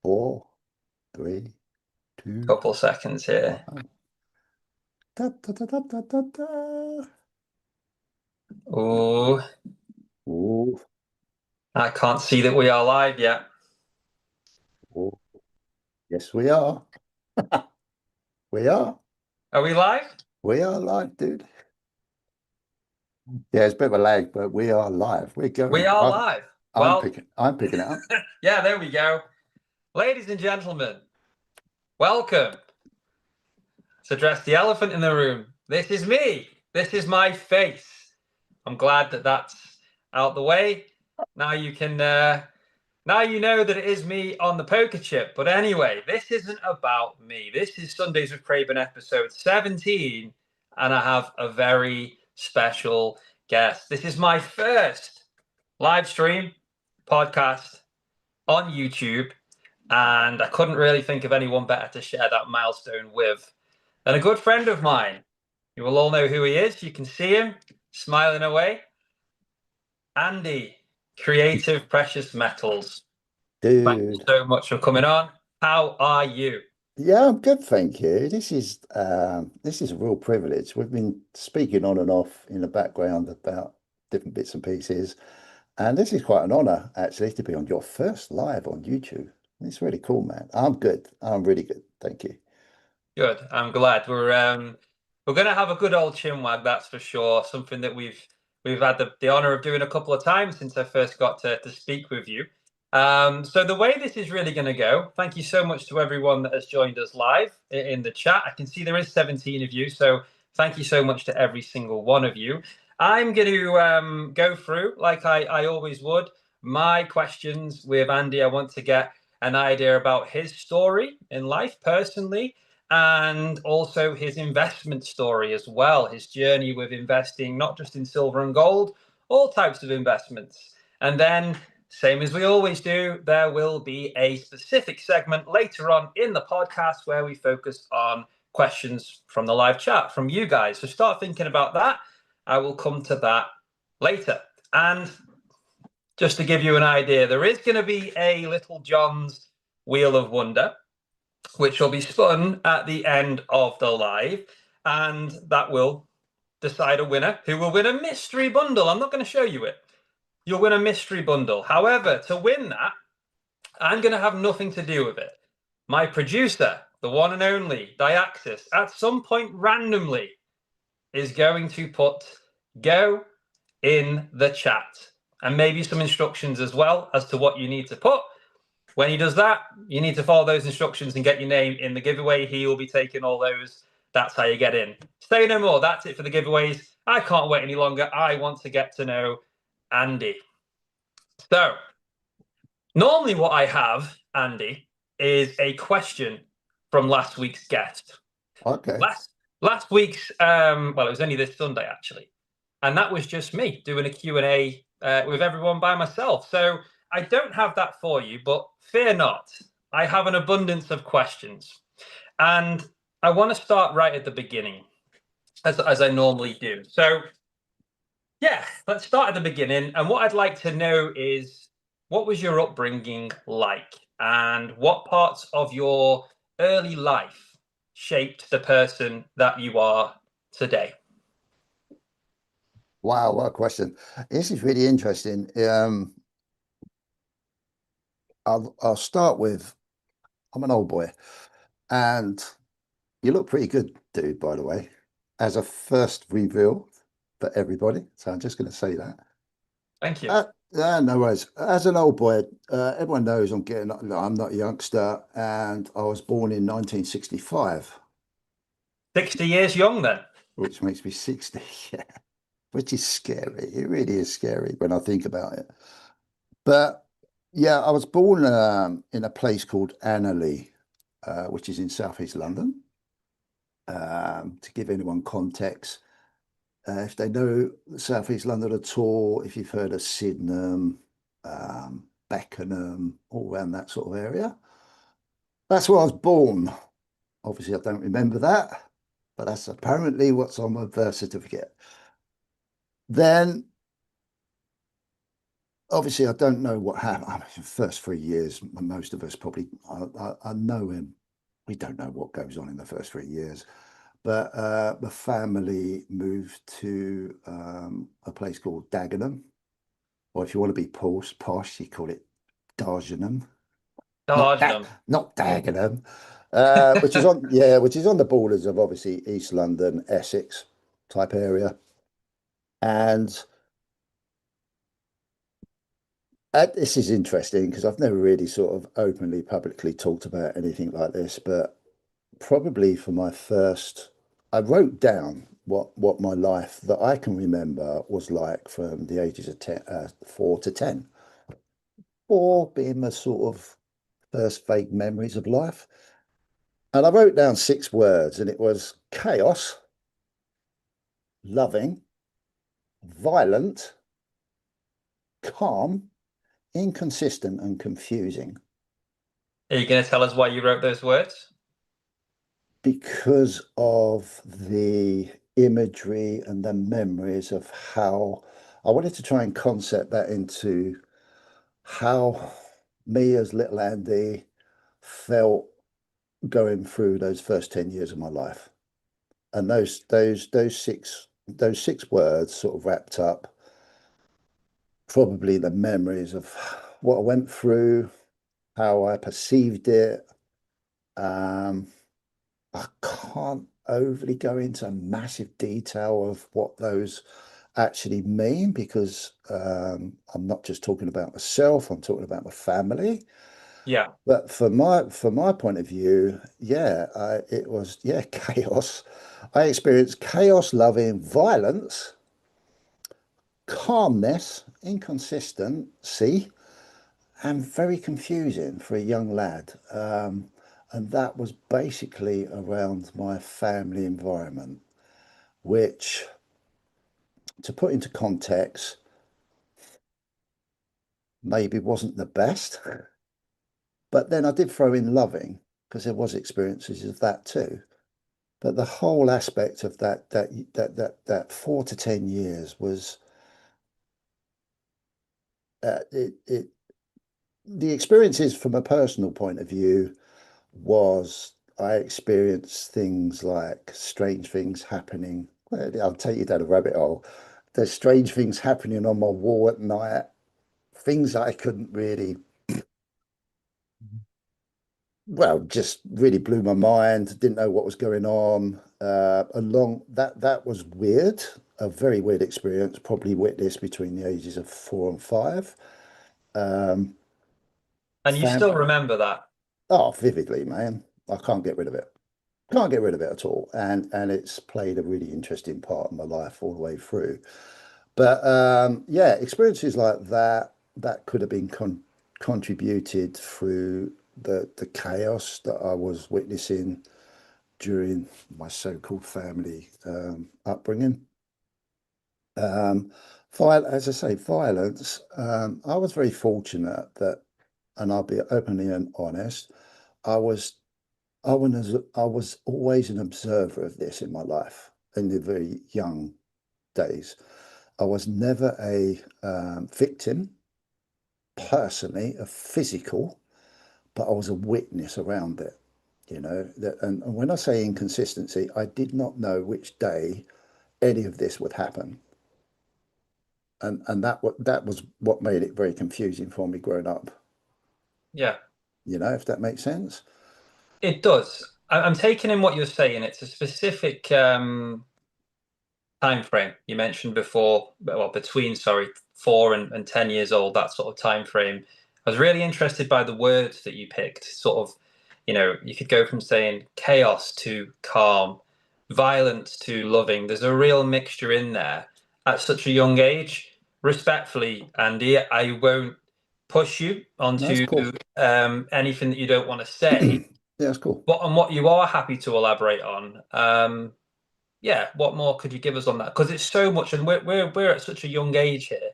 Four, three, two, Couple seconds here. one. Da, da, da, da, da, da, da. Oh, Oh, I can't see that we are live yet. oh, yes, we are. We are. Are we live? We are live, dude. Yeah, it's a bit of a lag, but we are live. We're We going. are I'm, live. I'm Well, picking. I'm picking it up. yeah, there we go. Ladies and gentlemen, welcome to Address the Elephant in the Room. This is me. This is my face. I'm glad that that's out the way. Now you can now you know that it is me on the poker chip. But anyway, this isn't about me. This is Sundays with Craven episode 17, and I have a very special guest. This is my first live stream podcast on YouTube, and I couldn't really think of anyone better to share that milestone with than a good friend of mine. You will all know who he is. You can see him smiling away. Andy, Creative Precious Metals. Thank you Dude. so much for coming on. How are you? Yeah, I'm good, thank you. This is a real privilege. We've been speaking on and off in the background about different bits and pieces, and this is quite an honor actually to be on your first live on YouTube. It's really cool, man. I'm good. I'm really good. Thank you. Good. I'm glad. We're gonna have a good old chinwag, that's for sure. Something that we've had the honor of doing a couple of times since I first got to speak with you. So the way this is really going to go, thank you so much to everyone that has joined us live in the chat. I can see there is 17 of you, so thank you so much to every single one of you. I'm going to go through, like I always would, my questions with Andy. I want to get an idea about his story in life personally, and also his investment story as well, his journey with investing, not just in silver and gold, all types of investments. And then, same as we always do, there will be a specific segment later on in the podcast where we focus on questions from the live chat from you guys. So start thinking about that. I will come to that later. And just to give you an idea, there is going to be a Little John's Wheel of Wonder, which will be spun at the end of the live, and that will decide a winner who will win a mystery bundle. I'm not going to show you it. You'll win a mystery bundle. However, to win that, I'm going to have nothing to do with it. My producer, the one and only Diaxis, at some point randomly is going to put go in the chat and maybe some instructions as well as to what you need to put. When he does that, you need to follow those instructions and get your name in the giveaway. He will be taking all those. That's how you get in. Say no more. That's it for the giveaways. I can't wait any longer. I want to get to know Andy. So, normally what I have, Andy, is a question from last week's guest. Okay. Last week's, well, it was only this Sunday actually, and that was just me doing a Q&A with everyone by myself. So I don't have that for you, but fear not, I have an abundance of questions, and I want to start right at the beginning, as I normally do. So yeah, let's start at the beginning. And what I'd like to know is, what was your upbringing like, and what parts of your early life shaped the person that you are today? Wow, what a question. This is really interesting. I'll start with I'm an old boy, and you look pretty good, dude, by the way, as a first reveal for everybody. So I'm just going to say that. Thank you. Uh, no worries. As an old boy, everyone knows I'm not a youngster, and I was born in 1965, 60 years young then. which makes me 60. Yeah, which is scary. It really is scary when I think about it. But yeah, I was born in a place called Annerley, which is in southeast London. To give anyone context, if they know southeast London at all, if you've heard of Sydenham, Beckenham, all around that sort of area, that's where I was born. Obviously, I don't remember that, but that's apparently what's on my birth certificate. Then obviously I don't know what happened. I mean, the first 3 years, most of us probably, I know him. We don't know what goes on in the first 3 years. But the family moved to a place called Dagenham, or if you want to be posh, you call it Dargenham. Not that, Dargenham. not Dagenham, which is on the borders of obviously East London, Essex type area. And this is interesting because I've never really sort of openly, publicly talked about anything like this, but probably for my first, I wrote down what my life that I can remember was like from the ages of 4 to 10, 4 being the sort of first vague memories of life. And I wrote down 6 words, and it was chaos, loving, violent, calm, inconsistent, and confusing. Are you going to tell us why you wrote those words? Because of the imagery and the memories of how I wanted to try and concept that into how me as little Andy felt going through those first 10 years of my life. And those six words sort of wrapped up probably the memories of what I went through, how I perceived it. Um, I can't overly go into massive detail of what those actually mean because I'm not just talking about myself, I'm talking about my family. Yeah. But for my point of view, yeah, it was chaos. I experienced chaos, loving violence, calmness, inconsistency, and very confusing for a young lad. And that was basically around my family environment, which, to put into context, maybe wasn't the best. But then I did throw in loving because there was experiences of that too. But the whole aspect of that 4 to 10 years was it the experiences from a personal point of view was I experienced things like strange things happening. Well, I'll take you down a rabbit hole. There's strange things happening on my wall at night, things I couldn't really, well, just really blew my mind. Didn't know what was going on. Along that was weird, a very weird experience, probably witnessed between the ages of 4 and 5. Um, And you fam still remember that? oh, vividly, man. I can't get rid of it. Can't get rid of it at all. And it's played a really interesting part in my life all the way through. But yeah, experiences like that could have been contributed through the chaos that I was witnessing during my so-called family upbringing. Um, as I say, violence. I was very fortunate that, and I'll be openly and honest, I was I was always an observer of this in my life in the very young days. I was never a victim personally, a physical, but I was a witness around it. And when I say inconsistency, I did not know which day any of this would happen, and that was what made it very confusing for me growing up. Yeah, If that makes sense. it does. I'm taking in what you're saying. It's a specific time frame you mentioned before, well, between, sorry, 4 and 10 years old, that sort of time frame. I was really interested by the words that you picked. Sort of, you could go from saying chaos to calm, violence to loving. There's a real mixture in there at such a young age. Respectfully, Andy, I won't push you No, that's onto cool. anything that you don't want to say. Yeah, that's cool. But on what you are happy to elaborate on, yeah, what more could you give us on that? Because it's so much, and we're at such a young age here.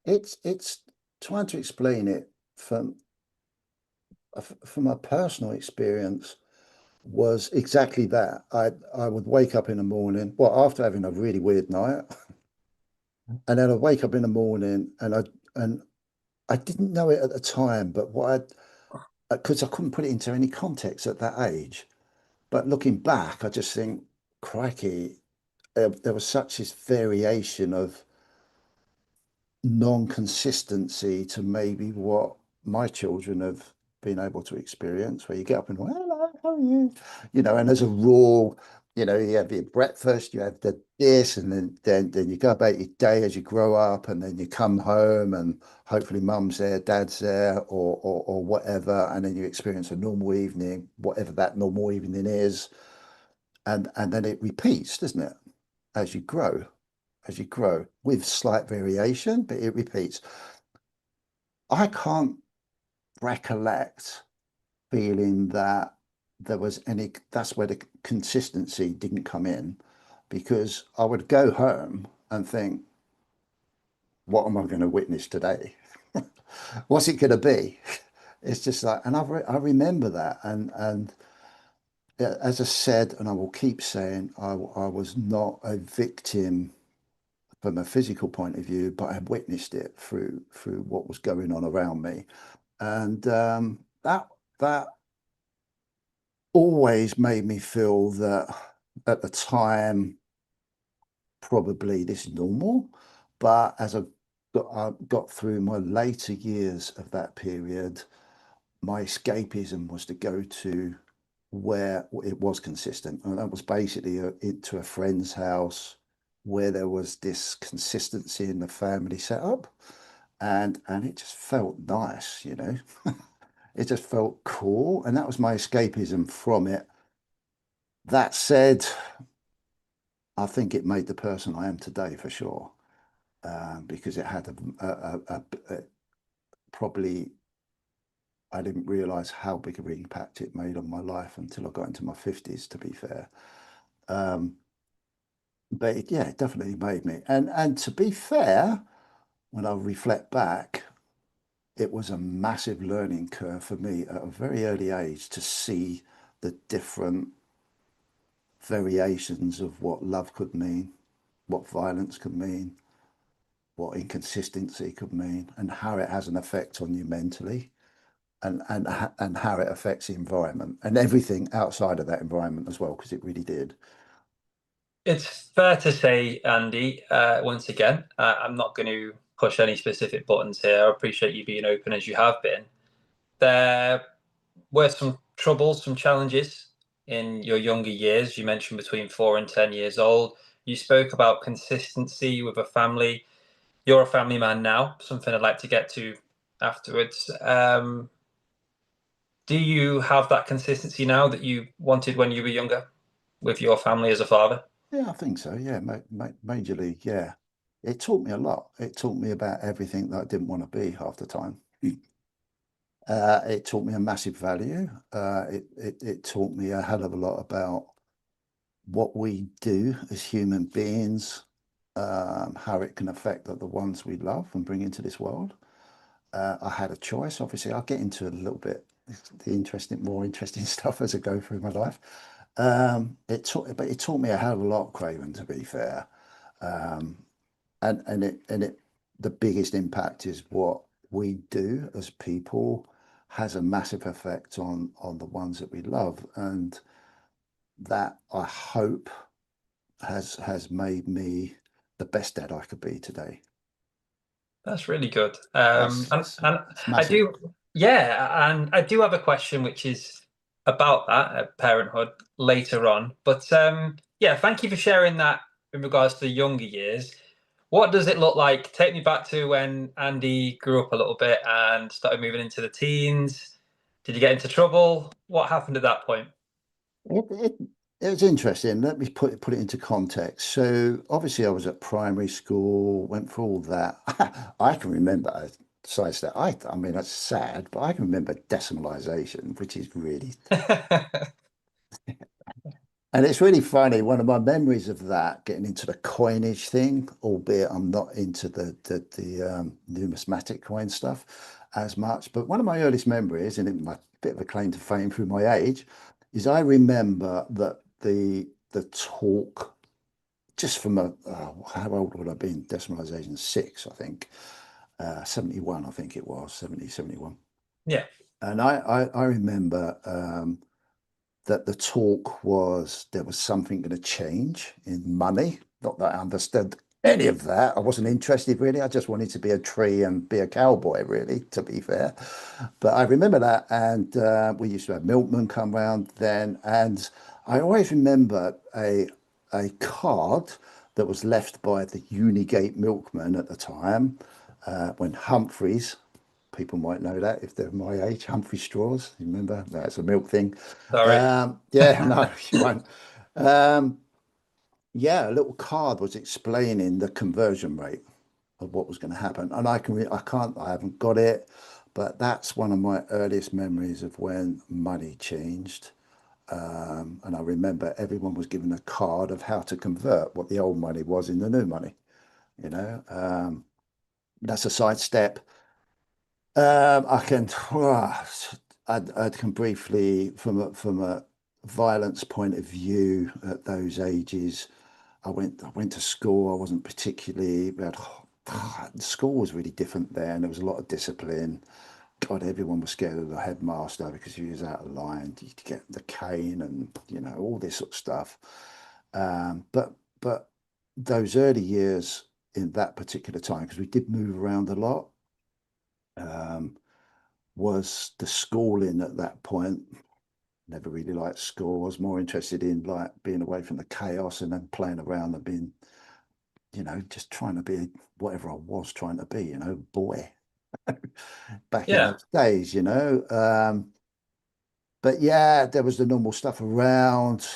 It's trying to explain it from my personal experience was exactly that. I would wake up in the morning, well, after having a really weird night, And then I wake up in the morning and I didn't know it at the time, but what I, because I couldn't put it into any context at that age. But looking back, I just think, crikey, there was such this variation of non-consistency to maybe what my children have been able to experience, where you get up and go, hello, how are you? And as a rule, you have your breakfast, you have this, and then you go about your day as you grow up, and then you come home and hopefully mum's there, dad's there, or whatever, and then you experience a normal evening, whatever that normal evening is, and then it repeats, doesn't it? As you grow, with slight variation, but it repeats. I can't recollect feeling that there was any, that's where the consistency didn't come in, because I would go home and think, what am I going to witness today? What's it going to be? It's just like, and I remember that. And yeah, as I said, and I will keep saying, I was not a victim from a physical point of view, but I witnessed it through what was going on around me. And that always made me feel that at the time, probably this is normal. But as I got through my later years of that period, my escapism was to go to where it was consistent. And that was basically into a friend's house where there was this consistency in the family setup. And it just felt nice. It just felt cool. And that was my escapism from it. That said, I think it made the person I am today for sure. Because it had probably, I didn't realize how big of an impact it made on my life until I got into my 50s, to be fair. Um, but yeah, it definitely made me. And to be fair, when I reflect back, it was a massive learning curve for me at a very early age to see the different variations of what love could mean, what violence could mean, what inconsistency could mean, and how it has an effect on you mentally, and how it affects the environment and everything outside of that environment as well, because it really did. It's fair to say, Andy, once again, I'm not going to push any specific buttons here. I appreciate you being open as you have been. There were some troubles, some challenges in your younger years. You mentioned between 4 and 10 years old. You spoke about consistency with a family. You're a family man now, something I'd like to get to afterwards. Do you have that consistency now that you wanted when you were younger with your family as a father? Yeah, I think so. Yeah, majorly. Yeah, it taught me a lot. It taught me about everything that I didn't want to be half the time. It taught me a massive value. It taught me a hell of a lot about what we do as human beings, how it can affect the ones we love and bring into this world. I had a choice. Obviously, I'll get into a little bit more interesting stuff as I go through my life. But it taught me a hell of a lot, Craven, to be fair. Um, and the biggest impact is what we do as people has a massive effect on the ones that we love, and that I hope has made me the best dad I could be today. That's really good. And That's I massive. do, yeah, and I do have a question which is about that parenthood later on. But yeah, thank you for sharing that in regards to the younger years. What does it look like? Take me back to when Andy grew up a little bit and started moving into the teens. Did you get into trouble? What happened at that point? It, it, it was interesting. Let me put it into context. So obviously I was at primary school, went through all that. I can remember, besides that, I mean, that's sad, but I can remember decimalization, which is really, and it's really funny. One of my memories of that, getting into the coinage thing, albeit I'm not into the numismatic coin stuff as much, but one of my earliest memories, and it my bit of a claim to fame through my age, is I remember that the talk just from how old would I have been? Decimalisation 6, I think. 71, I think it was, 70, 71. Yeah. And I remember that the talk was there was something going to change in money. Not that I understood any of that. I wasn't interested really. I just wanted to be a tree and be a cowboy, really, to be fair. But I remember that, and we used to have milkmen come round then, and I always remember a card that was left by the Unigate milkman at the time, when Humphreys, people might know that if they're my age, Humphrey Straws, you remember? That's a milk thing. Sorry. Yeah, no, you won't. Um, yeah, a little card was explaining the conversion rate of what was going to happen. And I haven't got it, but that's one of my earliest memories of when money changed. And I remember everyone was given a card of how to convert what the old money was in the new money, you know. That's a sidestep. I can, I can briefly, from a violence point of view, at those ages, I went to school. I wasn't particularly, school was really different then. There was a lot of discipline. God, everyone was scared of the headmaster because he was out of line. You get the cane and all this sort of stuff. But those early years in that particular time, because we did move around a lot. Um, was the schooling at that point. Never really liked school. I was more interested in like being away from the chaos and then playing around and being, just trying to be whatever I was trying to be, boy, back in Yeah. those days, But yeah, there was the normal stuff around.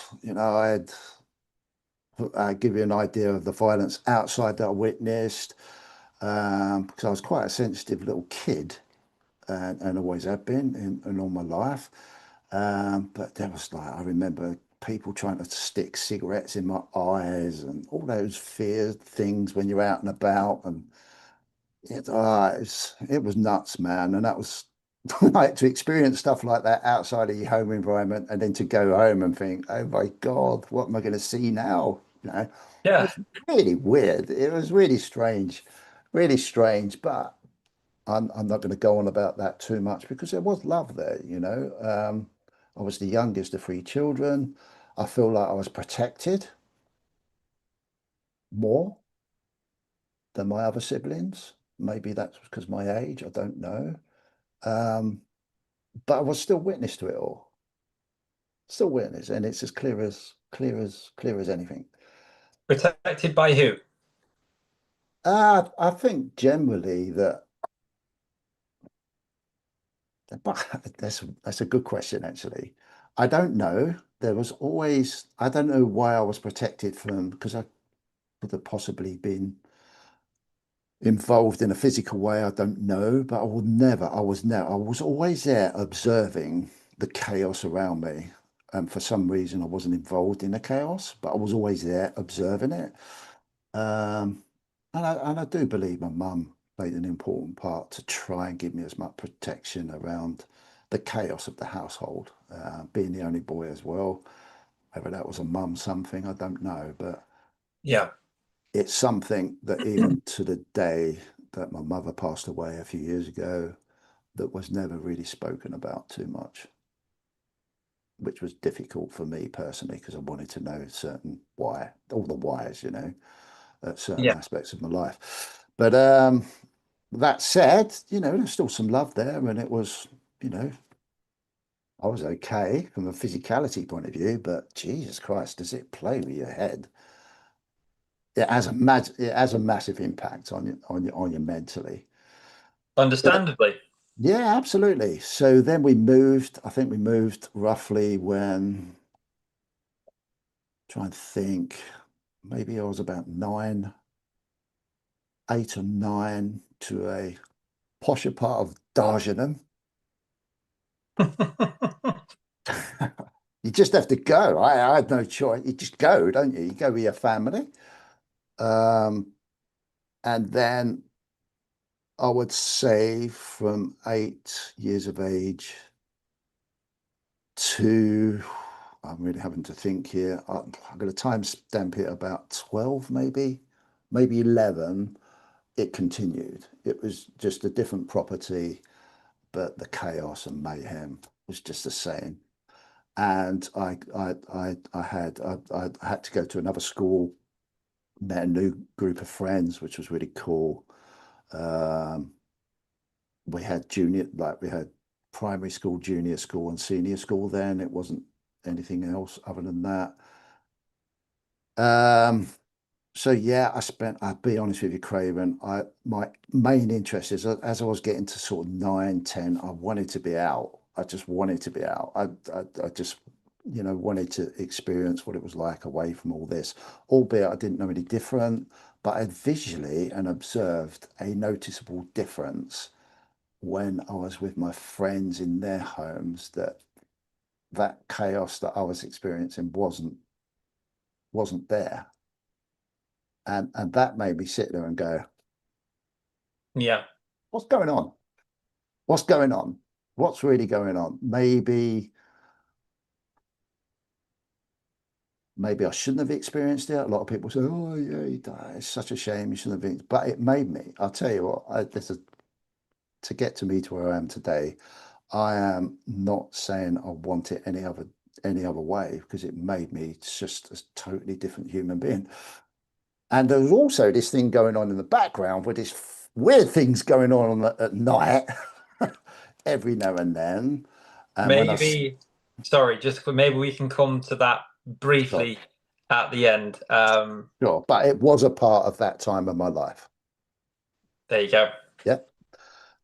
I'd give you an idea of the violence outside that I witnessed, because I was quite a sensitive little kid, and always have been in all my life. But there was like, I remember people trying to stick cigarettes in my eyes and all those fear things when you're out and about. And it was nuts, man. And that was like to experience stuff like that outside of your home environment and then to go home and think, oh my God, what am I going to see now? It Yeah. was really weird. It was really strange. But I'm not going to go on about that too much because there was love there. I was the youngest of three children. I feel like I was protected more than my other siblings. Maybe that's because my age, I don't know. Um, but I was still witness to it all. Still witness, and it's as clear as anything. Protected by who? I think generally that, but that's a good question actually. I don't know. There was always, I don't know why I was protected from, because I could have possibly been involved in a physical way. I don't know, but I was always there observing the chaos around me. And for some reason, I wasn't involved in the chaos, but I was always there observing it. Um, and I do believe my mum played an important part to try and give me as much protection around the chaos of the household, being the only boy as well. Whether that was a mum something, I don't know, but Yeah. it's something that even to the day that my mother passed away a few years ago, that was never really spoken about too much, which was difficult for me personally because I wanted to know all the whys, at certain Yeah. aspects of my life. But that said, there's still some love there, and it was, I was okay from a physicality point of view, but Jesus Christ, does it play with your head? It has a massive impact on you mentally. But Understandably. yeah, absolutely. So then we moved. I think we moved roughly when, try and think, maybe I was about 8 or 9, to a posher part of Dargenham. You just have to go. I had no choice. You just go, don't you? You go with your family. Um, and then I would say from 8 years of age to I'm really having to think here. I'm going to timestamp it about 12, maybe 11. It continued. It was just a different property, but the chaos and mayhem was just the same. And I had to go to another school, met a new group of friends, which was really cool. Um, we had we had primary school, junior school, and senior school then. It wasn't anything else other than that. Um, so yeah, I'll be honest with you, Craven, my main interest is as I was getting to sort of 9, 10, I wanted to be out. I just wanted to be out. I just, wanted to experience what it was like away from all this, albeit I didn't know any different, but I visually and observed a noticeable difference when I was with my friends in their homes, that chaos that I was experiencing wasn't there. And that made me sit there and go, Yeah. what's going on? What's going on? What's really going on? Maybe I shouldn't have experienced it. A lot of people say, "Oh, yeah, he died. It's such a shame. You shouldn't have been." But it made me. I'll tell you what. To get to me to where I am today. I am not saying I want it any other way because it made me just a totally different human being. And there's also this thing going on in the background with this weird things going on at night every now and then. And when I Maybe, sorry, maybe we can come to that sure, briefly at the end. sure, but it was a part of that time of my life. There you go. Yeah.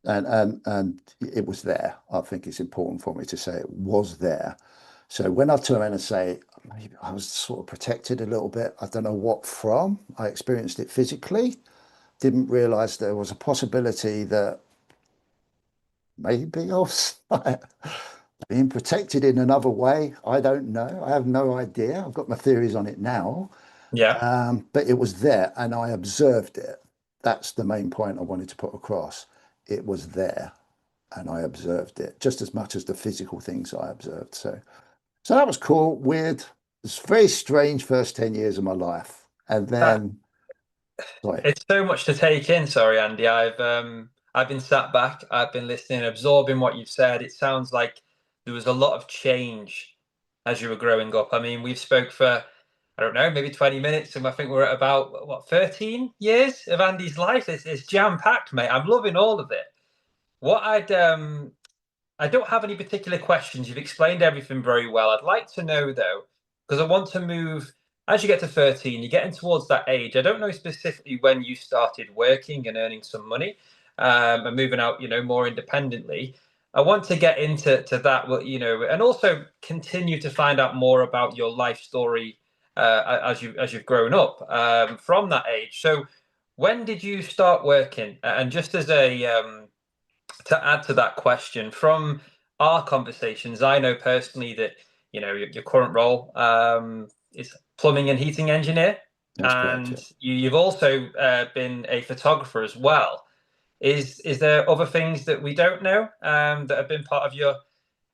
And it was there. I think it's important for me to say it was there. So when I turn around and say maybe I was sort of protected a little bit, I don't know what from. I experienced it physically, didn't realize there was a possibility that maybe I was being protected in another way. I don't know. I have no idea. I've got my theories on it now. Yeah. But it was there and I observed it. That's the main point I wanted to put across. It was there and I observed it just as much as the physical things I observed. So that was cool, weird. It's very strange first 10 years of my life. And That then, sorry, It's so much to take in. Sorry, Andy. I've been sat back. I've been listening, absorbing what you've said. It sounds like there was a lot of change as you were growing up. I mean, we've spoke for I don't know, maybe 20 minutes, and I think we're at about what 13 years of Andy's life. It's jam packed, mate. I'm loving all of it. What I don't have any particular questions. You've explained everything very well. I'd like to know though, because I want to move as you get to 13, you're getting towards that age. I don't know specifically when you started working and earning some money and moving out, more independently. I want to get into that, and also continue to find out more about your life story as you've grown up from that age. So, when did you start working? And just as a to add to that question, from our conversations, I know personally that your current role is plumbing and heating engineer, that's correct. and Yeah. you've also been a photographer as well. Is there other things that we don't know that have been part of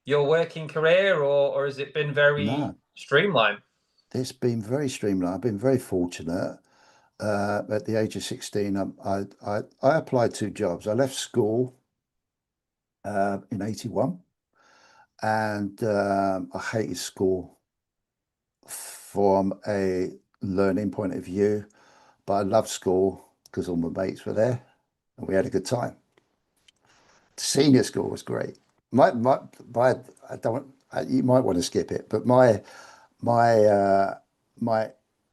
your working career, or has it been very No, streamlined? it's been very streamlined. I've been very fortunate. At the age of 16, I applied 2 jobs. I left school in 81 and I hated school from a learning point of view, but I loved school because all my mates were there and we had a good time. Senior school was great. My I don't you might want to skip it, but my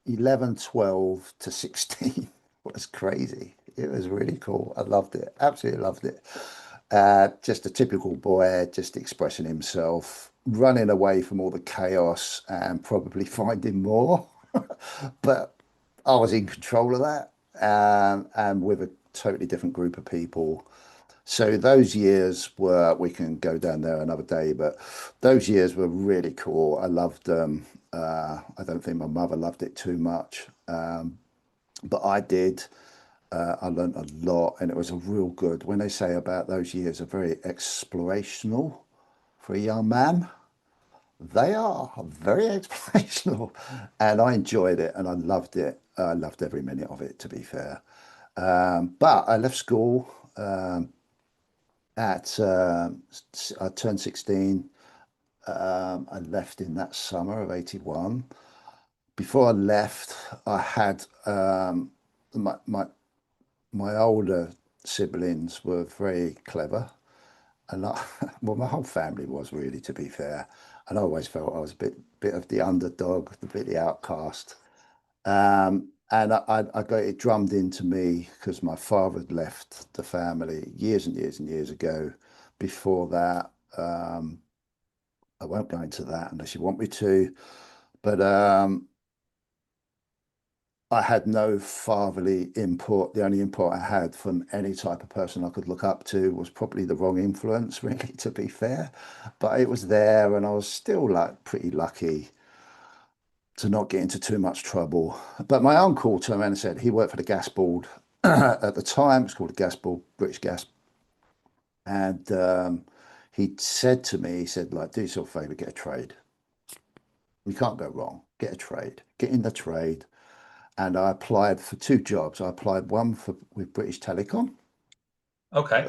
11, 12 to 16 was crazy. It was really cool. I loved it. Absolutely loved it. Just a typical boy, just expressing himself, running away from all the chaos and probably finding more. But I was in control of that, and with a totally different group of people. So those years we can go down there another day, but those years were really cool. I loved them. I don't think my mother loved it too much, but I did. I learned a lot, and it was a real good. When they say about those years are very explorational for a young man, They are very educational, and I enjoyed it and I loved it. I loved every minute of it, to be fair. But I left school at I turned 16. I left in that summer of 81. Before I left, I had my, my my older siblings were very clever, and well, my whole family was really, to be fair. And I always felt I was a bit of the underdog, a bit the outcast. And I got it drummed into me because my father had left the family years and years and years ago. Before that, I won't go into that unless you want me to, but I had no fatherly input. The only input I had from any type of person I could look up to was probably the wrong influence, really, to be fair. But it was there, and I was still like pretty lucky to not get into too much trouble. But my uncle turned around and said he worked for the gas board at the time. It's called the gas board, British Gas. And he said to me, he said, like, do yourself a favor, get a trade. You can't go wrong. Get a trade. Get in the trade. And I applied for two jobs. I applied one for with British Telecom, Okay.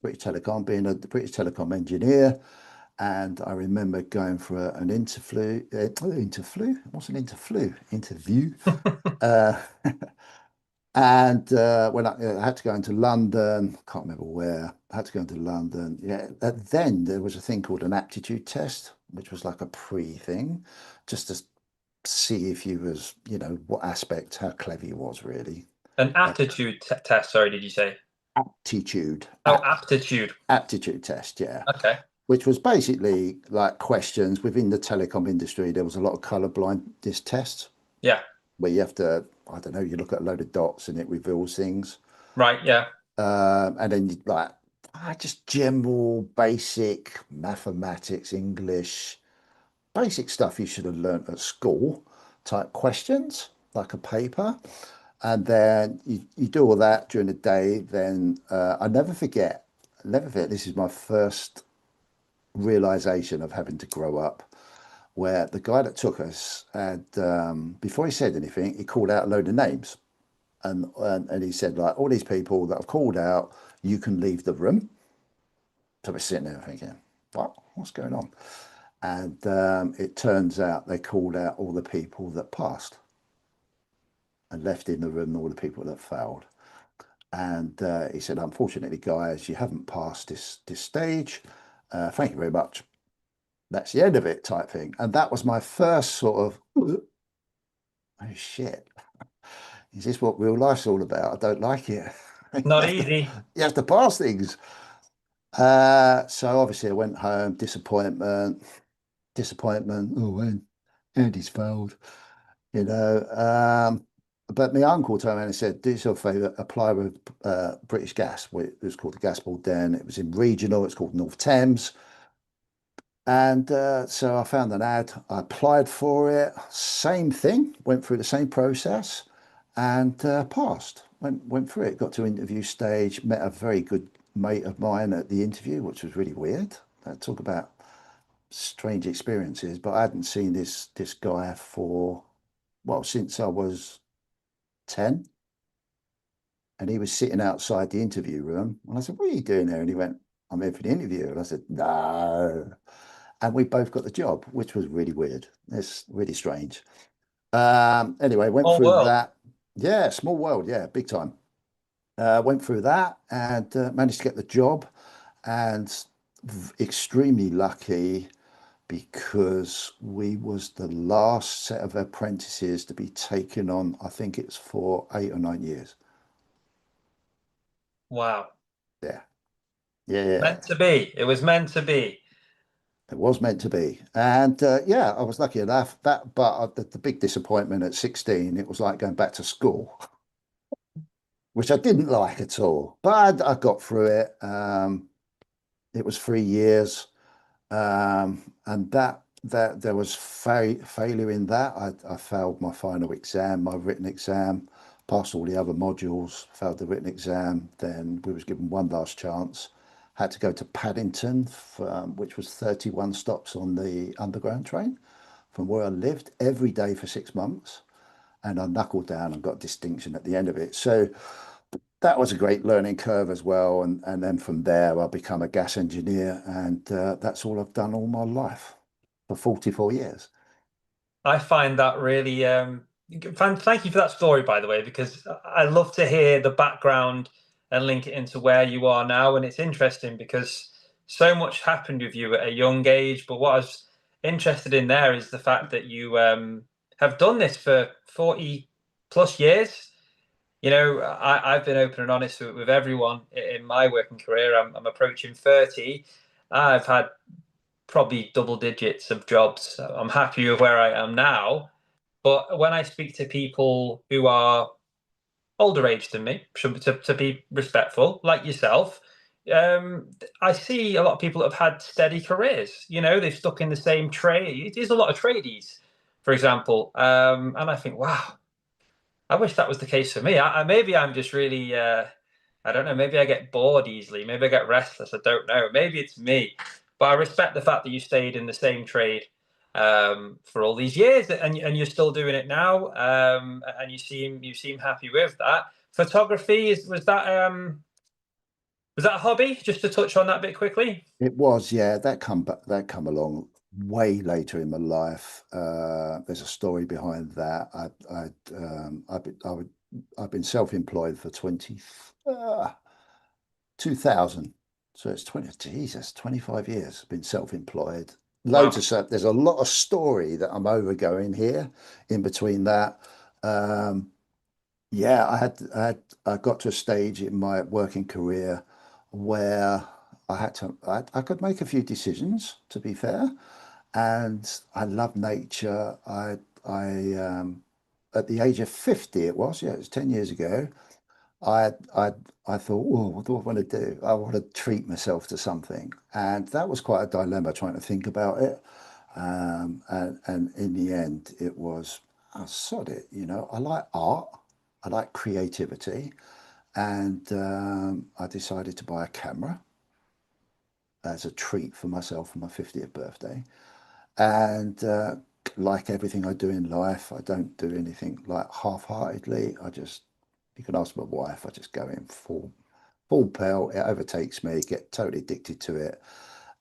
British Telecom, being a British Telecom engineer. And I remember going for an interview. What's an interview? Interview. Uh, and when I had to go into London, can't remember where, I had to go into London. Yeah, then there was a thing called an aptitude test, which was like a pre-thing, just to see if you was, what aspect, how clever you was really. An Uh, aptitude test, sorry, did you say? aptitude, Oh, aptitude. aptitude test, yeah. Okay. Which was basically like questions within the telecom industry. There was a lot of color blindness tests Yeah. where you have to, I don't know, you look at a load of dots and it reveals things. Right. Yeah. And then you like just general basic mathematics, English, basic stuff you should have learnt at school type questions, like a paper. And then you do all that during the day. Then I never forget, this is my first realization of having to grow up, where the guy that took us had, before he said anything, he called out a load of names. And he said, like, all these people that I've called out, you can leave the room. So we're sitting there thinking, what's going on? And it turns out they called out all the people that passed and left in the room all the people that failed. And he said, unfortunately, guys, you haven't passed this stage. Thank you very much. That's the end of it, type thing. And that was my first sort of, oh shit, is this what real life's all about? I don't like it. Not easy. You have to pass things. So obviously I went home, disappointment. Oh, and Andy's failed, you know. But my uncle turned around and said, do yourself a favour, apply with British Gas. It was called the Gas Board then. It was in regional, it's called North Thames. And so I found an ad, I applied for it, same thing, went through the same process and passed. Went through it, got to interview stage, met a very good mate of mine at the interview, which was really weird. Talk about strange experiences, but I hadn't seen this guy for, well, since I was 10. And he was sitting outside the interview room. And I said, what are you doing there? And he went, I'm here for the interview. And I said, no. And we both got the job, which was really weird. It's really strange. Anyway, went Oh, through world. that. Yeah, small world. Yeah, big time. Went through that and managed to get the job, and extremely lucky because we was the last set of apprentices to be taken on. I think it's for 8 or 9 years. Wow. Yeah, yeah, Meant to be. It was meant to be. it was meant to be. And yeah, I was lucky enough. But the big disappointment at 16, it was like going back to school, which I didn't like at all. But I got through it. It was 3 years. And that there was failure in that. I failed my final exam, my written exam, passed all the other modules, failed the written exam. Then we was given one last chance, had to go to Paddington, which was 31 stops on the underground train from where I lived every day for 6 months. And I knuckled down and got distinction at the end of it. So that was a great learning curve as well. And then from there, I become a gas engineer, and that's all I've done all my life for 44 years. I find that really thank you for that story, by the way, because I love to hear the background and link it into where you are now. And it's interesting because so much happened with you at a young age. But what I was interested in there is the fact that you have done this for 40 plus years. You know, I've been open and honest with everyone in my working career. I'm approaching 30. I've had probably double digits of jobs. I'm happy with where I am now. But when I speak to people who are older age than me, to be respectful, like yourself, um, I see a lot of people that have had steady careers. You know, they've stuck in the same trade. It is a lot of tradies, for example. And I think, wow, I wish that was the case for me. Maybe I'm just really, I don't know, maybe I get bored easily. Maybe I get restless. I don't know. Maybe it's me. But I respect the fact that you stayed in the same trade for all these years, and you're still doing it now. And you seem happy with that. Photography was that a hobby? Just to touch on that bit quickly. It was, yeah, that come along way later in my life. There's a story behind that. I've been self-employed for 2000. So it's 25 years. I've been self-employed. Loads Wow. of stuff. There's a lot of story that I'm overgoing here in between that. Um, yeah, I got to a stage in my working career where I could make a few decisions, to be fair, and I love nature. At the age of 50, it was, yeah, it was 10 years ago. I, I, I thought, oh, what do I want to do? I want to treat myself to something, and that was quite a dilemma trying to think about it. And in the end, it was, I sod it, I like art, I like creativity, and I decided to buy a camera as a treat for myself for my 50th birthday. And like everything I do in life, I don't do anything like half-heartedly. You can ask my wife, I just go in full pelt. It overtakes me, get totally addicted to it.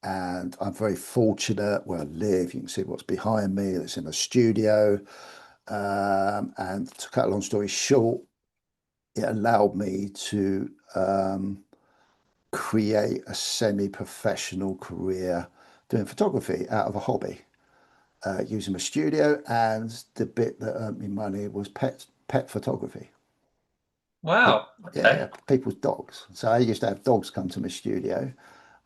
And I'm very fortunate where I live. You can see what's behind me. It's in a studio. And to cut a long story short, it allowed me to create a semi-professional career doing photography out of a hobby, using my studio. And the bit that earned me money was pet photography. Wow. Yeah, Okay. yeah, people's dogs. So I used to have dogs come to my studio,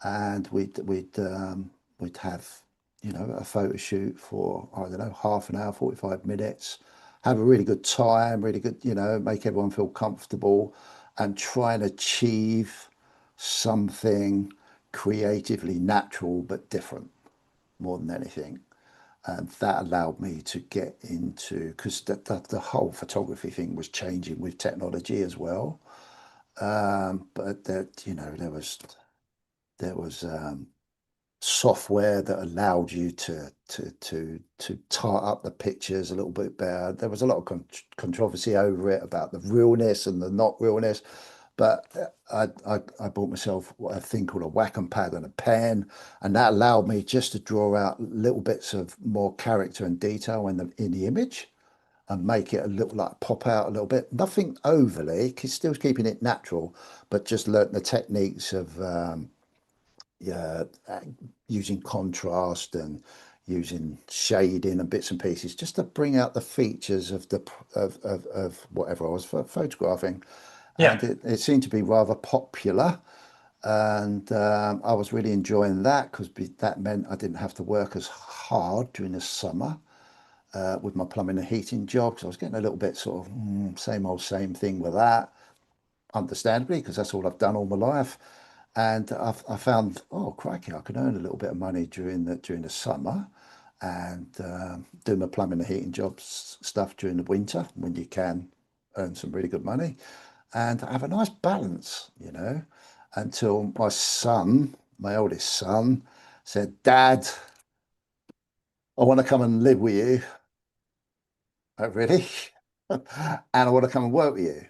and we'd have a photo shoot for, I don't know, half an hour, 45 minutes, have a really good time, really good, make everyone feel comfortable, and try and achieve something creatively natural but different more than anything. And that allowed me to get into, because the whole photography thing was changing with technology as well. But that, there was software that allowed you to tart up the pictures a little bit better. There was a lot of controversy over it about the realness and the not realness, but I bought myself a thing called a wacom pad and a pen, and that allowed me just to draw out little bits of more character and detail in the image and make it a little like pop out a little bit. Nothing overly, still keeping it natural, but just learnt the techniques of yeah, using contrast and using shading and bits and pieces just to bring out the features of of whatever I was photographing. Yeah. And it seemed to be rather popular. And I was really enjoying that because that meant I didn't have to work as hard during the summer with my plumbing and heating job. So I was getting a little bit sort of same old same thing with that, understandably, because that's all I've done all my life. And I found, oh crikey, I can earn a little bit of money during the summer, and do my plumbing and heating jobs stuff during the winter when you can earn some really good money, and have a nice balance. until my son, my oldest son, said, Dad, I want to come and live with you. Oh, really? And I want to come and work with you.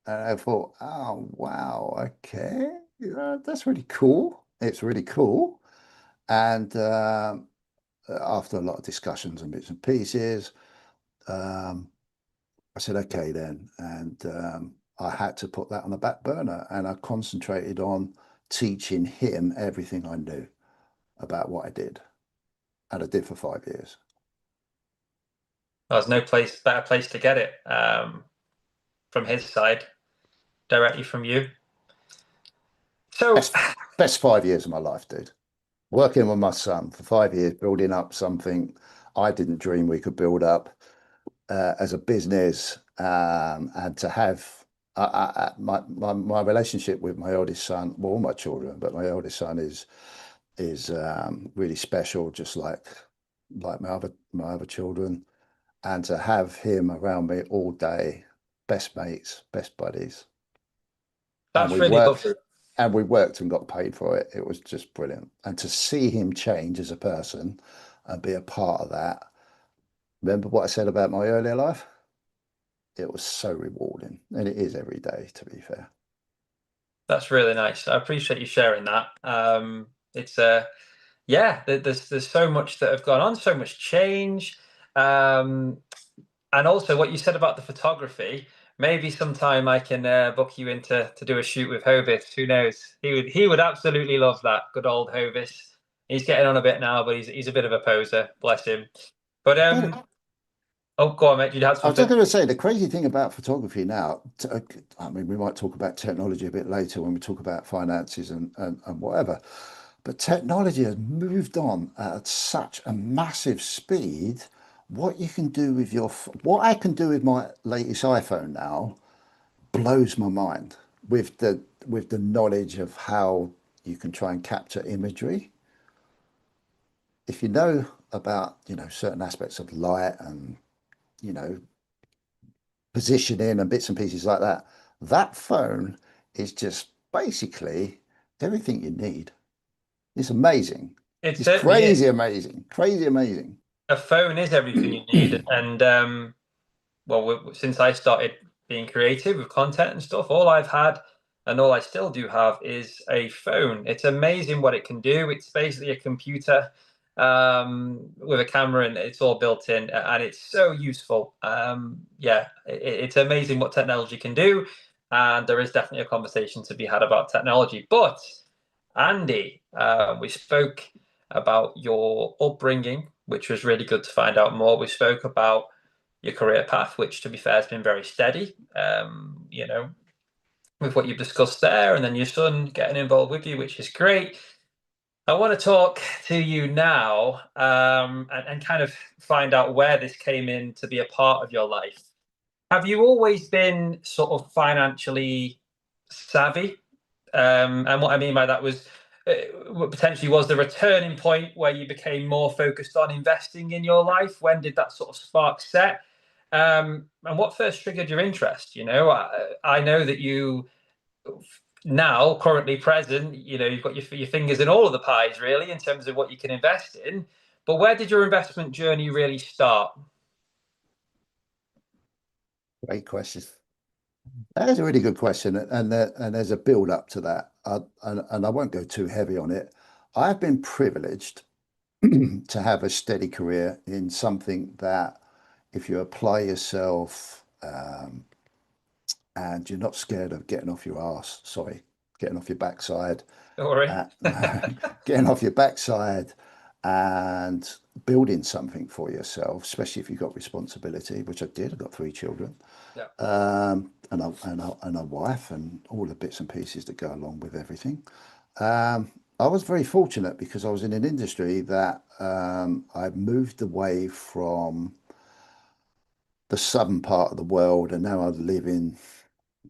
And I thought, oh, wow, okay. Yeah, that's really cool. It's really cool. And after a lot of discussions and bits and pieces, um, I said, okay, then. And I had to put that on the back burner and I concentrated on teaching him everything I knew about what I did. And I did for 5 years. There's no better place to get it from his side, directly from you. So, Best 5 years of my life, dude. Working with my son for 5 years, building up something I didn't dream we could build up as a business, and to have my relationship with my oldest son, well, all my children, but my oldest son is really special, just like my other children, and to have him around me all day, best mates, best buddies, and that's we really worked lovely. and we worked and got paid for it. It was just brilliant, and to see him change as a person and be a part of that. Remember what I said about my earlier life? It was so rewarding, and it is every day, to be fair. That's really nice. I appreciate you sharing that. It's yeah, there's so much that have gone on, so much change. Um, and also what you said about the photography. Maybe sometime I can book you in to do a shoot with Hovis. Who knows? He would absolutely love that. Good old Hovis. He's getting on a bit now, but he's a bit of a poser. Bless him. But But oh, go on, mate. You'd have I was just something. going to say the crazy thing about photography now, I mean, we might talk about technology a bit later when we talk about finances and whatever, but technology has moved on at such a massive speed. What you can do with what I can do with my latest iPhone now blows my mind with the knowledge of how you can try and capture imagery. If you know about, certain aspects of light and, you know, positioning and bits and pieces like that, that phone is just basically everything you need. It's amazing. It It's certainly is. crazy amazing. Crazy amazing. A phone is everything you need, and well, since I started being creative with content and stuff, all I've had and all I still do have is a phone. It's amazing what it can do. It's basically a computer with a camera, and it's all built in, and it's so useful. Yeah, it's amazing what technology can do, and there is definitely a conversation to be had about technology. But Andy, we spoke about your upbringing, which was really good to find out more. We spoke about your career path, which to be fair has been very steady. With what you've discussed there, and then your son getting involved with you, which is great. I want to talk to you now, and kind of find out where this came in to be a part of your life. Have you always been sort of financially savvy? And what I mean by that was what potentially was the returning point where you became more focused on investing in your life. When did that sort of spark set? And what first triggered your interest? I know that you now currently present, you've got your fingers in all of the pies really in terms of what you can invest in. But where did your investment journey really start? Great question. That is a really good question, and there's a build up to that, and I won't go too heavy on it. I've been privileged to have a steady career in something that, if you apply yourself, and you're not scared of getting off your ass, sorry, getting off your backside, Don't worry. uh, getting off your backside and building something for yourself, especially if you've got responsibility, which I did. I've got 3 children, Yeah. and a wife, and all the bits and pieces that go along with everything. I was very fortunate because I was in an industry that I moved away from the southern part of the world, and now I live in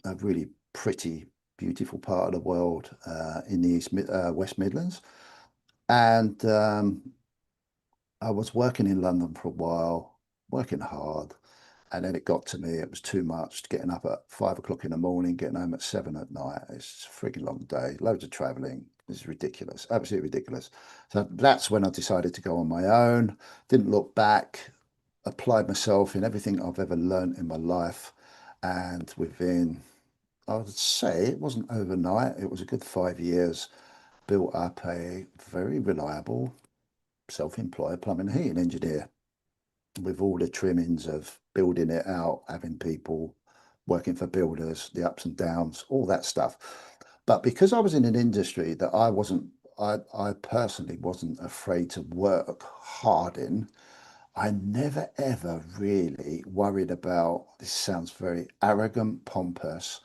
a really pretty, beautiful part of the world, in the West Midlands. And I was working in London for a while, working hard, And then it got to me, it was too much, getting up at 5 o'clock in the morning, getting home at 7 at night. It's a freaking long day, loads of traveling. It's ridiculous, absolutely ridiculous. So that's when I decided to go on my own, didn't look back, applied myself in everything I've ever learned in my life. And within, I would say it wasn't overnight, it was a good 5 years, built up a very reliable self-employed plumbing and heating engineer with all the trimmings of building it out, having people working for builders, the ups and downs, all that stuff. But because I was in an industry that I personally wasn't afraid to work hard in, I never ever really worried about, this sounds very arrogant, pompous,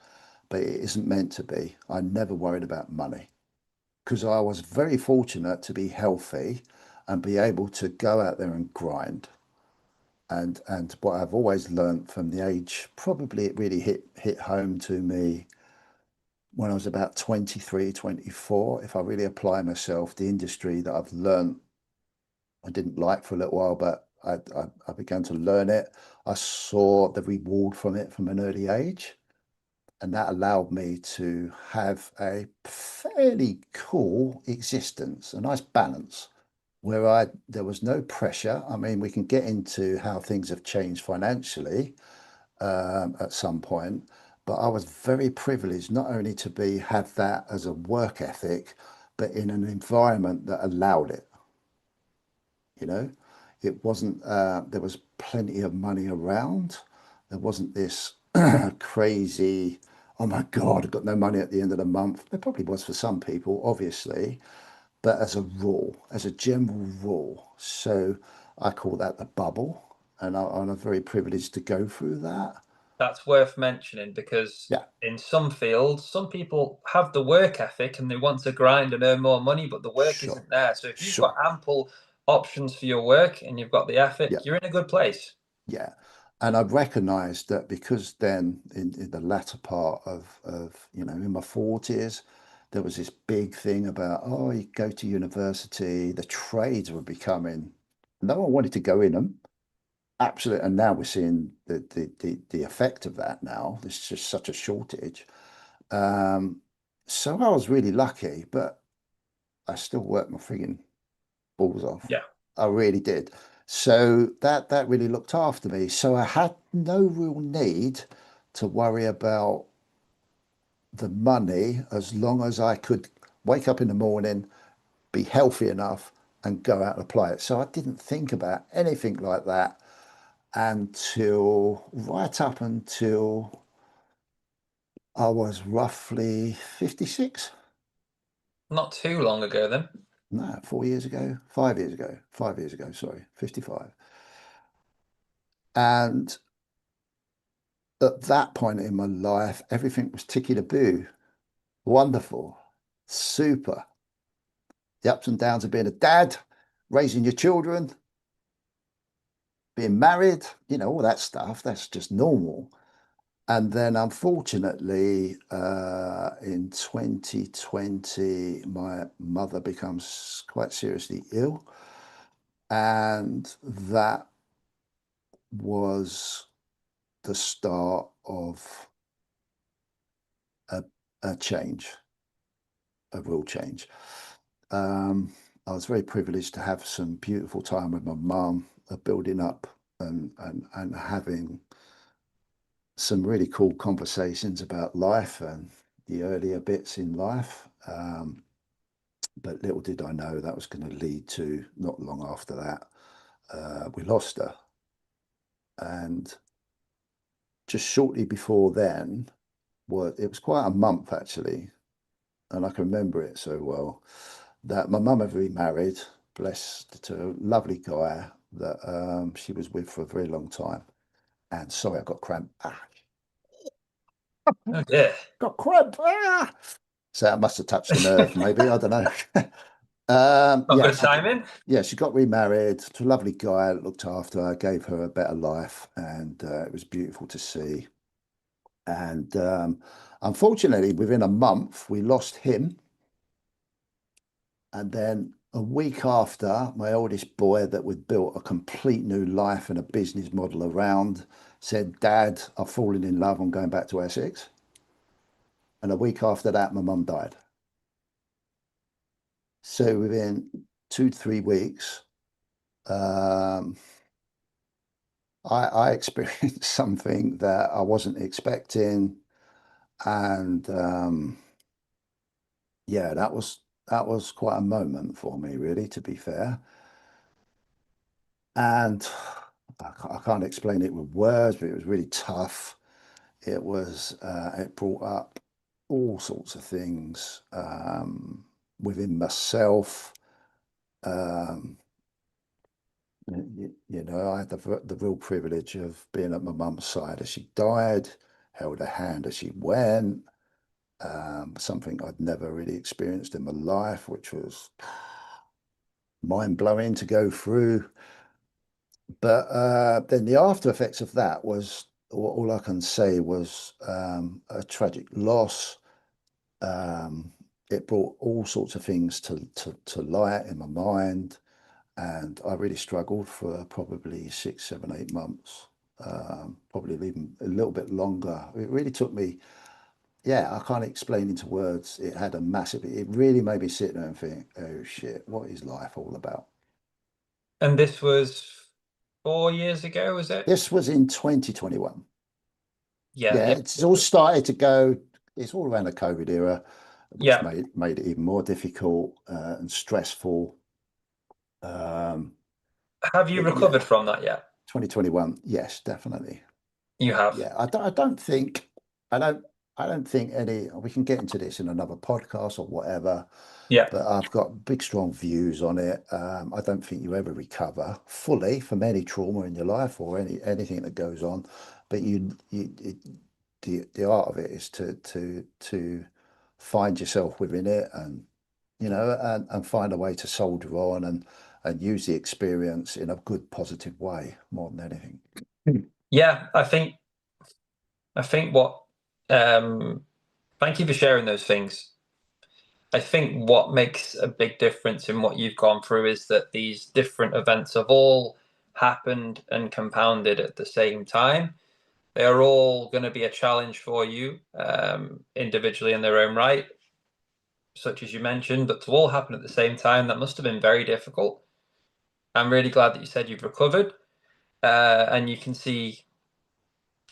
but it isn't meant to be. I never worried about money because I was very fortunate to be healthy and be able to go out there and grind. And what I've always learned from the age, probably it really hit home to me when I was about 23, 24. If I really apply myself, the industry that I've learned, I didn't like for a little while, but I began to learn it. I saw the reward from it from an early age, and that allowed me to have a fairly cool existence, a nice balance where there was no pressure. I mean, we can get into how things have changed financially at some point, but I was very privileged not only to be have that as a work ethic, but in an environment that allowed it. You know, it wasn't. There was plenty of money around. There wasn't this crazy. Oh my God, I've got no money at the end of the month. There probably was for some people, obviously, but as a rule, as a general rule. So I call that the bubble, and I'm very privileged to go through that. That's worth mentioning because Yeah, in some fields, some people have the work ethic and they want to grind and earn more money, but the work sure, isn't there. So if you've got sure. ample options for your work and you've got the ethic, Yeah, you're in a good place. yeah. And I've recognized that because then in the latter part of, in my 40s, there was this big thing about, oh, you go to university, the trades were becoming, no one wanted to go in them. Absolutely. And now we're seeing the effect of that now. There's just such a shortage. Um, so I was really lucky, but I still worked my frigging balls off. Yeah. I really did. So that really looked after me. So I had no real need to worry about the money as long as I could wake up in the morning, be healthy enough, and go out and apply it. So I didn't think about anything like that until right up until I was roughly 56. Not too long ago then. No, 4 years ago, 5 years ago, 5 years ago, sorry, 55. And at that point in my life, everything was ticky-to-boo, wonderful, super. The ups and downs of being a dad, raising your children, being married, all that stuff, that's just normal. And then, unfortunately, in 2020, my mother becomes quite seriously ill. And that was the start of a, a change, a real change. I was very privileged to have some beautiful time with my mum, building up and having some really cool conversations about life and the earlier bits in life. But little did I know that was going to lead to not long after that, we lost her. And just shortly before then, it was quite a month actually, and I can remember it so well, that my mum had remarried, blessed, to a lovely guy that she was with for a very long time. And sorry, I got cramp. Oh dear. Got cramp. So that must have touched a nerve, maybe. I don't know. Not Yeah, good timing. yeah, she got remarried to a lovely guy that looked after her, gave her a better life, and it was beautiful to see. And unfortunately, within a month, we lost him. And then a week after, my oldest boy, that we'd built a complete new life and a business model around, said, Dad, I've fallen in love, I'm going back to Essex. And a week after that, my mum died. So within 2 to 3 weeks, um, I experienced something that I wasn't expecting. And yeah, that was quite a moment for me, really, to be fair. And I can't explain it with words, but it was really tough. It brought up all sorts of things within myself. Um, I had the real privilege of being at my mum's side as she died, held her hand as she went. Something I'd never really experienced in my life, which was mind blowing to go through. But then the after effects of that was all I can say was a tragic loss. Um, it brought all sorts of things to light in my mind, and I really struggled for probably 6, 7, 8 months, probably even a little bit longer. It really took me, yeah, I can't explain into words. It had a massive, it really made me sit there and think, oh shit, what is life all about? And this was 4 years ago, was it? This was in 2021. Yeah, Yeah, yeah, it's all started to go. It's all around the COVID era, which yeah. made it even more difficult and stressful. Um, Have you yeah, recovered from that yet? 2021. Yes, definitely. You have. Yeah, I don't think I don't I don't think any. We can get into this in another podcast or whatever. Yeah. But I've got big, strong views on it. I don't think you ever recover fully from any trauma in your life or anything that goes on. But the art of it is to find yourself within it, and and find a way to soldier on and use the experience in a good, positive way more than anything. Yeah, I think what thank you for sharing those things. I think what makes a big difference in what you've gone through is that these different events have all happened and compounded at the same time. They are all going to be a challenge for you individually in their own right, such as you mentioned, but to all happen at the same time, that must have been very difficult. I'm really glad that you said you've recovered and you can see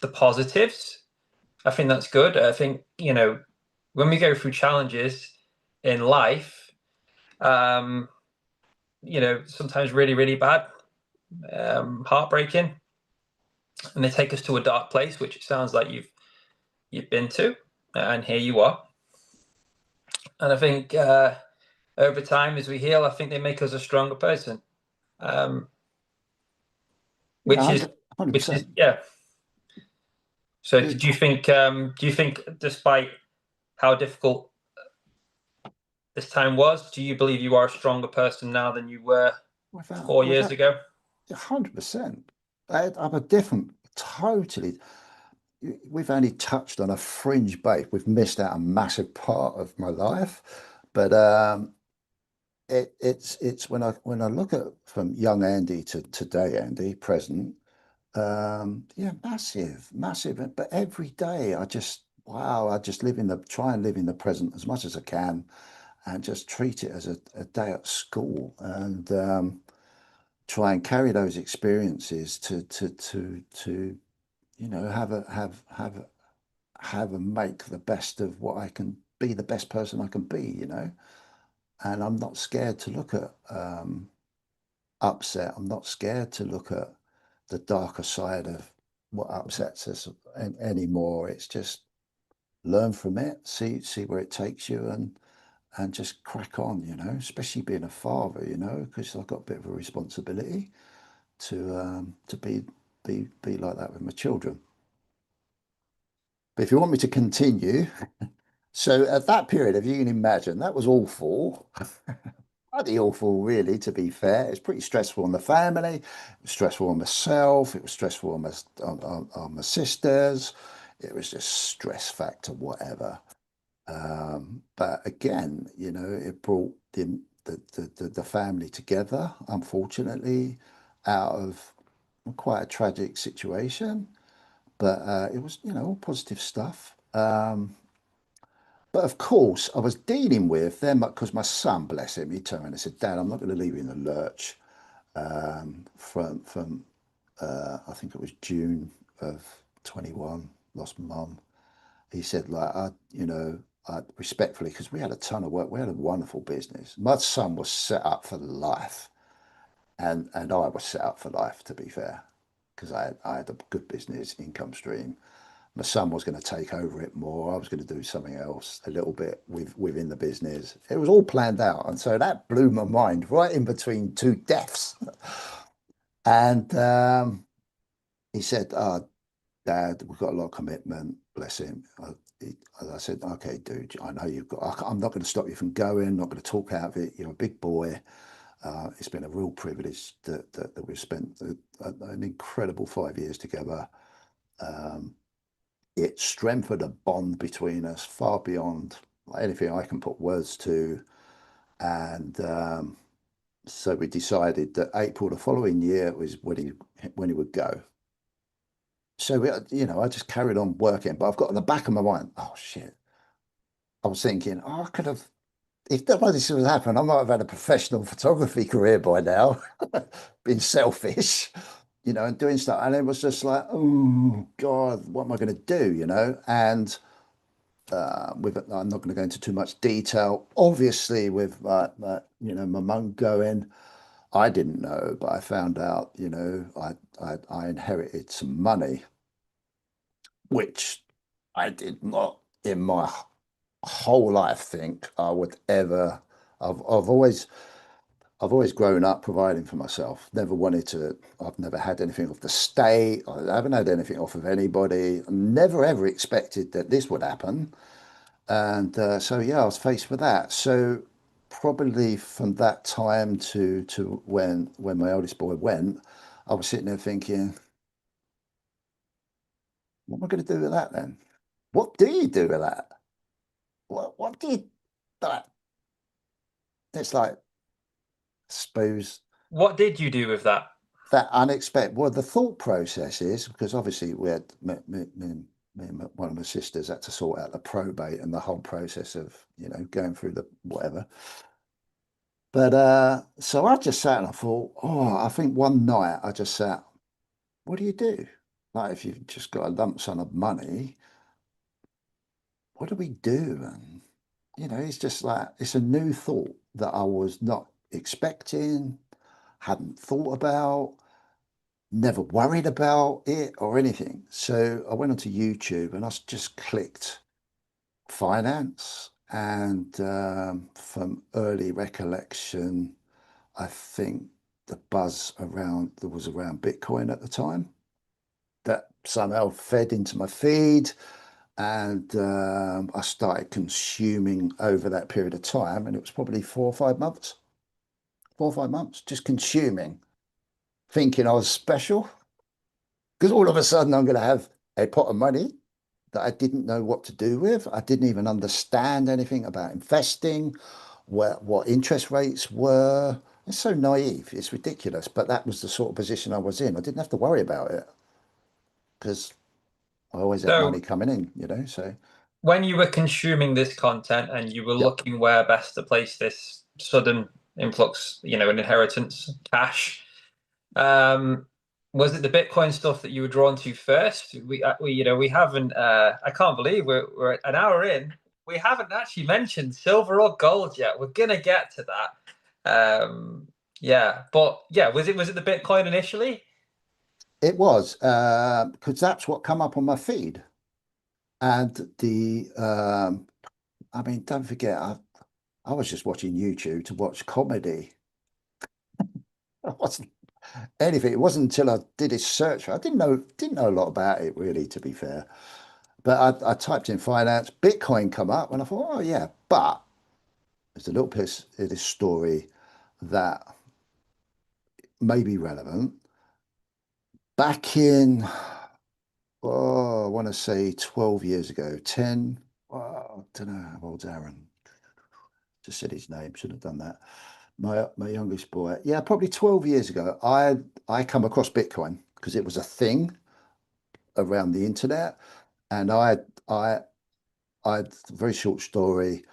the positives. I think that's good. I think, when we go through challenges in life, um, sometimes really, really bad, heartbreaking, and they take us to a dark place, which it sounds like you've been to, and here you are. And I think over time, as we heal, I think they make us a stronger person, um, Yeah, which is 100%. yeah. So, Yeah, do you think, despite how difficult this time was, do you believe you are a stronger person now than you were without 4 years ago? 100%. I'm a different, totally. We've only touched on a fringe base. We've missed out a massive part of my life, but it's when I look at from young Andy to today, Andy present. Yeah, massive, massive. But every day, I just try and live in the present as much as I can, and just treat it as a day at school, and try and carry those experiences to have and make the best of what I can be, the best person I can be. And I'm not scared to look at upset. I'm not scared to look at the darker side of what upsets us anymore. It's just learn from it, see where it takes you, and just crack on. Especially being a father, because I've got a bit of a responsibility to be like that with my children. But if you want me to continue, so at that period, if you can imagine, that was awful. Bloody awful, really, to be fair. It's pretty stressful on the family, it was stressful on myself, it was stressful on my sisters. It was just stress factor, whatever. But again, it brought the family together, unfortunately, out of quite a tragic situation. but it was, all positive stuff. But of course, I was dealing with them because my son, bless him, he turned around and said, "Dad, I'm not going to leave you in the lurch." From I think it was June of 21, lost mum. He said, like, I respectfully, because we had a ton of work, we had a wonderful business. My son was set up for life, and I was set up for life, to be fair, because I had a good business income stream. My son was going to take over it more. I was going to do something else a little bit within the business. It was all planned out, and so that blew my mind right in between two deaths. And he said, "Oh, Dad, we've got a lot of commitment. Bless him." I said, "Okay, dude, I know you've got. I'm not going to stop you from going. Not going to talk out of it. You're a big boy. It's been a real privilege that we've spent an incredible 5 years together. Um, it strengthened a bond between us far beyond anything I can put words to. And so we decided that April the following year was when he would go. So I just carried on working, but I've got in the back of my mind, oh shit. I was thinking, oh, I could have, if none of this had happened, I might have had a professional photography career by now, being selfish, and doing stuff. And it was just like, oh God, what am I going to do, And I'm not going to go into too much detail. Obviously, with my mum going, I didn't know, but I found out, I inherited some money, which I did not in my whole life think I would ever. I've always grown up providing for myself. Never wanted to. I've never had anything off the state. I haven't had anything off of anybody. Never ever expected that this would happen. And so yeah, I was faced with that. So probably from that time to when my oldest boy went, I was sitting there thinking, what am I going to do with that then? What do you do with that? What do you that? It's like, suppose What did you do with that? that unexpected. Well, the thought process is because obviously we had me and one of my sisters had to sort out the probate and the whole process of going through the whatever. But so I just sat and I thought, oh, I think one night I just sat, what do you do? Like if you've just got a lump sum of money, what do we do? And it's just like it's a new thought that I was not expecting, hadn't thought about, never worried about it or anything. So I went onto YouTube and I just clicked finance. And from early recollection, I think the buzz around there was around Bitcoin at the time that somehow fed into my feed. And I started consuming over that period of time. And it was probably 4 or 5 months, 4 or 5 months, just consuming, thinking I was special. Because all of a sudden I'm going to have a pot of money that I didn't know what to do with. I didn't even understand anything about investing, what interest rates were. It's so naive. It's ridiculous. But that was the sort of position I was in. I didn't have to worry about it because I always had money So, coming in. So when you were consuming this content and you were yeah, looking where best to place this sudden influx, an inheritance cash, um, was it the Bitcoin stuff that you were drawn to first? We haven't. I can't believe we're an hour in. We haven't actually mentioned silver or gold yet. We're gonna get to that. Yeah, but yeah, was it the Bitcoin initially? it was because that's what come up on my feed. And I mean, don't forget, I was just watching YouTube to watch comedy. I wasn't anything. It wasn't until I did this search. I didn't know a lot about it really, to be fair. But I typed in finance, Bitcoin come up, and I thought, oh yeah. But there's a little piece of this story that may be relevant. Back in, oh, I want to say 12 years ago, 10, oh, I don't know how old's Aaron. Just said his name, should have done that. My youngest boy, yeah, probably 12 years ago, I come across Bitcoin because it was a thing. around the internet. And I, a very short story.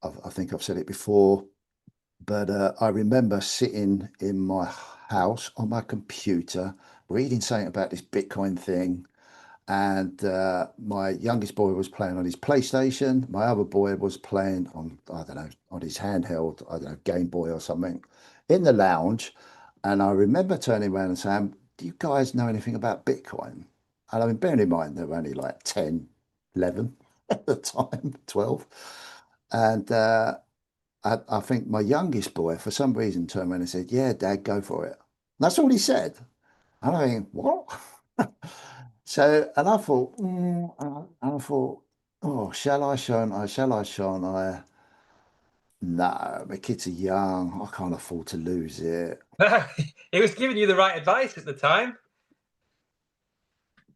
I think I've said it before, but I remember sitting in my house on my computer reading something about this Bitcoin thing. And my youngest boy was playing on his PlayStation. My other boy was playing on, I don't know, on his handheld, I don't know, Game Boy or something in the lounge. And I remember turning around and saying, do you guys know anything about Bitcoin? And I mean, bearing in mind, they were only like 10, 11 at the time, 12. And I think my youngest boy, for some reason, turned around and said, yeah, Dad, go for it. That's all he said. And I think, what? So, and I thought, and I thought, oh, shall I, shall I, shall I, shan't I? No, my kids are young. I can't afford to lose it. He was giving you the right advice at the time,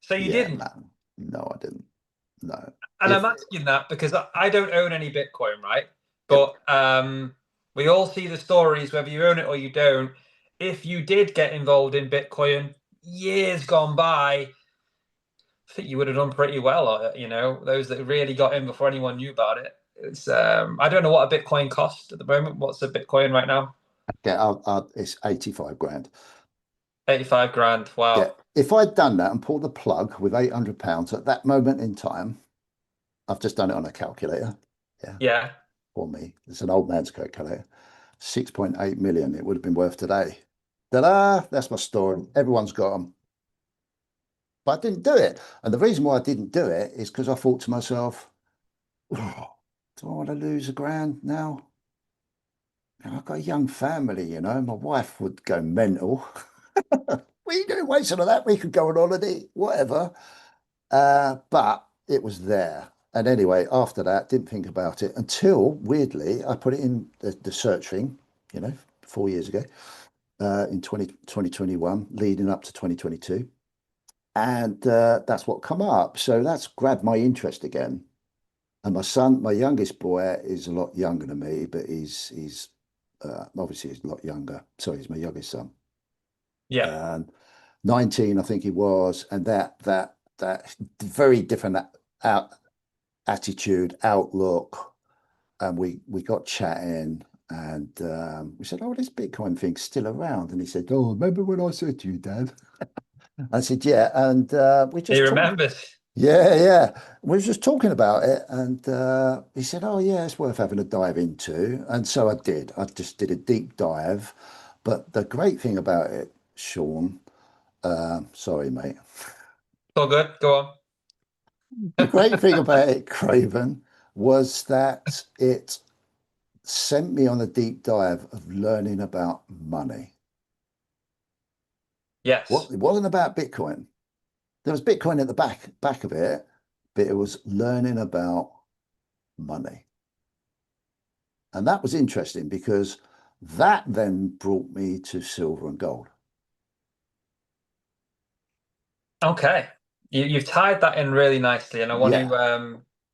so you Yeah, didn't. man. No, I didn't. No. And I'm If, asking that because I don't own any Bitcoin, right? yep, But we all see the stories, whether you own it or you don't. If you did get involved in Bitcoin years gone by, I think you would have done pretty well. Those that really got in before anyone knew about it. It's I don't know what a Bitcoin costs at the moment. What's a Bitcoin right now? yeah, it's 85 grand. 85 grand. Yeah. Wow. If I'd done that and pulled the plug with £800 at that moment in time, I've just done it on a calculator. Yeah, Yeah. for me. It's an old man's calculator. 6.8 million it would have been worth today. Ta-da! That's my story. Everyone's got them. But I didn't do it. And the reason why I didn't do it is because I thought to myself, oh, do I want to lose a grand now? And I've got a young family, you know. My wife would go mental. What are you doing wasting all that? We could go on holiday, whatever. But it was there. And anyway, after that, didn't think about it until weirdly, I put it in the search thing, 4 years ago, in 2021, leading up to 2022. And that's what come up. So that's grabbed my interest again. And my son, my youngest boy, is a lot younger than me, but he's obviously he's a lot younger. Sorry, he's my youngest son. Yeah. 19, I think he was, and that very different out attitude, outlook. And we got chatting, and we said, "Oh, this Bitcoin thing's still around." And he said, "Oh, remember when I said to you, Dad?" I said, "Yeah," and we He just talked. remembers. Yeah, yeah. We were just talking about it, and he said, "Oh, yeah, it's worth having a dive into." And so I did. I just did a deep dive. But the great thing about it, Sean, sorry, mate. All good. Go on. The great thing about it, Craven, was that it sent me on a deep dive of learning about money. What Yes. it wasn't about Bitcoin. There was Bitcoin at the back of it, but it was learning about money. And that was interesting because that then brought me to silver and gold. Okay. You've tied that in really nicely, and Yeah,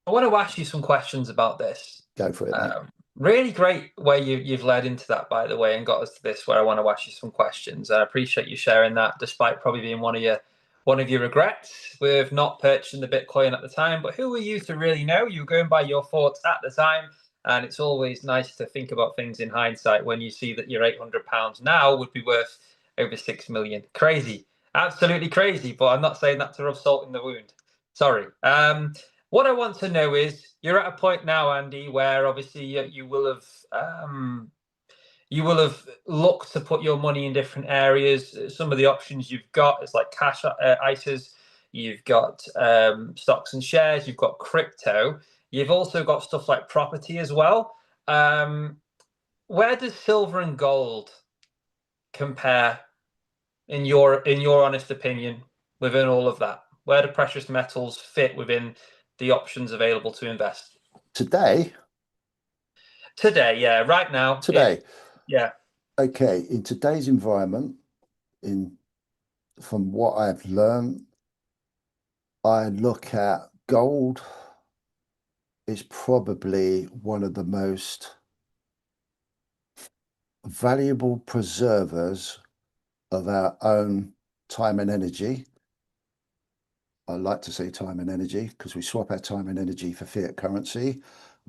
I want to ask you some questions about this. go for it, mate. Really great way you've led into that, by the way, and got us to this where I want to ask you some questions. And I appreciate you sharing that, despite probably being one of your regrets with not purchasing the Bitcoin at the time. But who were you to really know? You were going by your thoughts at the time, and it's always nice to think about things in hindsight when you see that your £800 now would be worth over 6 million. Crazy, absolutely crazy. But I'm not saying that to rub salt in the wound. Sorry. What I want to know is you're at a point now, Andy, where obviously you will have looked to put your money in different areas. Some of the options you've got is like cash ISAs, you've got stocks and shares, you've got crypto, you've also got stuff like property as well. Where does silver and gold compare in your honest opinion within all of that? Where do precious metals fit within the options available to invest Today, today? Yeah, right now. today, Yeah, okay, in today's environment, in from what I've learned, I look at gold is probably one of the most valuable preservers of our own time and energy. I like to say time and energy because we swap our time and energy for fiat currency.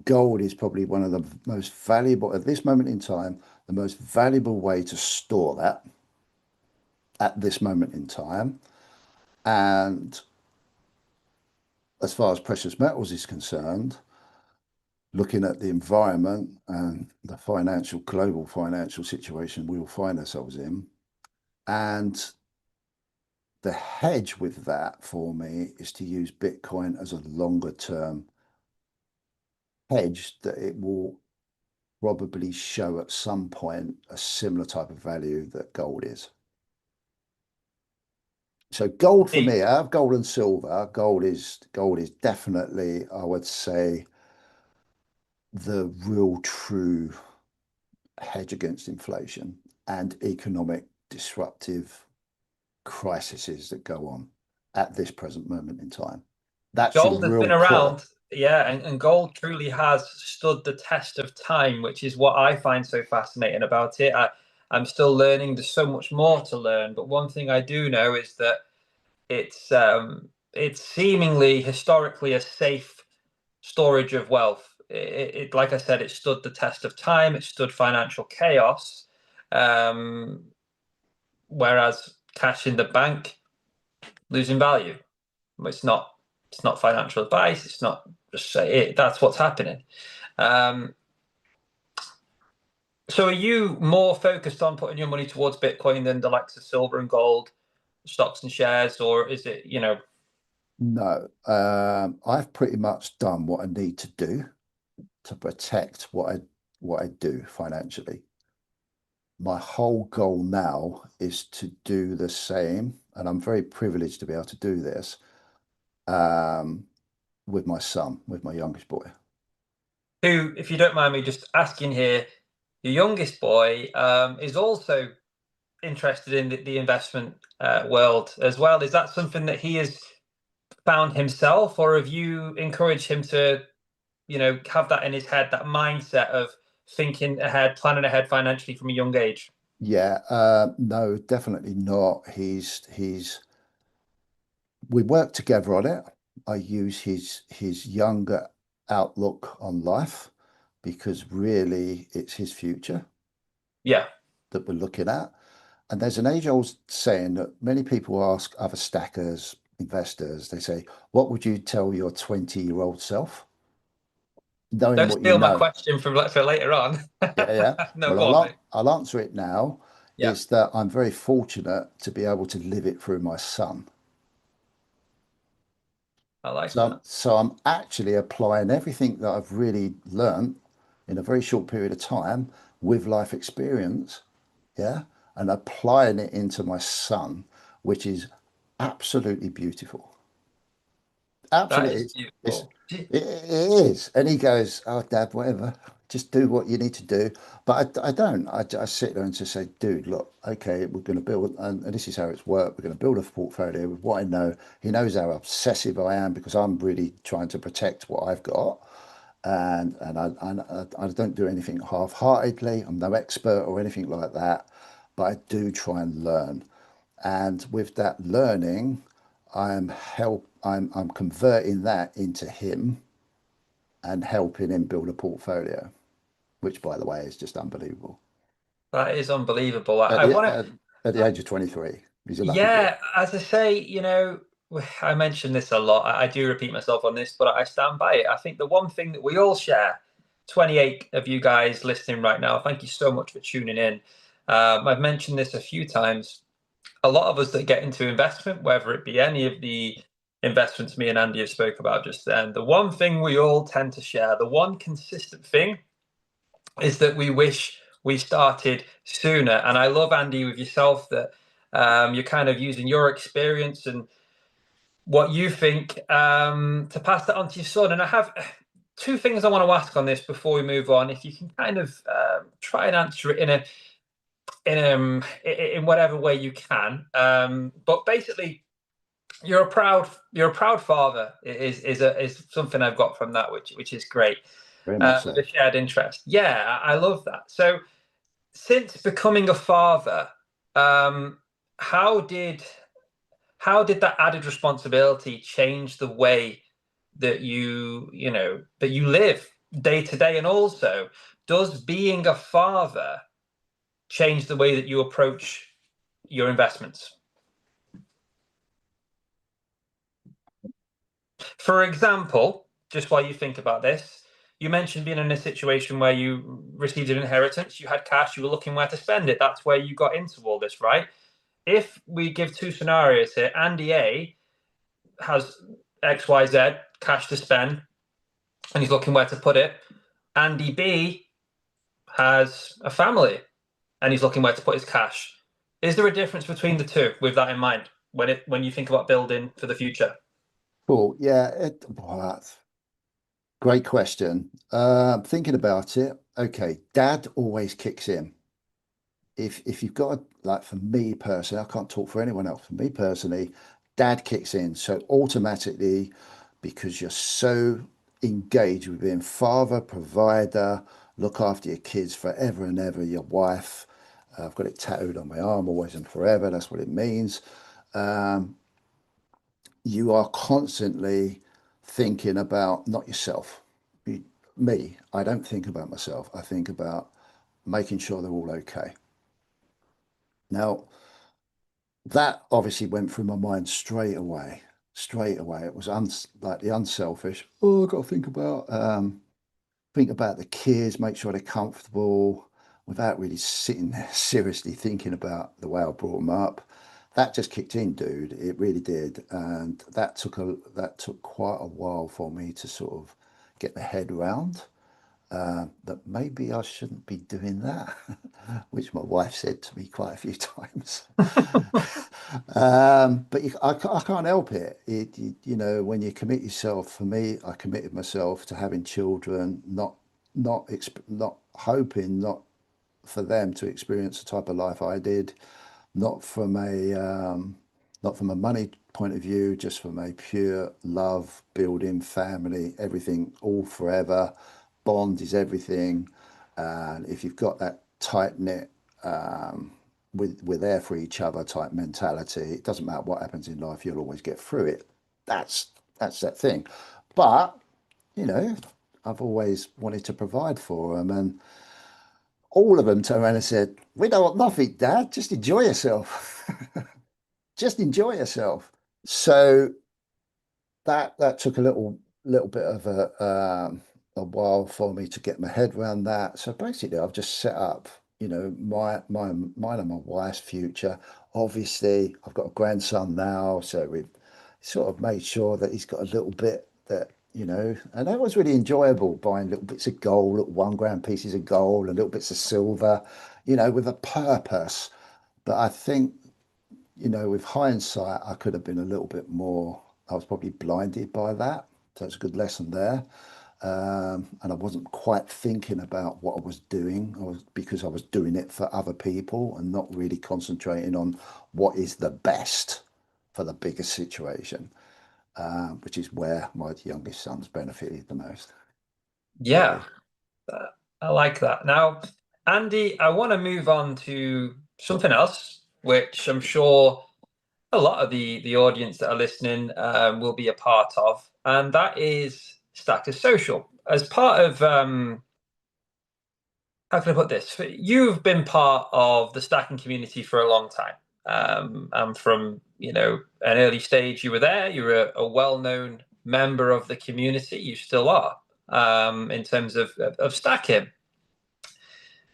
Gold is probably one of the most valuable, at this moment in time, the most valuable way to store that at this moment in time. And as far as precious metals is concerned, looking at the environment and the global financial situation we will find ourselves in, and the hedge with that for me is to use Bitcoin as a longer term hedge that it will probably show at some point a similar type of value that gold is. So gold for me, I have gold and silver. Gold is definitely, I would say, the real true hedge against inflation and economic disruptive crises that go on at this present moment in time. That's your Gold has real been core. around, yeah, and gold truly has stood the test of time, which is what I find so fascinating about it. I'm still learning. There's so much more to learn, but one thing I do know is that it's seemingly historically a safe storage of wealth. Like I said, it stood the test of time. It stood financial chaos, whereas cash in the bank losing value. It's not. It's not financial advice. It's not just say it. That's what's happening. Um, so, are you more focused on putting your money towards Bitcoin than the likes of silver and gold, stocks and shares, or is it, No, I've pretty much done what I need to do to protect what I do financially. My whole goal now is to do the same, and I'm very privileged to be able to do this um, with my son, with my youngest boy. who, if you don't mind me just asking here, your youngest boy is also interested in the investment world as well. Is that something that he has found himself, or have you encouraged him to, have that in his head, that mindset of thinking ahead, planning ahead financially from a young age? Yeah, no, definitely not. We work together on it. I use his younger outlook on life because really it's his future Yeah. that we're looking at. And there's an age-old saying that many people ask other stackers, investors, they say, what would you tell your 20-year-old self? Knowing Don't what you steal my know. question for later on. Yeah, yeah. No, Well, go on, mate. I'll answer it now, Yeah, is that I'm very fortunate to be able to live it through my son. I like So, that. so I'm actually applying everything that I've really learned in a very short period of time with life experience, yeah, and applying it into my son, which is absolutely beautiful. That Absolutely, is it's beautiful. it is. And he goes, "Oh, Dad, whatever, just do what you need to do." But I don't. I sit there and just say, "Dude, look, okay, we're going to build, and this is how it's worked. We're going to build a portfolio with what I know." He knows how obsessive I am because I'm really trying to protect what I've got, and I don't do anything half-heartedly. I'm no expert or anything like that, but I do try and learn. And with that learning, I'm converting that into him and helping him build a portfolio, which by the way is just unbelievable. That is unbelievable. At I the want to. at the age of 23, he's a lucky boy. Yeah, as I say, I mention this a lot. I do repeat myself on this, but I stand by it. I think the one thing that we all share, 28 of you guys listening right now, thank you so much for tuning in. I've mentioned this a few times. A lot of us that get into investment, whether it be any of the investments me and Andy have spoke about just then, the one thing we all tend to share, the one consistent thing is that we wish we started sooner. And I love, Andy, with yourself that you're kind of using your experience and what you think to pass that on to your son. And I have two things I want to ask on this before we move on. If you can kind of try and answer it in whatever way you can. But basically, you're a proud father is something I've got from that, which is great. Very much With so. a shared interest. Yeah, I love that. So since becoming a father, um, how did how did that added responsibility change the way that that you live day to day? And also, does being a father change the way that you approach your investments? For example, just while you think about this, you mentioned being in a situation where you received an inheritance, you had cash, you were looking where to spend it. That's where you got into all this, right? If we give two scenarios here, Andy A has XYZ cash to spend and he's looking where to put it. Andy B has a family and he's looking where to put his cash. Is there a difference between the two with that in mind when you think about building for the future? Cool. Yeah. Great question. Thinking about it, okay, dad always kicks in. If you've got like for me personally, I can't talk for anyone else. For me personally, dad kicks in. So automatically, because you're so engaged with being father, provider, look after your kids forever and ever, your wife. I've got it tattooed on my arm, always and forever. That's what it means. You are constantly thinking about not yourself. Me, I don't think about myself. I think about making sure they're all okay. Now, that obviously went through my mind straight away. Straight away, it was like the unselfish. Oh, I've got to think about the kids, make sure they're comfortable, without really sitting there seriously thinking about the way I brought them up. That just kicked in, dude. It really did, and that took quite a while for me to sort of get my head around. That maybe I shouldn't be doing that, which my wife said to me quite a few times. But I can't help it. When you commit yourself, for me, I committed myself to having children, not hoping, not for them to experience the type of life I did, not from a money point of view, just from a pure love, building family, everything, all forever. Bond is everything, and if you've got that tight knit, we're there for each other type mentality, it doesn't matter what happens in life, you'll always get through it. That's that thing. But you know, I've always wanted to provide for them, and all of them turned around and said, "We don't want nothing, Dad. Just enjoy yourself. Just enjoy yourself." So that took a little bit of a while for me to get my head around that. So basically, I've just set up, mine and my wife's future. Obviously, I've got a grandson now, so we've sort of made sure that he's got a little bit that, and that was really enjoyable, buying little bits of gold, little 1 gram pieces of gold and little bits of silver, with a purpose. But I think, with hindsight, I could have been a little bit more, I was probably blinded by that. So it's a good lesson there. And I wasn't quite thinking about what I was doing. Because I was doing it for other people and not really concentrating on what is the best for the biggest situation, which is where my youngest son's benefited the most. Yeah, I like that. Now, Andy, I want to move on to something else, which I'm sure a lot of the audience that are listening will be a part of, and that is Status Social. As part of how can I put this? You've been part of the stacking community for a long time. And from an early stage, you were there. You were a well-known member of the community. You still are, in terms of stacking.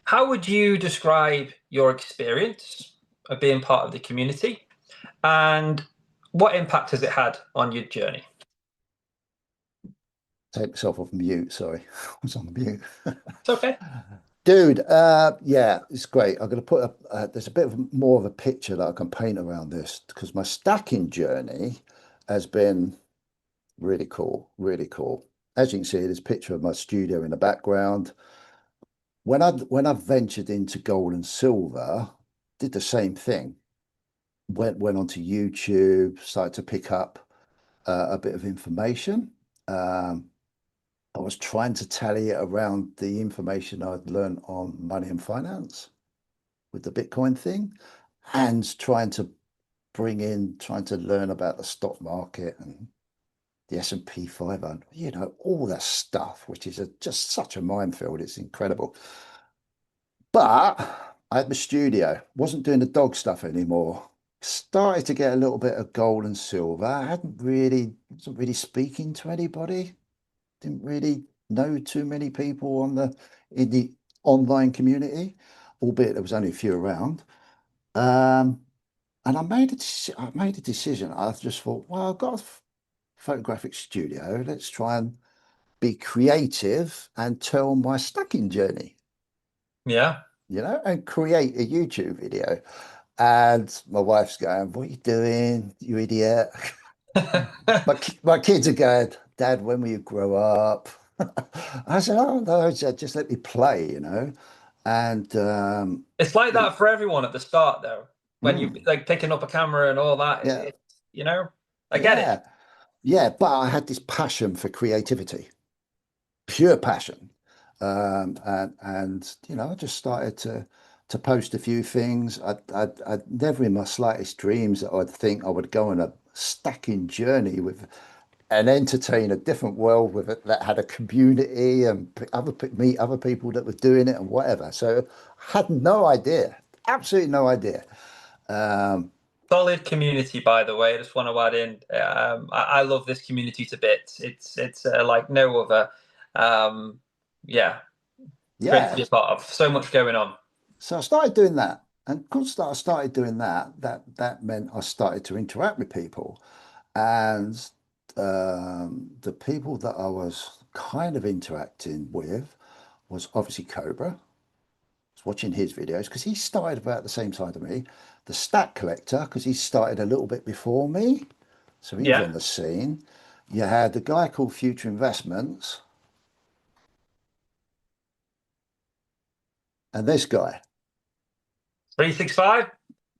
How would you describe your experience of being part of the community, and what impact has it had on your journey? Take myself off mute. Sorry, I was on mute. It's okay. Dude, yeah, it's great. I'm going to put there's a bit of more of a picture that I can paint around this, because my stacking journey has been really cool, really cool. As you can see, there's a picture of my studio in the background. When I ventured into gold and silver, did the same thing. Went onto YouTube, started to pick up a bit of information. I was trying to tally it around the information I'd learned on money and finance with the Bitcoin thing, and trying to upbringing, trying to learn about the stock market and the S&P 500, all that stuff, which is just such a minefield. It's incredible. But I had my studio, wasn't doing the dog stuff anymore. Started to get a little bit of gold and silver. I wasn't really speaking to anybody. Didn't really know too many people in the online community, albeit there was only a few around. Um, and I made a decision. I just thought, well, I've got a photographic studio. Let's try and be creative and tell my stacking journey, Yeah. and create a YouTube video. And my wife's going, "What are you doing, you idiot?" My kids are going, "Dad, when will you grow up?" I said, "Oh no, just let me play." And It's like that for everyone at the start, though. When you mm, like picking up a camera and all that, yeah, I get it. yeah, yeah. But I had this passion for creativity, pure passion. And I just started to post a few things. I'd never in my slightest dreams that I'd think I would go on a stacking journey with and entertain a different world with it that had a community and meet other people that were doing it and whatever. So I had no idea, absolutely no idea. Um, Solid community, by the way. I just want to add in. I love this community to bits. It's like no other. Um, yeah, great to yeah, be a part of. So much going on. so I started doing that, and because I started doing that, that meant I started to interact with people, and the people that I was kind of interacting with was obviously Cobra. I was watching his videos because he started about the same time as me. The Stat Collector, because he started a little bit before me, so he was Yeah, on the scene. You had the guy called Future Investments, and this guy, 365.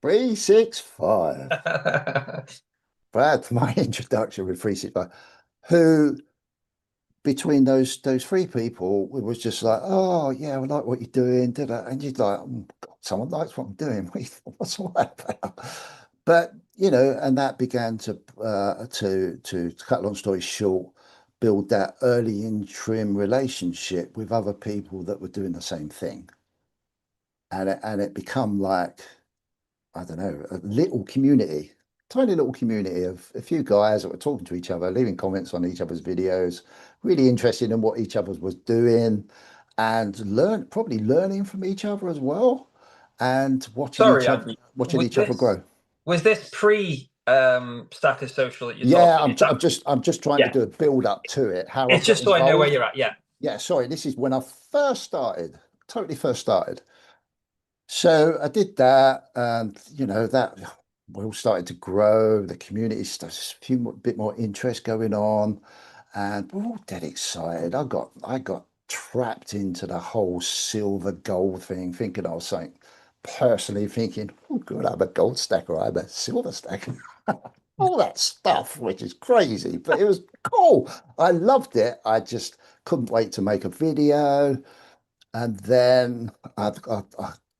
365. That's my introduction with 365, who between those three people, it was just like, oh yeah, I like what you're doing, and you're like, God, someone likes what I'm doing. What's all that about? But and that began to cut a long story short, build that early interim relationship with other people that were doing the same thing, and it become like, I don't know, a little community, tiny little community of a few guys that were talking to each other, leaving comments on each other's videos, really interested in what each other was doing, and probably learning from each other as well, and Sorry, Andy. watching Was each other this grow. was this pre Stacker Social that you're Yeah, talking? Is that I'm just trying to yeah? do a build up to it, how I It's got just so I know where involved. you're at. Yeah. Yeah, sorry, this is when I first started, totally first started. So I did that, and that we all started to grow. The community started a bit more interest going on, and we're all dead excited. I got trapped into the whole silver gold thing, thinking I was saying personally thinking, oh good, I'm a gold stacker, I'm a silver stacker. All that stuff, which is crazy, but it was cool. I loved it. I just couldn't wait to make a video. And then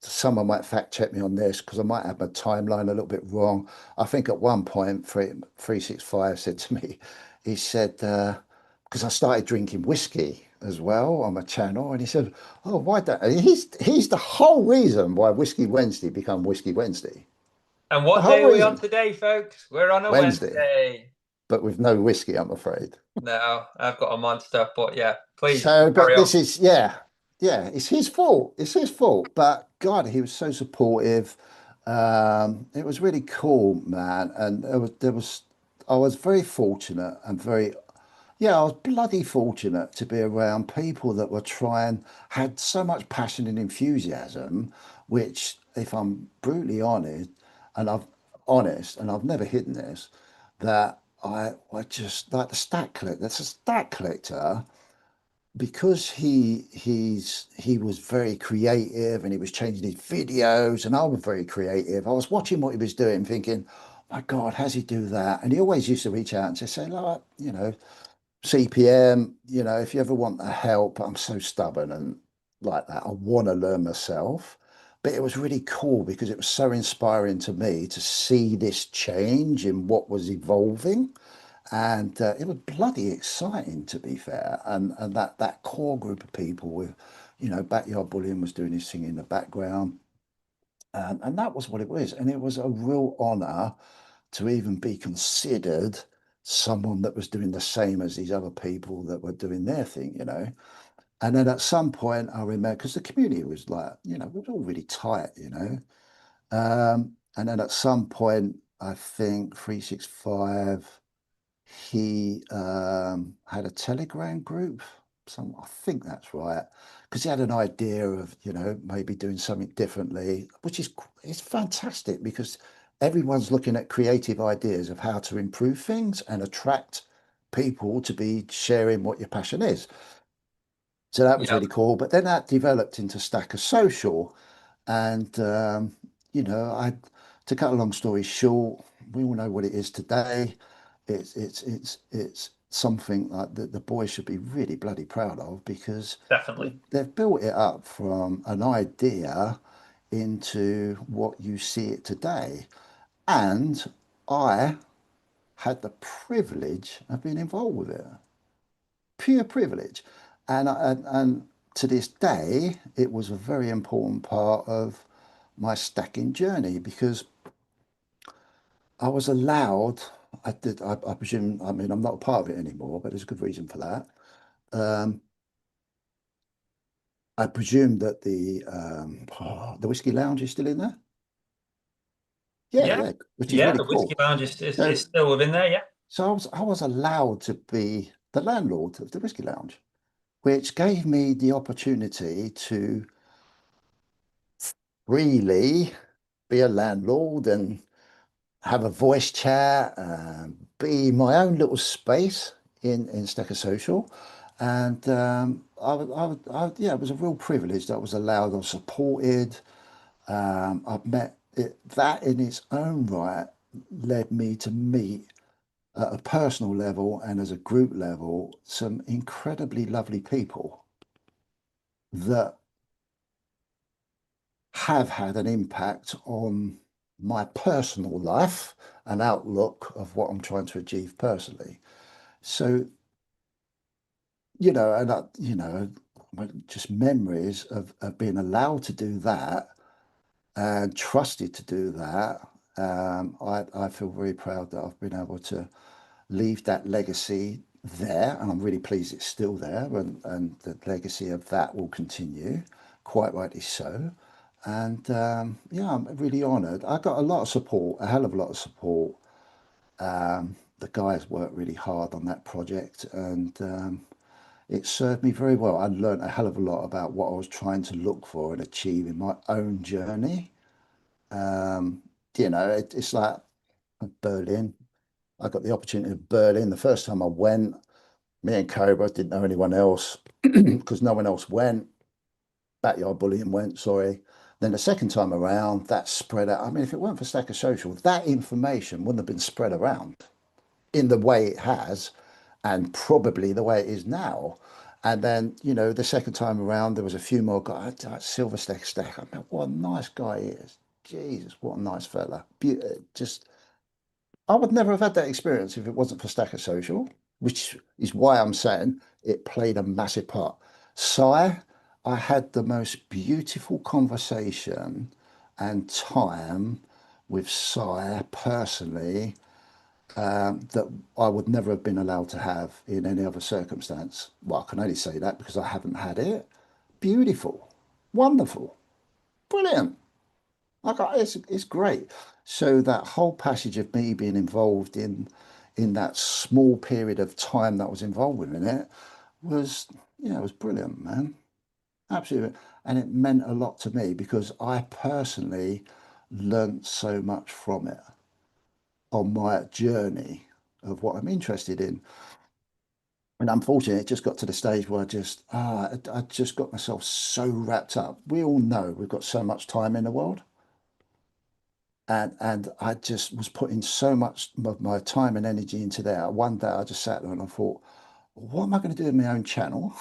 someone might fact check me on this because I might have my timeline a little bit wrong. I think at one point, 365 said to me, he said, because I started drinking whiskey as well on my channel, and he said, "Oh, why don't?" He's the whole reason why Whiskey Wednesday become Whiskey Wednesday. And The what whole day are we on reason, today, folks? We're on a Wednesday, Wednesday. but with no whiskey, I'm afraid. No, I've got a monster, but yeah, please So, but carry on. this is, yeah, yeah, it's his fault. It's his fault. But God, he was so supportive. It was really cool, man. And I was very fortunate and yeah, I was bloody fortunate to be around people that were had so much passion and enthusiasm, which, if I'm brutally honest, and I've never hidden this, that I just like the stat collector. That's a stat collector because he was very creative and he was changing his videos and I was very creative. I was watching what he was doing, thinking, my God, how's he do that? And he always used to reach out and just say, like, CPM, if you ever want the help, I'm so stubborn and like that. I want to learn myself. but it was really cool because it was so inspiring to me to see this change in what was evolving. And it was bloody exciting, to be fair. And that core group of people with, Backyard Bullying was doing his thing in the background. And that was what it was. And it was a real honor to even be considered someone that was doing the same as these other people that were doing their thing. And then at some point, I remember, because the community was like, we were all really tight. And then at some point, I think 365 he had a Telegram group. I think that's right, because he had an idea of, maybe doing something differently, which is it's fantastic because everyone's looking at creative ideas of how to improve things and attract people to be sharing what your passion is. So that was Yeah, really cool. But then that developed into Stacker Social, and I to cut a long story short, we all know what it is today. It's something like that the boys should be really bloody proud of because definitely. they've built it up from an idea into what you see it today. And I had the privilege of being involved with it, pure privilege. And to this day, it was a very important part of my stacking journey because I was allowed, I presume, I mean, I'm not a part of it anymore, but there's a good reason for that. Um, I presume that the Whiskey Lounge is still in there. Yeah, Yeah, yeah, which is yeah. really The whiskey cool. lounge is So, still within there. Yeah, so I was allowed to be the landlord of the Whiskey Lounge, which gave me the opportunity to really be a landlord and have a voice chat, be my own little space in Stacker Social. And yeah, it was a real privilege that I was allowed or supported. I've met it, that in its own right led me to meet at a personal level and as a group level some incredibly lovely people that have had an impact on my personal life and outlook of what I'm trying to achieve personally. So, and just memories of being allowed to do that and trusted to do that. I feel very proud that I've been able to leave that legacy there, and I'm really pleased it's still there, and the legacy of that will continue, quite rightly so. And yeah, I'm really honoured. I got a lot of support, a hell of a lot of support. The guys worked really hard on that project, and it served me very well. I learned a hell of a lot about what I was trying to look for and achieve in my own journey. Um, it's like Berlin. I got the opportunity of Berlin. The first time I went, me and Cobra didn't know anyone else because no one else went. Backyard Bullying went, sorry. Then the second time around, that spread out. I mean, if it weren't for Stacker Social, that information wouldn't have been spread around in the way it has and probably the way it is now. And then, the second time around, there was a few more guys. Silver Stack. I mean, what a nice guy he is. Jesus, what a nice fella. Just I would never have had that experience if it wasn't for Stacker Social, which is why I'm saying it played a massive part. Sai, I had the most beautiful conversation and time with Sai personally that I would never have been allowed to have in any other circumstance. Well, I can only say that because I haven't had it. Beautiful, wonderful, brilliant. It's great. So that whole passage of me being involved in that small period of time that I was involved in it was, it was brilliant, man. Absolutely. And it meant a lot to me because I personally learnt so much from it on my journey of what I'm interested in. And unfortunately, it just got to the stage where I just got myself so wrapped up. We all know we've got so much time in the world. And I just was putting so much of my time and energy into there. One day I just sat there and I thought, what am I going to do with my own channel?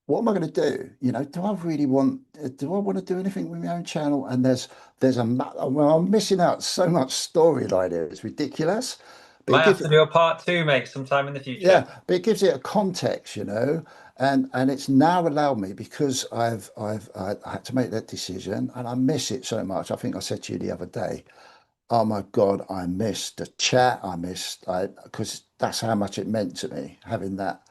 what am I going to do? You know, do I really want, do I want to do anything with my own channel? And well, I'm missing out so much storyline here. It's ridiculous. But it Might have gives to it, do a part two, mate, sometime in the future. yeah, but it gives it a context, you know, and it's now allowed me because I had to make that decision and I miss it so much. I think I said to you the other day, oh my God, I missed the chat. Because that's how much it meant to me, having that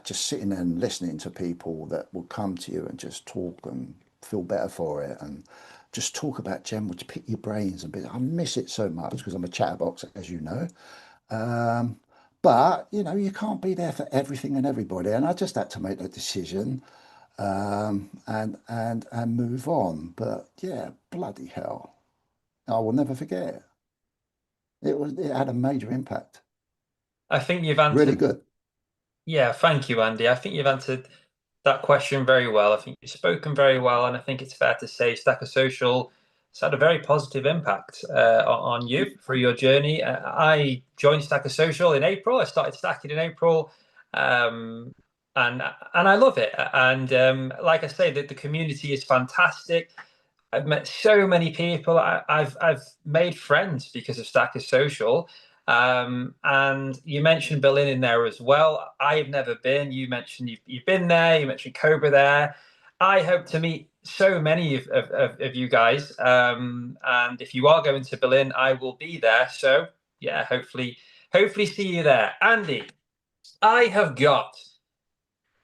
just sitting there and listening to people that will come to you and just talk and feel better for it and just talk about general, to pick your brains a bit. I miss it so much because I'm a chatterbox, as you know. Um, but you know, you can't be there for everything and everybody. And I just had to make a decision and move on. But yeah, bloody hell. I will never forget it. It had a major impact. I think you've Really answered. good. Yeah, thank you, Andy. I think you've answered that question very well. I think you've spoken very well, and I think it's fair to say Stacker Social has had a very positive impact on you through your journey. I joined Stacker Social in April. I started stacking in April, um, and I love it. And like I say, the community is fantastic. I've met so many people. I've made friends because of Stacker Social. And you mentioned Berlin in there as well. I've never been. You mentioned you've been there. You mentioned Cobra there. I hope to meet so many of you guys. And if you are going to Berlin, I will be there. So yeah, hopefully see you there. Andy, I have got.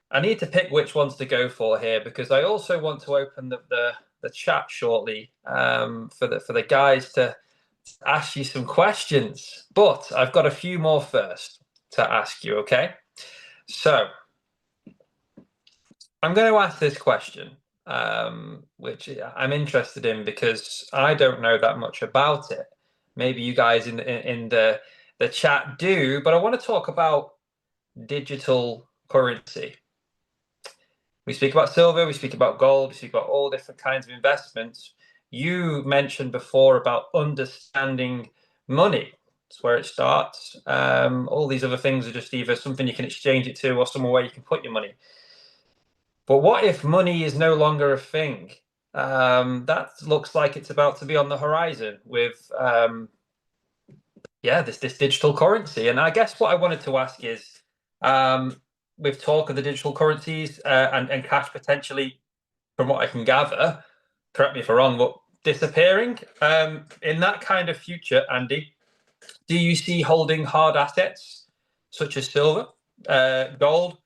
I need to pick which ones to go for here because I also want to open the chat shortly for the guys to ask you some questions. But I've got a few more first to ask you, okay? So I'm going to ask this question, which I'm interested in because I don't know that much about it. Maybe you guys in the chat do, but I want to talk about digital currency. We speak about silver, we speak about gold, we speak about all different kinds of investments. You mentioned before about understanding money. It's where it starts. All these other things are just either something you can exchange it to or somewhere where you can put your money. But what if money is no longer a thing? That looks like it's about to be on the horizon with this digital currency. And I guess what I wanted to ask is, with talk of the digital currencies and cash potentially, from what I can gather, correct me if I'm wrong, but disappearing. In that kind of future, Andy, do you see holding hard assets such as silver, gold,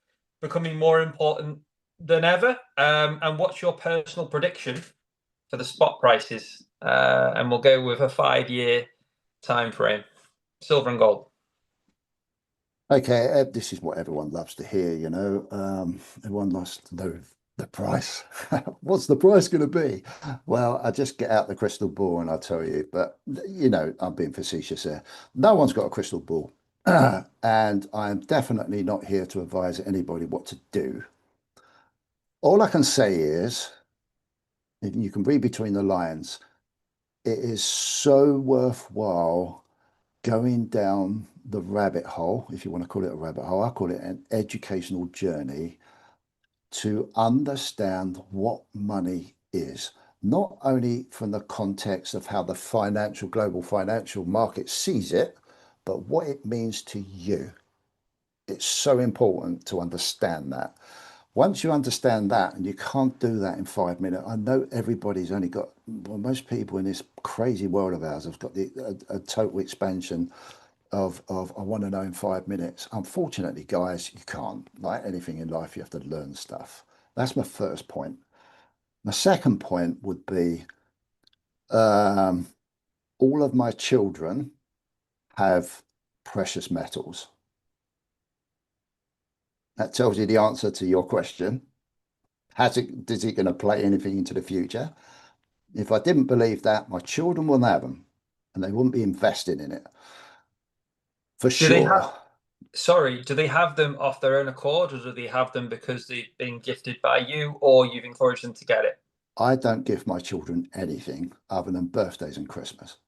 becoming more important than ever? And what's your personal prediction for the spot prices? And we'll go with a 5-year time frame, silver and gold. Okay, this is what everyone loves to hear, you know. Everyone loves to know the price. What's the price going to be? Well, I just get out the crystal ball and I'll tell you, but you know, I'm being facetious there. No one's got a crystal ball. And I'm definitely not here to advise anybody what to do. All I can say is, if you can read between the lines, it is so worthwhile going down the rabbit hole, if you want to call it a rabbit hole. I call it an educational journey to understand what money is, not only from the context of how the global financial market sees it, but what it means to you. It's so important to understand that. Once you understand that, and you can't do that in 5 minutes, I know everybody's only got, well, most people in this crazy world of ours have got a total expansion of I want to know in 5 minutes. Unfortunately, guys, you can't. Like anything in life, you have to learn stuff. That's my first point. My second point would be um, all of my children have precious metals. That tells you the answer to your question. Is it going to play anything into the future? If I didn't believe that, my children wouldn't have them and they wouldn't be investing in it for Do they have, sure. sorry, do they have them off their own accord, or do they have them because they've been gifted by you or you've encouraged them to get it? I don't give my children anything other than birthdays and Christmas.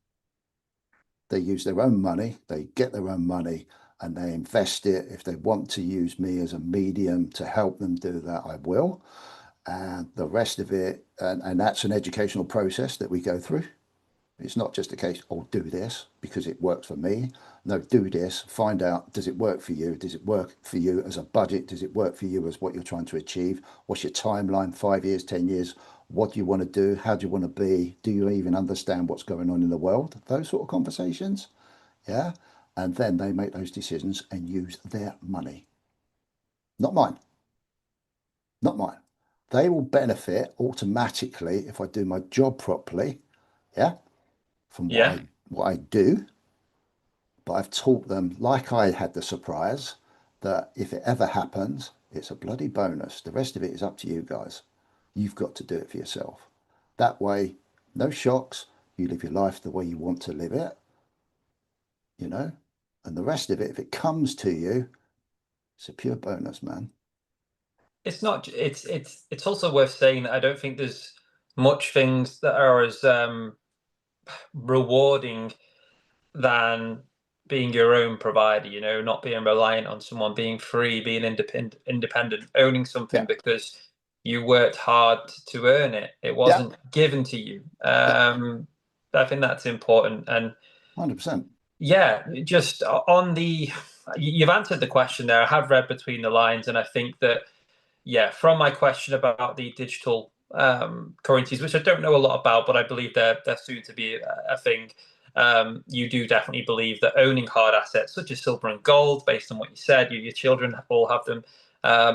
They use their own money, they get their own money, and they invest it. If they want to use me as a medium to help them do that, I will. And the rest of it, and that's an educational process that we go through. It's not just a case, oh, do this because it works for me. No, do this, find out, does it work for you? Does it work for you as a budget? Does it work for you as what you're trying to achieve? What's your timeline, 5 years, 10 years? What do you want to do? How do you want to be? Do you even understand what's going on in the world? Those sort of conversations. Yeah. And then they make those decisions and use their money. Not mine. Not mine. They will benefit automatically if I do my job properly. Yeah. From Yeah. what I do, but I've taught them, like I had the surprise, that if it ever happens, it's a bloody bonus. The rest of it is up to you guys. You've got to do it for yourself. That way, no shocks. You live your life the way you want to live it, you know, and the rest of it, if it comes to you, it's a pure bonus, man. It's not. It's also worth saying that I don't think there's much things that are as rewarding than being your own provider, you know, not being reliant on someone, being free, being independent, owning something Yeah, because you worked hard to earn it. It yeah, wasn't given to you. yeah, I think that's important. And 100%. yeah, just on the, you've answered the question there. I have read between the lines, and I think that, yeah, from my question about the digital currencies, which I don't know a lot about, but I believe they're soon to be a thing. You do definitely believe that owning hard assets such as silver and gold, based on what you said, your children all have them,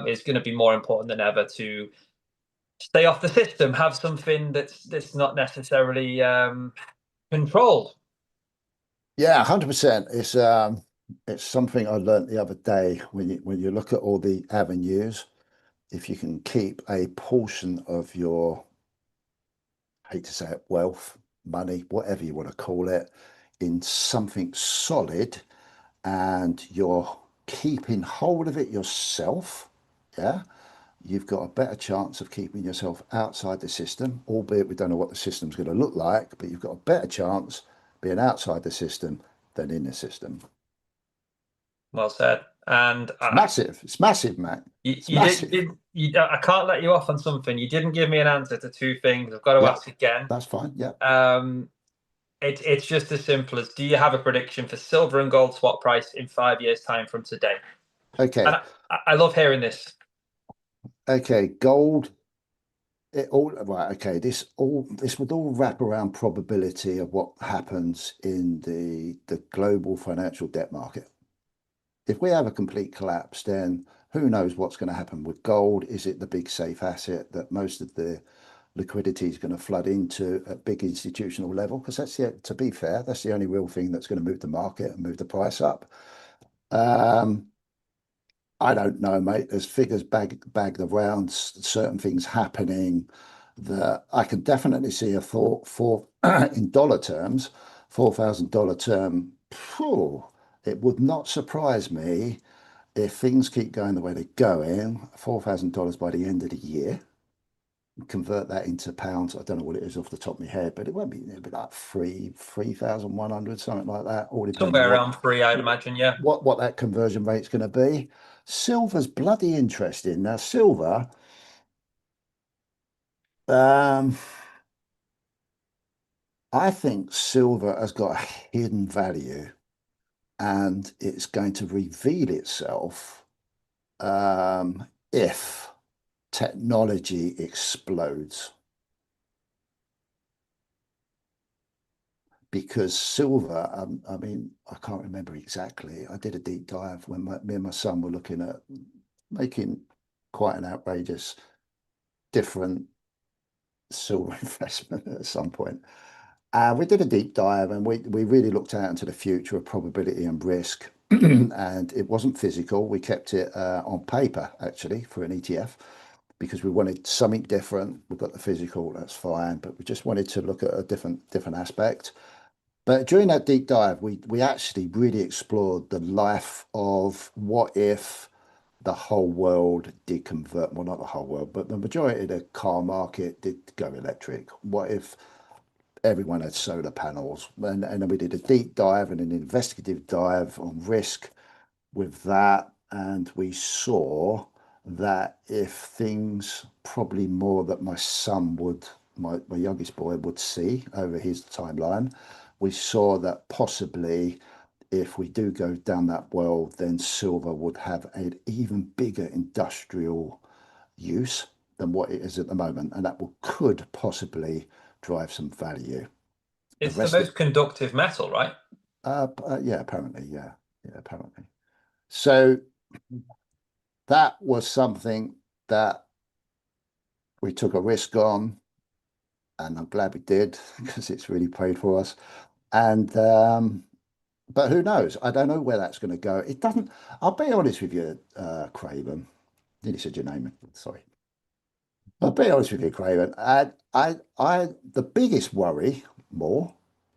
is going to be more important than ever to stay off the system, have something that's not necessarily controlled. Yeah, 100%. It's something I learned the other day when you look at all the avenues, if you can keep a portion of your, I hate to say it, wealth, money, whatever you want to call it, in something solid, and you're keeping hold of it yourself, yeah, you've got a better chance of keeping yourself outside the system, albeit we don't know what the system's going to look like, but you've got a better chance being outside the system than in the system. Well said. And It's massive. It's massive, Matt. It's you did, massive. I can't let you off on something. You didn't give me an answer to two things. I've got to Yeah, ask again. that's fine. Yeah. Um, it's just as simple as, do you have a prediction for silver and gold swap price in 5 years' time from today? And Okay. I love hearing this. Okay. Gold. It all right. Okay. This would all wrap around probability of what happens in the global financial debt market. If we have a complete collapse, then who knows what's going to happen with gold? Is it the big safe asset that most of the liquidity is going to flood into at big institutional level? Because to be fair, that's the only real thing that's going to move the market and move the price up. Um, I don't know, mate. There's figures bagged around, certain things happening that I can definitely see a for in dollar terms, $4,000 term. Phew, it would not surprise me if things keep going the way they're going, $4,000 by the end of the year. Convert that into pounds. I don't know what it is off the top of my head, but it won't be. It'll be like 3,100, something like that. All depending Somewhere around three, I'd imagine. Yeah. what that conversion rate's going to be. Silver's bloody interesting. Now, silver, um, I think silver has got a hidden value, and it's going to reveal itself if technology explodes. Because silver, I mean, I can't remember exactly. I did a deep dive when me and my son were looking at making quite an outrageous different silver investment at some point. We did a deep dive and we really looked out into the future of probability and risk. And it wasn't physical. We kept it on paper, actually, for an ETF because we wanted something different. We've got the physical, that's fine, but we just wanted to look at a different aspect. But during that deep dive, we actually really explored the life of what if the whole world did convert, well, not the whole world, but the majority of the car market did go electric. What if everyone had solar panels? And then we did a deep dive and an investigative dive on risk. with that, and we saw that if things probably more that my son would, my youngest boy would see over his timeline, we saw that possibly if we do go down that world, then silver would have an even bigger industrial use than what it is at the moment, and that could possibly drive some value. The It's the rest of, most conductive metal, right? yeah, apparently, yeah, apparently. So that was something that we took a risk on, and I'm glad we did because it's really paid for us. And but who knows? I don't know where that's going to go. It doesn't. I'll be honest with you, Craven. Nearly said your name. Sorry. I'll be honest with you, Craven. The biggest worry, more,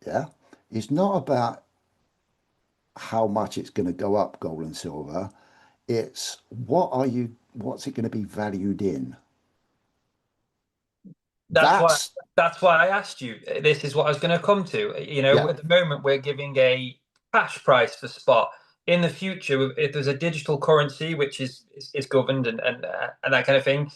yeah, is not about how much it's going to go up, gold and silver. It's what's it going to be valued in? That's why That's that's why I asked you. This is what I was going to come to. yeah, At the moment we're giving a cash price for spot. In the future, if there's a digital currency which is governed and that kind of thing,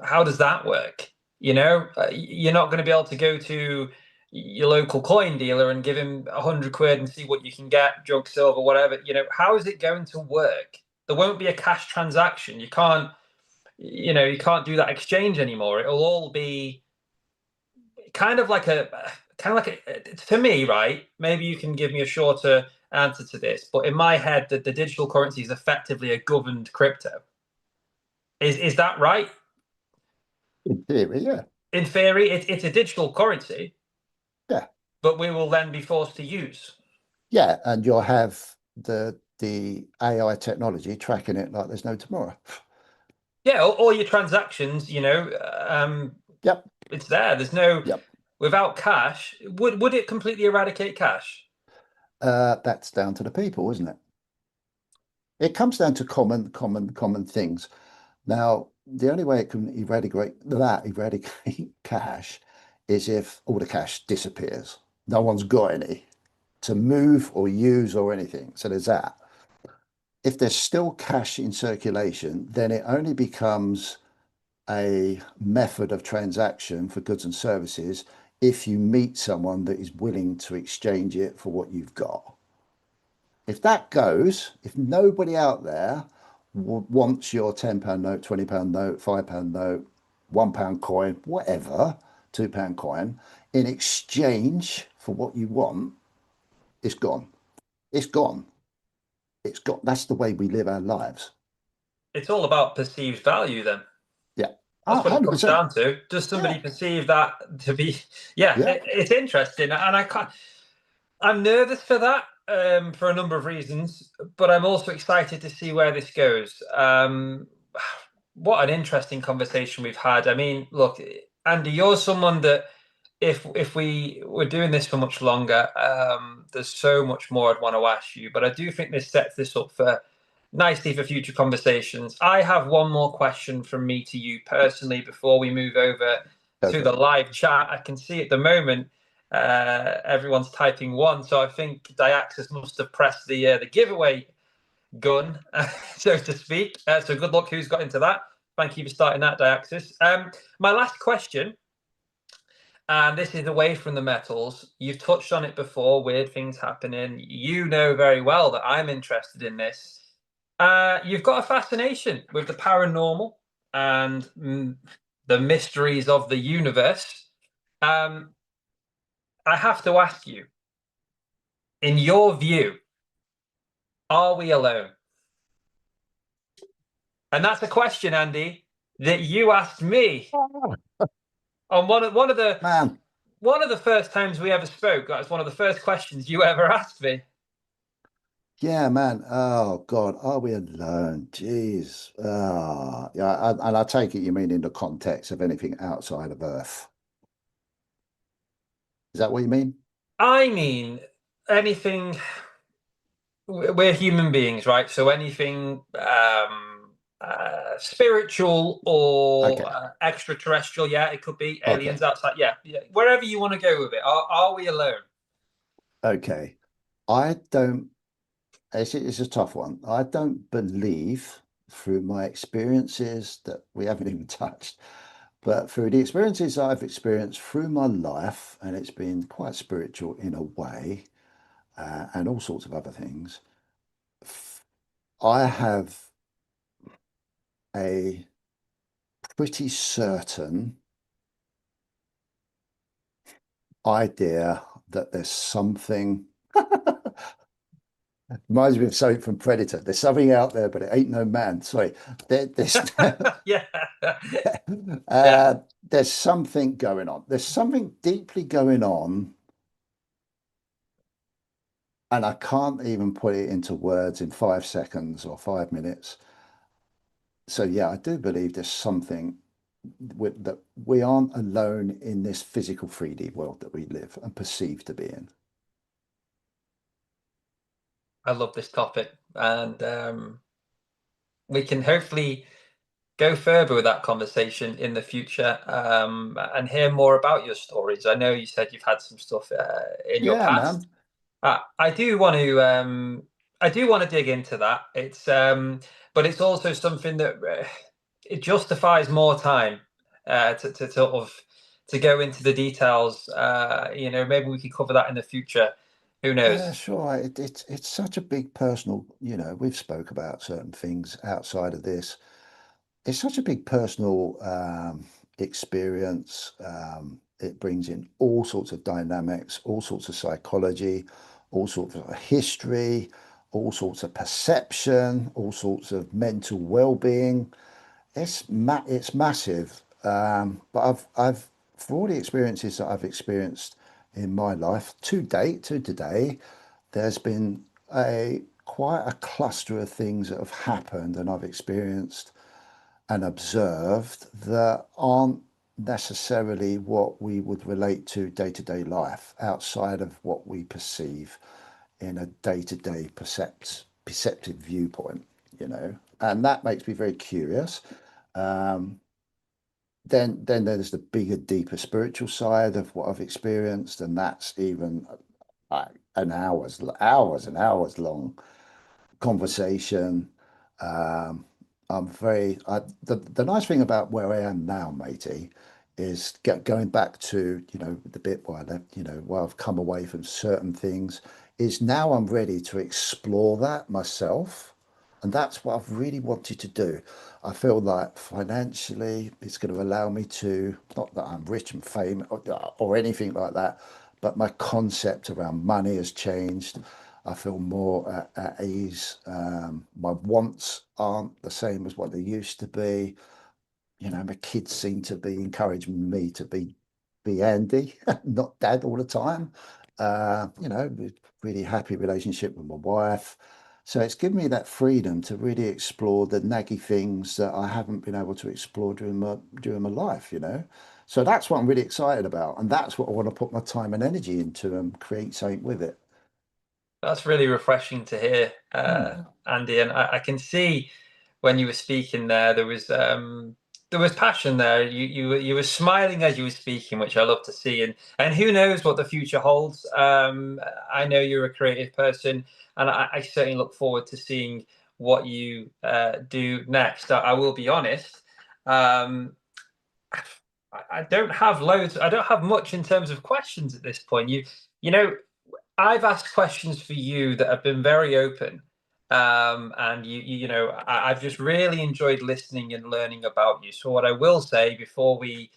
how does that work? You're not going to be able to go to your local coin dealer and give him 100 quid and see what you can get, junk silver, whatever. How is it going to work? There won't be a cash transaction. You can't do that exchange anymore. It'll all be kind of like to me, right? Maybe you can give me a shorter answer to this, but in my head, the digital currency is effectively a governed crypto. Is that right? in theory, yeah, In theory, it's a digital currency, yeah, but we will then be forced to use. yeah, and you'll have the AI technology tracking it like there's no tomorrow. Yeah, all your transactions, Yep, it's there. There's no yep. without cash. Would it completely eradicate cash? That's down to the people, isn't it? It comes down to common things. Now, the only way it can eradicate cash is if all the cash disappears. No one's got any to move or use or anything. So there's that. If there's still cash in circulation, then it only becomes a method of transaction for goods and services if you meet someone that is willing to exchange it for what you've got. If that goes, if nobody out there wants your £10 note, £20 note, £5 note, £1 coin, whatever, £2 coin, in exchange for what you want, it's gone. It's gone. It's got, that's the way we live our lives. It's all about perceived value then. Yeah. That's what it comes 100%. down to. Does Yeah. somebody perceive that to be? Yeah, Yeah. it's interesting, and I'm nervous for that for a number of reasons, but I'm also excited to see where this goes. What an interesting conversation we've had. I mean, look, Andy, you're someone that if we were doing this for much longer, there's so much more I'd want to ask you, but I do think this sets this up for nicely for future conversations. I have one more question from me to you personally before we move over Go to for the it. live chat. I can see at the moment everyone's typing one, so I think Diaxis must have pressed the giveaway gun, so to speak. So good luck who's got into that. Thank you for starting that, Diaxis. My last question, and this is away from the metals. You've touched on it before, weird things happening. You know very well that I'm interested in this. You've got a fascination with the paranormal and the mysteries of the universe. I have to ask you, in your view, are we alone? And that's a question, Andy, that you asked me Oh, on man. one of the first times we ever spoke. That was one of the first questions you ever asked me. Yeah, man. Oh God, are we alone? Jeez. Yeah, and I take it you mean in the context of anything outside of Earth. Is that what you mean? I mean, anything. We're human beings, right? So anything spiritual or Okay. extraterrestrial, yeah, it could be aliens Okay. outside, yeah, yeah. Wherever you want to go with it. Are we alone? Okay. I don't it's a tough one. I don't believe through my experiences that we haven't even touched, but through the experiences I've experienced through my life, and it's been quite spiritual in a way, and all sorts of other things. I have a pretty certain idea that there's something. Reminds me of something from Predator. There's something out there, but it ain't no man. Sorry. There's Yeah. Yeah. uh, there's something going on. There's something deeply going on, and I can't even put it into words in 5 seconds or 5 minutes. So yeah, I do believe there's something that we aren't alone in this physical 3D world that we live and perceive to be in. I love this topic, and we can hopefully go further with that conversation in the future, and hear more about your stories. I know you said you've had some stuff in your Yeah, past. man. I do want to dig into that. But it's also something that it justifies more time to sort of to go into the details. Maybe we could cover that in the future. Who Yeah, knows? sure. It's such a big personal, we've spoke about certain things outside of this. It's such a big personal experience. It brings in all sorts of dynamics, all sorts of psychology, all sorts of history, all sorts of perception, all sorts of mental well-being. It's massive. But I've for all the experiences that I've experienced in my life to date, to today, there's been a quite a cluster of things that have happened and I've experienced and observed that aren't necessarily what we would relate to day-to-day life outside of what we perceive in a day-to-day perceptive viewpoint, and that makes me very curious. Um, then there's the bigger, deeper spiritual side of what I've experienced, and that's even an hours and hours long conversation. Um, the nice thing about where I am now, matey, is going back to, the bit where I left, where I've come away from certain things, is now I'm ready to explore that myself. And that's what I've really wanted to do. I feel like financially it's going to allow me to, not that I'm rich and famous or anything like that, but my concept around money has changed. I feel more at ease. My wants aren't the same as what they used to be. My kids seem to be encouraging me to be Andy, not dad all the time. Really happy relationship with my wife. So it's given me that freedom to really explore the naggy things that I haven't been able to explore during my life. So that's what I'm really excited about, and that's what I want to put my time and energy into and create something with it. That's really refreshing to hear, Hmm. Andy. And I can see when you were speaking there was passion there. You were smiling as you were speaking, which I love to see. And who knows what the future holds. I know you're a creative person, and I certainly look forward to seeing what you do next. I will be honest. Um, I don't have loads. I don't have much in terms of questions at this point. You know, I've asked questions for you that have been very open, and I've just really enjoyed listening and learning about you. So what I will say before we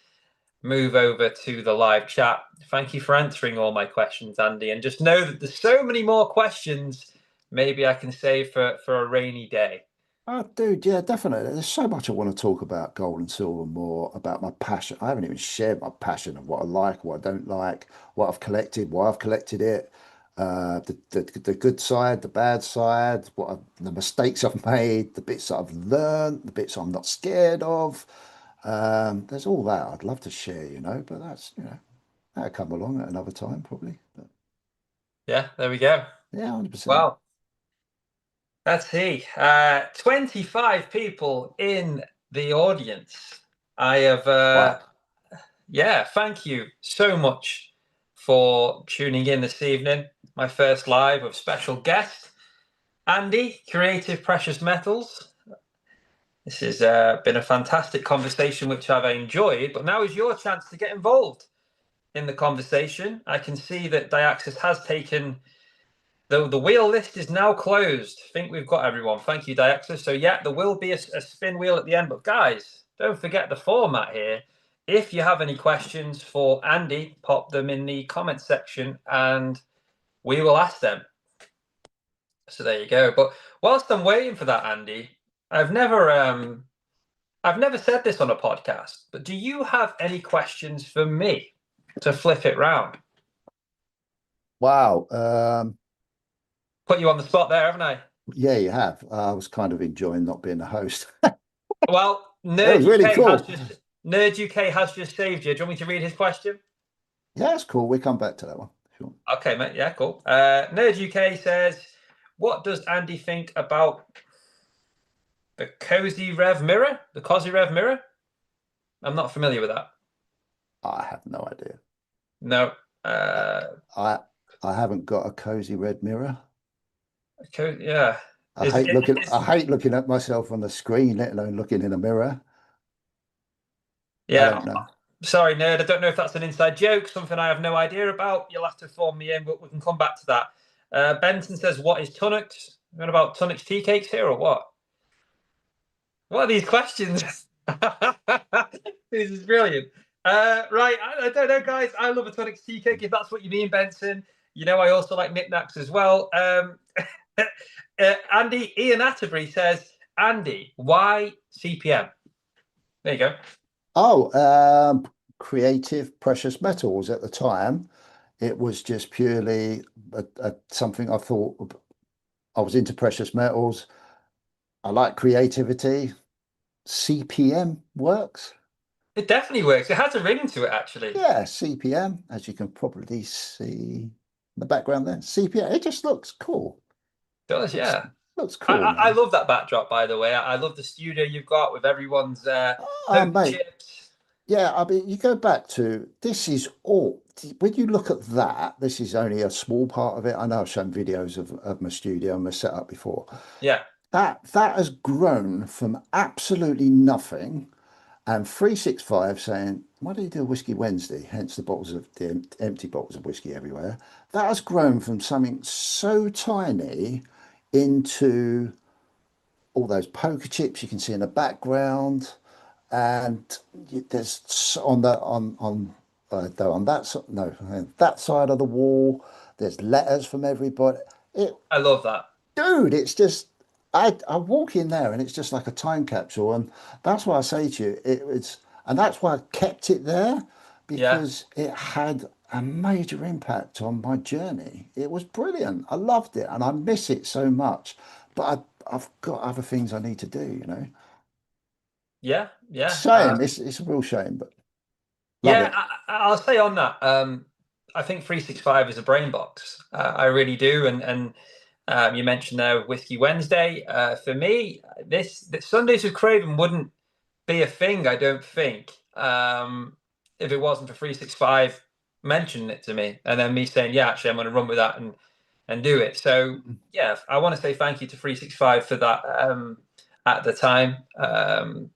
move over to the live chat, thank you for answering all my questions, Andy, and just know that there's so many more questions. Maybe I can save for a rainy day. Oh, dude, yeah, definitely. There's so much I want to talk about gold and silver more, about my passion. I haven't even shared my passion of what I like, what I don't like, what I've collected, why I've collected it, the good side, the bad side, the mistakes I've made, the bits that I've learned, the bits I'm not scared of. There's all that I'd love to share, but that'll come along at another time probably. But Yeah, there we go. yeah, 100%. Well, let's see. 25 people in the audience. I have Wow. Yeah, thank you so much for tuning in this evening. My first live with special guest. Andy, Creative Precious Metals. This has been a fantastic conversation, which I've enjoyed, but now is your chance to get involved in the conversation. I can see that Diaxis has taken, the wheel list is now closed. I think we've got everyone. Thank you, Diaxis. So yeah, there will be a spin wheel at the end, but guys, don't forget the format here. If you have any questions for Andy, pop them in the comment section and we will ask them. So there you go. But whilst I'm waiting for that, Andy, I've never said this on a podcast, but do you have any questions for me to flip it round? Wow. Put you on the spot there, haven't I? Yeah, you have. I was kind of enjoying not being the host. Well, That was really cool. Nerd UK has just saved you. Do you want me to read his question? Yeah, it's cool. We come back to that one. Sure. Okay, mate. Yeah, cool. Nerd UK says, what does Andy think about the Cozy Rev mirror? The Cozy Rev mirror? I'm not familiar with that. I have no idea. No. I haven't got a cozy red mirror. Yeah. I hate looking at myself on the screen, let alone looking in a mirror. Yeah. I don't know. Sorry, nerd. I don't know if that's an inside joke, something I have no idea about. You'll have to form me in, but we can come back to that. Benson says, what is Tunnocks? What about Tunnocks tea cakes here or what? What are these questions? This is brilliant. Right, I don't know, guys. I love a Tunnocks tea cake, if that's what you mean, Benson. You know, I also like knickknacks as well. Andy, Ian Atterbury says, Andy, why CPM? There you go. Oh, creative precious metals at the time. It was just purely something I thought. I was into precious metals. I like creativity. CPM works. It definitely works. It has a ring to it, actually. Yeah, CPM, as you can probably see in the background there. CPM, it just looks cool. It does, yeah. Looks cool. I love that backdrop, by the way. I love the studio you've got with everyone's mate, chips. Yeah, I mean, you go back to this is all when you look at that, this is only a small part of it. I know I've shown videos of my studio and my setup before. Yeah. That has grown from absolutely nothing. And 365 saying, why do you do a Whiskey Wednesday? Hence the empty bottles of whiskey everywhere. That has grown from something so tiny into all those poker chips you can see in the background. And there's on that side of the wall, there's letters from everybody. I love that. Dude, it's just I walk in there and it's just like a time capsule, and that's why I say to you, and that's why I kept it there because it had a major impact on my journey. It was brilliant. I loved it and I miss it so much, but I've got other things I need to do, you know. Yeah, yeah. Shame. It's a real shame, but yeah, I'll say on that. I think 365 is a brain box. I really do. And you mentioned there Whiskey Wednesday. For me, this Sundays with Craven wouldn't be a thing, I don't think, if it wasn't for 365 mentioning it to me and then me saying, yeah, actually, I'm going to run with that and do it. So yeah, I want to say thank you to 365 for that. At the time, and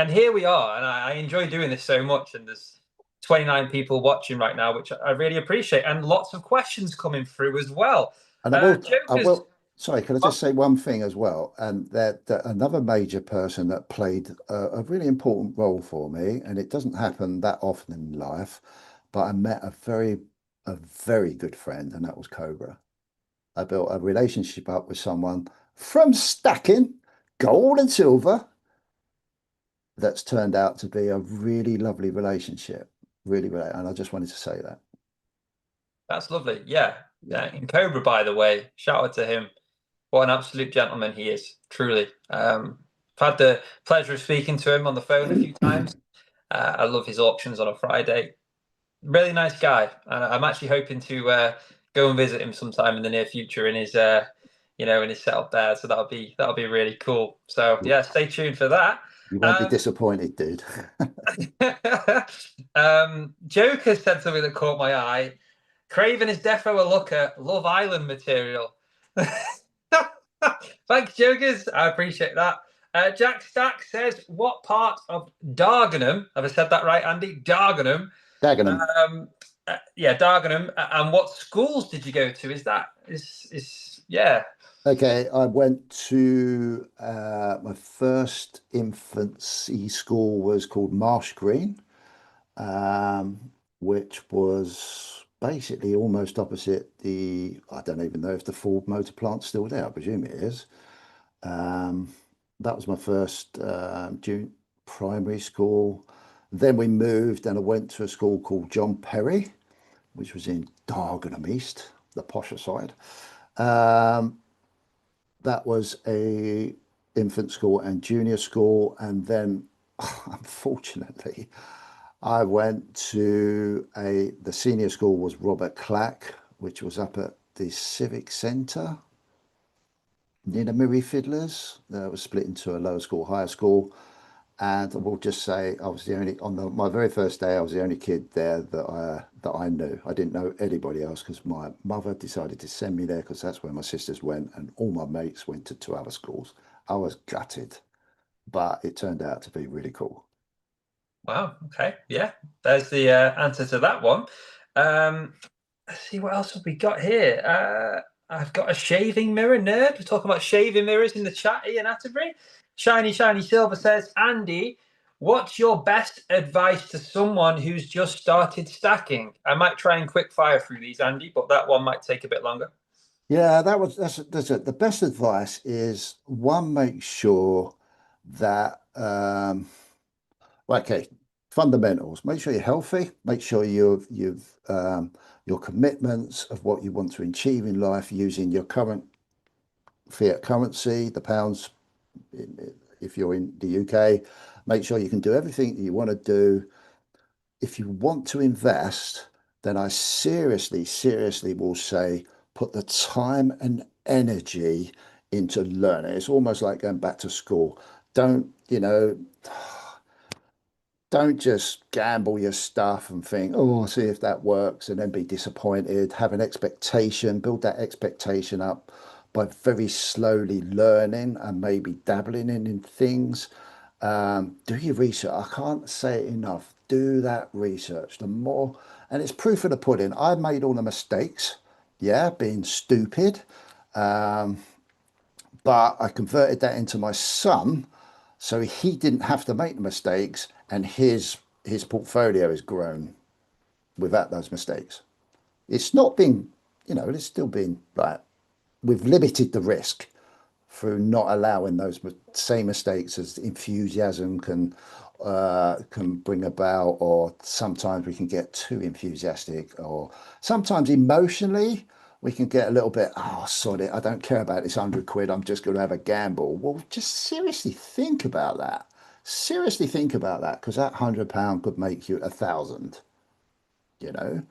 here we are, and I enjoy doing this so much, and there's 29 people watching right now, which I really appreciate, and lots of questions coming through as well. And I will. Sorry, can I just say one thing as well? And that another major person that played a really important role for me, and it doesn't happen that often in life, but I met a very good friend, and that was Cobra. I built a relationship up with someone from stacking gold and silver that's turned out to be a really lovely relationship. And I just wanted to say that. That's lovely. Yeah. And Cobra, by the way, shout out to him. What an absolute gentleman he is, truly. I've had the pleasure of speaking to him on the phone a few times. I love his auctions on a Friday. Really nice guy. And I'm actually hoping to go and visit him sometime in the near future in his in his setup there. So that'll be really cool. So yeah, stay tuned for that. You won't be disappointed, dude. Joker said something that caught my eye. Craven is defo a looker, Love Island material. Thanks, Jokers. I appreciate that. Jack Stack says, what part of Dargenham, have I said that right, Andy? Dargenham. Dagenham. Yeah, Dargenham. And what schools did you go to? Yeah. Okay, I went to my first infancy school was called Marsh Green, um, which was basically almost opposite I don't even know if the Ford motor plant's still there. I presume it is. Um, that was my first June primary school. Then we moved and I went to a school called John Perry, which was in Dargenham East, the posher side. Um, that was a infant school and junior school, and then unfortunately I went to the senior school was Robert Clack, which was up at the Civic Centre near the Mirry Fiddlers. It was split into a lower school, higher school. And we'll just say I was the only my very first day. I was the only kid there that I knew. I didn't know anybody else because my mother decided to send me there because that's where my sisters went, and all my mates went to two other schools. I was gutted, but it turned out to be really cool. Wow. Okay. Yeah. There's the answer to that one. Let's see what else have we got here. I've got a shaving mirror nerd. We're talking about shaving mirrors in the chat. Ian Atterbury. Shiny Silver says, Andy, what's your best advice to someone who's just started stacking? I might try and quick fire through these, Andy, but that one might take a bit longer. Yeah, that's it. The best advice is one, make sure that okay, fundamentals. Make sure you're healthy. Make sure you've your commitments of what you want to achieve in life using your current fiat currency, the pounds. If you're in the UK, make sure you can do everything that you want to do. If you want to invest, then I seriously will say put the time and energy into learning. It's almost like going back to school. Don't, don't just gamble your stuff and think, oh, see if that works, and then be disappointed. Have an expectation, build that expectation up by very slowly learning and maybe dabbling in things. Do your research. I can't say it enough. Do that research. The more, and it's proof of the pudding. I made all the mistakes, yeah, being stupid, but I converted that into my son, so he didn't have to make the mistakes, and his portfolio has grown without those mistakes. It's not been, it's still been like we've limited the risk through not allowing those same mistakes as enthusiasm can bring about, or sometimes we can get too enthusiastic, or sometimes emotionally we can get a little bit, oh, sod it, I don't care about this 100 quid, I'm just going to have a gamble. Well, just seriously think about that. Seriously think about that, because that £100 could make you 1,000, you know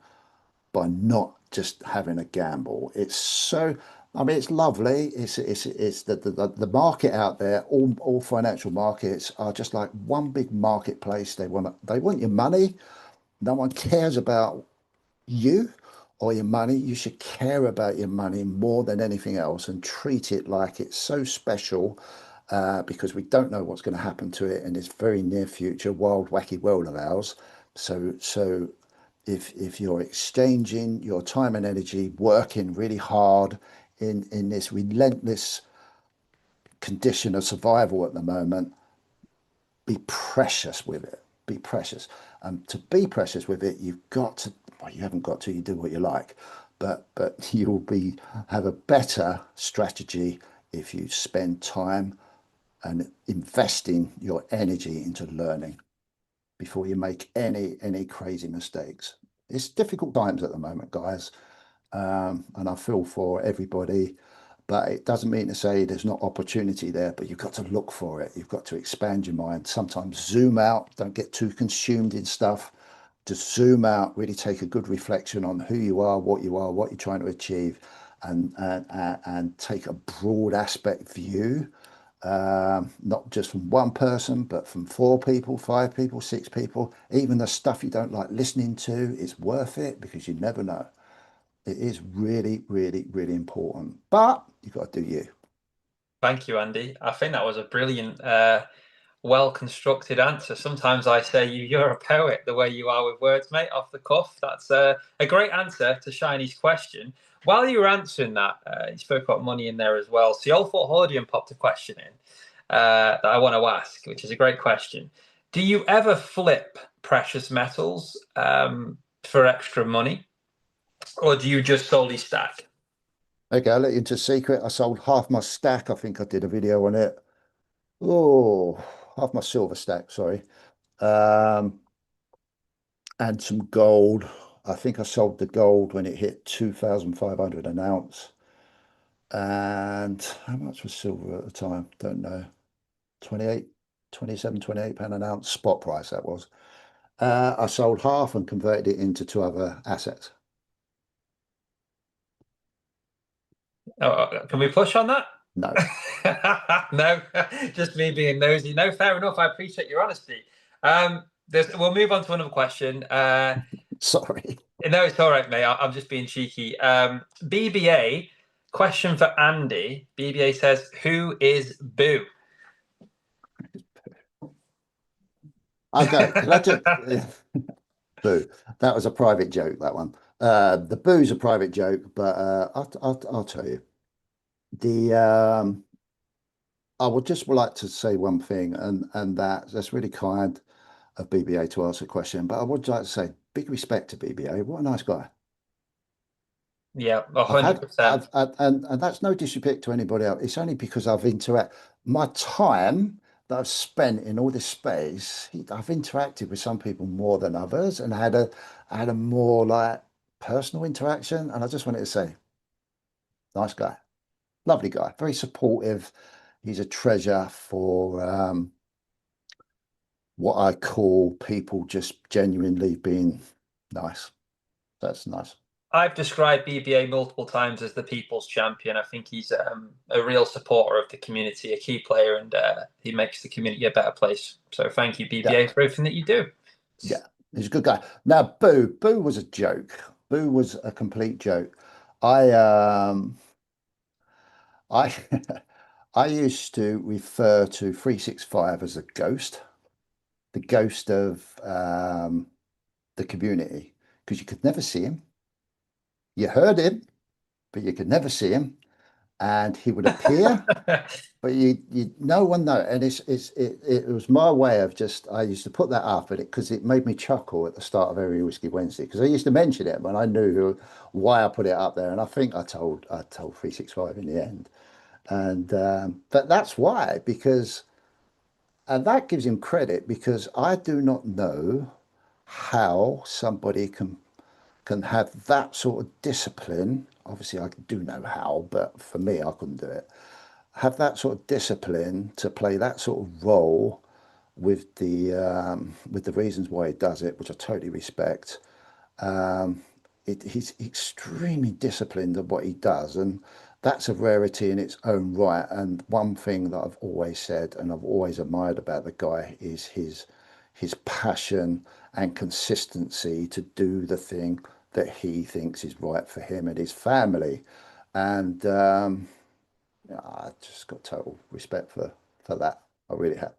by not just having a gamble. It's so, I mean, it's lovely. It's the market out there. All financial markets are just like one big marketplace. They want your money. No one cares about you or your money. You should care about your money more than anything else and treat it like it's so special, because we don't know what's going to happen to it in this very near future, wild, wacky world of ours. So if you're exchanging your time and energy, working really hard in this relentless condition of survival at the moment, be precious with it. Be precious. And to be precious with it, you've got to, well, you haven't got to, you do what you like, but you'll have a better strategy if you spend time and investing your energy into learning before you make any crazy mistakes. It's difficult times at the moment, guys, and I feel for everybody. But it doesn't mean to say there's not opportunity there, but you've got to look for it. You've got to expand your mind. Sometimes zoom out. Don't get too consumed in stuff. Just zoom out, really take a good reflection on who you are, what you're trying to achieve, and take a broad aspect view, not just from one person, but from 4 people, 5 people, 6 people. Even the stuff you don't like listening to is worth it, because you never know. It is really, really, really important. But you've got to do you. Thank you, Andy. I think that was a brilliant, well-constructed answer. Sometimes I say you're a poet the way you are with words, mate, off the cuff. That's a great answer to Shiny's question. While you were answering that, you spoke about money in there as well. So Fort Hordian popped a question in that I want to ask, which is a great question. Do you ever flip precious metals for extra money, or do you just solely stack? Okay, I'll let you into a secret. I sold half my stack. I think I did a video on it. Oh, half my silver stack, sorry. Um, and some gold. I think I sold the gold when it hit 2,500 an ounce. And how much was silver at the time? Don't know. 28, 27, 28 pound an ounce spot price that was. I sold half and converted it into two other assets. Can we push on that? No, No, just me being nosy. No, fair enough. I appreciate your honesty. We'll move on to another question. sorry. No, it's all right, mate. I'm just being cheeky. BBA, question for Andy. BBA says, "Who is Boo?" Okay, can I just boo? That was a private joke, that one. The boo's a private joke, but I'll tell you. The I would just like to say one thing, and that's really kind of BBA to ask a question, but I would like to say big respect to BBA. What a nice guy. Yeah, I've had 100%. and that's no disrespect to anybody else. It's only because I've my time that I've spent in all this space. I've interacted with some people more than others, and I had a more like personal interaction. And I just wanted to say, nice guy, lovely guy, very supportive. He's a treasure for what I call people just genuinely being nice. That's nice. I've described BBA multiple times as the people's champion. I think he's a real supporter of the community, a key player, and he makes the community a better place. So thank you, Yeah, BBA, for everything that you do. yeah. He's a good guy. Now, Boo was a joke. Boo was a complete joke. I I I used to refer to 365 as a ghost, the ghost of the community, because you could never see him. You heard him, but you could never see him, and he would appear. But no one know, and it was my way of just I used to put that up at it because it made me chuckle at the start of every Whiskey Wednesday because I used to mention it when I knew why I put it up there, and I think I told 365 in the end, and but that's why because and that gives him credit because I do not know how somebody can have that sort of discipline. Obviously, I do know how, but for me, I couldn't do it have that sort of discipline to play that sort of role with the reasons why he does it, which I totally respect. Um, he's extremely disciplined at what he does, and that's a rarity in its own right. And one thing that I've always said and I've always admired about the guy is his passion and consistency to do the thing that he thinks is right for him and his family. And yeah, I just got total respect for that. I really have.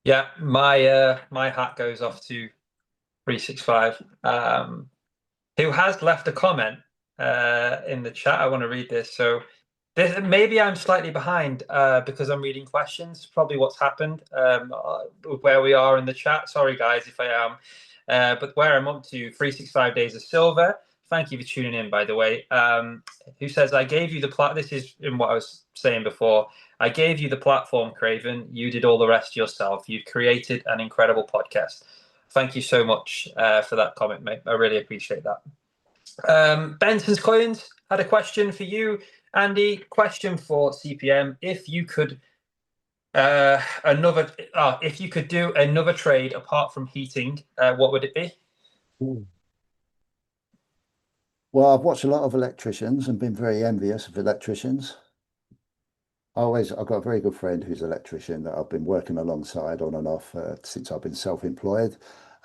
Yeah, my hat goes off to 365, who has left a comment in the chat. I want to read this. So maybe I'm slightly behind because I'm reading questions. Probably what's happened where we are in the chat. Sorry, guys, if I am. But where I'm up to 365 days of silver. Thank you for tuning in, by the way. Who says, I gave you the this is in what I was saying before. I gave you the platform, Craven. You did all the rest yourself. You've created an incredible podcast. Thank you so much for that comment, mate. I really appreciate that. Benson's Coins had a question for you, Andy. Question for CPM: If you could if you could do another trade apart from heating, what would it be? Ooh. Well, I've watched a lot of electricians and been very envious of electricians. I've got a very good friend who's an electrician that I've been working alongside on and off since I've been self-employed.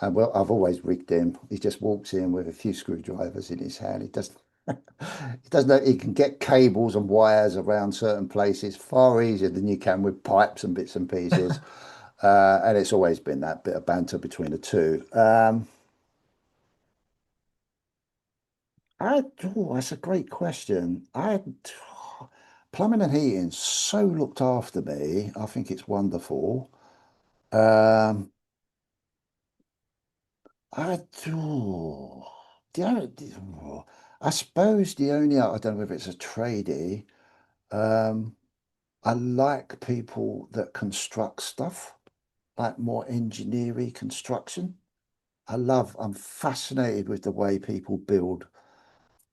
And well, I've always rigged him. He just walks in with a few screwdrivers in his hand. He does He doesn't know he can get cables and wires around certain places far easier than you can with pipes and bits and pieces. And it's always been that bit of banter between the two. That's a great question. Plumbing and heating so looked after me. I think it's wonderful. Um, I do. The only, I suppose the only, I don't know if it's a tradie. Um, I like people that construct stuff, like more engineering construction. I'm fascinated with the way people build